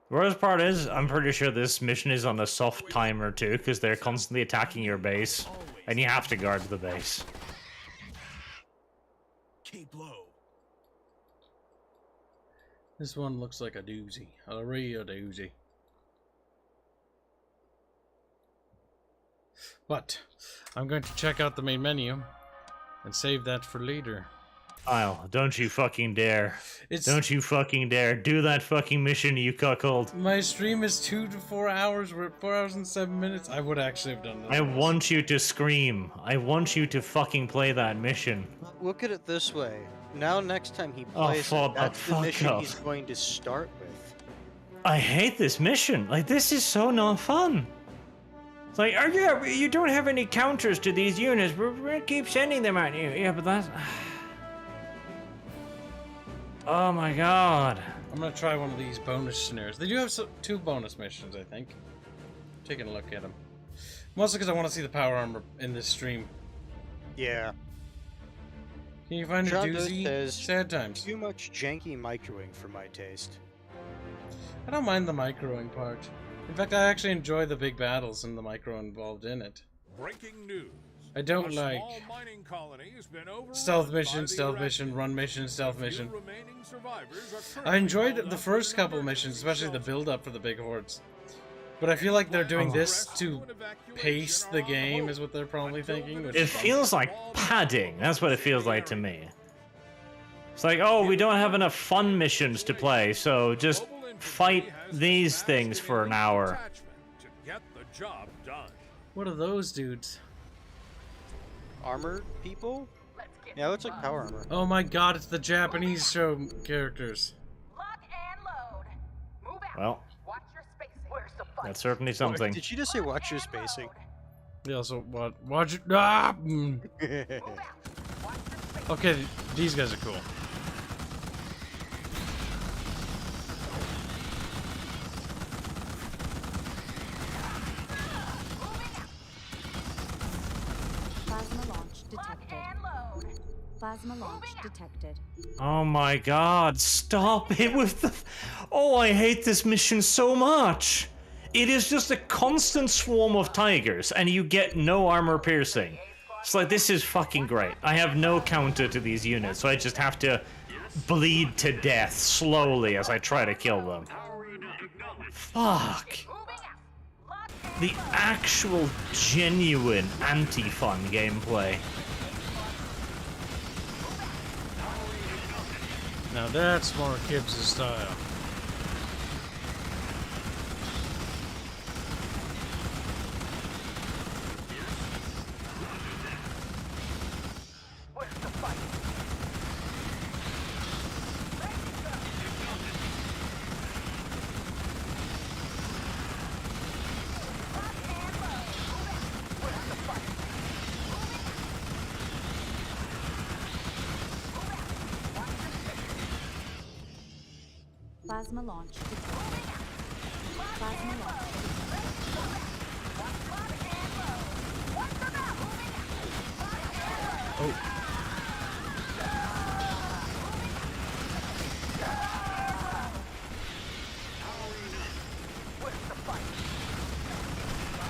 The worst part is, I'm pretty sure this mission is on a soft timer too, because they're constantly attacking your base, and you have to guard the base. Keep low. This one looks like a doozy. A real doozy. But I'm going to check out the main menu and save that for later. Kyle, don't you fucking dare. It's Don't you fucking dare. Do that fucking mission, you cuckold. my stream is 2 to 4 hours. We're at 4 hours and 7 minutes. I would actually have done this. I want you to scream. I want you to fucking play that mission. Look at it this way. Now next time he Oh, plays fuck it, that's the off. mission he's going to start with. I hate this mission. Like, this is so not fun. It's like, oh yeah, you don't have any counters to these units. We're gonna keep sending them at you. Yeah, but that's... Oh my god. I'm gonna try one of these bonus scenarios. They do have 2 bonus missions, I think. Taking a look at them. Mostly because I want to see the power armor in this stream. Yeah. Can you find a John Doe doozy? says, Sad times. Too much janky microwing for my taste. I don't mind the microing part. In fact, I actually enjoy the big battles and the micro involved in it. Breaking news. I don't A like small mining colony has been overrun stealth by mission, the stealth mission, Iraqis. run mission, stealth Few mission. remaining survivors are I currently enjoyed held the up first in couple emergency missions, especially the shelter. build-up for the big hordes. But I feel like they're doing this to Rescue and evacuation pace are the on the game, move is what they're probably until thinking. the Which It is feels like padding. That's what it feels like to me. It's like, oh, we don't have enough fun missions to play, so just fight these things for an hour. To get the job done. what are those dudes? Armor people? Yeah, it looks like power armor. Oh my god, it's the Japanese show characters. Lock and Well, that's certainly something. Did she just say watch your spacing? Yeah, so what? Watch it. Ah! Okay, these guys are cool. Plasma launch detected. Plasma launch detected. Oh my god, stop it with the... Oh, I hate this mission so much! It is just a constant swarm of tigers, and you get no armor piercing. It's like, this is fucking great. I have no counter to these units, so I just have to bleed to death slowly as I try to kill them. Fuck. The actual, genuine, anti-fun gameplay. Now that's more Kibs' style. Plasma launch detected. Plasma launch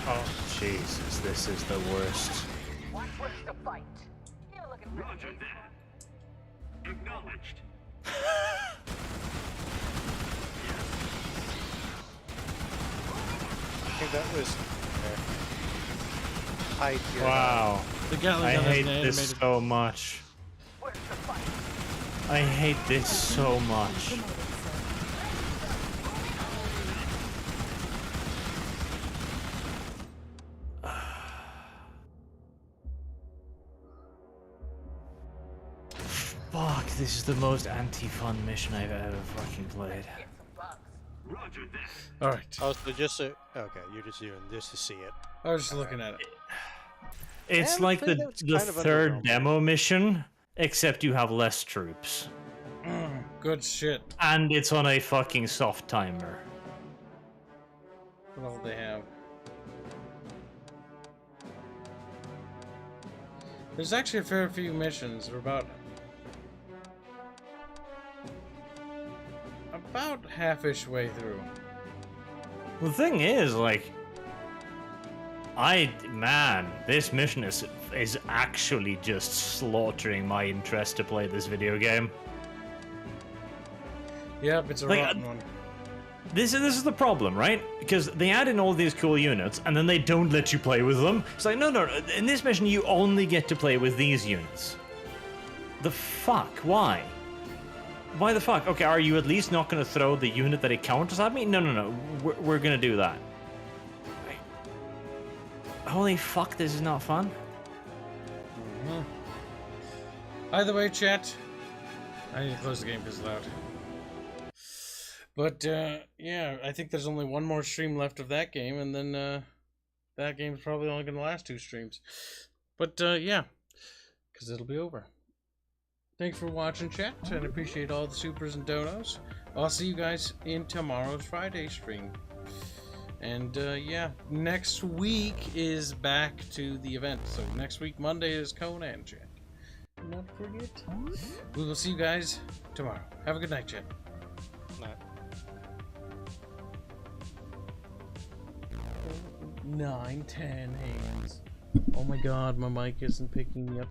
Oh, Jesus, this is the worst. Roger that. Acknowledged. I think that was hide here. Wow. The Gatling I gun hate isn't this animated. so much. I hate this so much. Fuck, this is the most anti-fun mission I've ever fucking played. Roger that. Alright. Oh, so just okay, you're just doing this to see it. I was just looking at it. It's Yeah, like I would the say that's kind of third underwhelming. demo mission, except you have less troops. Good shit. And it's on a fucking soft timer. What all do they have? There's actually a fair few missions. We're about half-ish way through. The thing is, like, man, this mission is actually just slaughtering my interest to play this video game. Yep, it's a Like, rotten one. This is the problem, right? Because they add in all these cool units, and then they don't let you play with them. It's like, no, in this mission you only get to play with these units. The fuck? Why? Why the fuck? Okay, are you at least not going to throw the unit that it counters at me? No. We're going to do that. Holy fuck, this is not fun. Either way, chat. I need to close the game because it's loud. But, yeah, I think there's only one more stream left of that game, and then, that game's probably only going to last 2 streams. But, yeah, because it'll be over. Thanks for watching, chat, and appreciate all the supers and donos. I'll see you guys in tomorrow's Friday stream. And, yeah, next week is back to the event. So next week, Monday, is Conan, chat. Do not forget. We will see you guys tomorrow. Have a good night, chat. Night. 9, 10 hands. Oh my god, my mic isn't picking me up.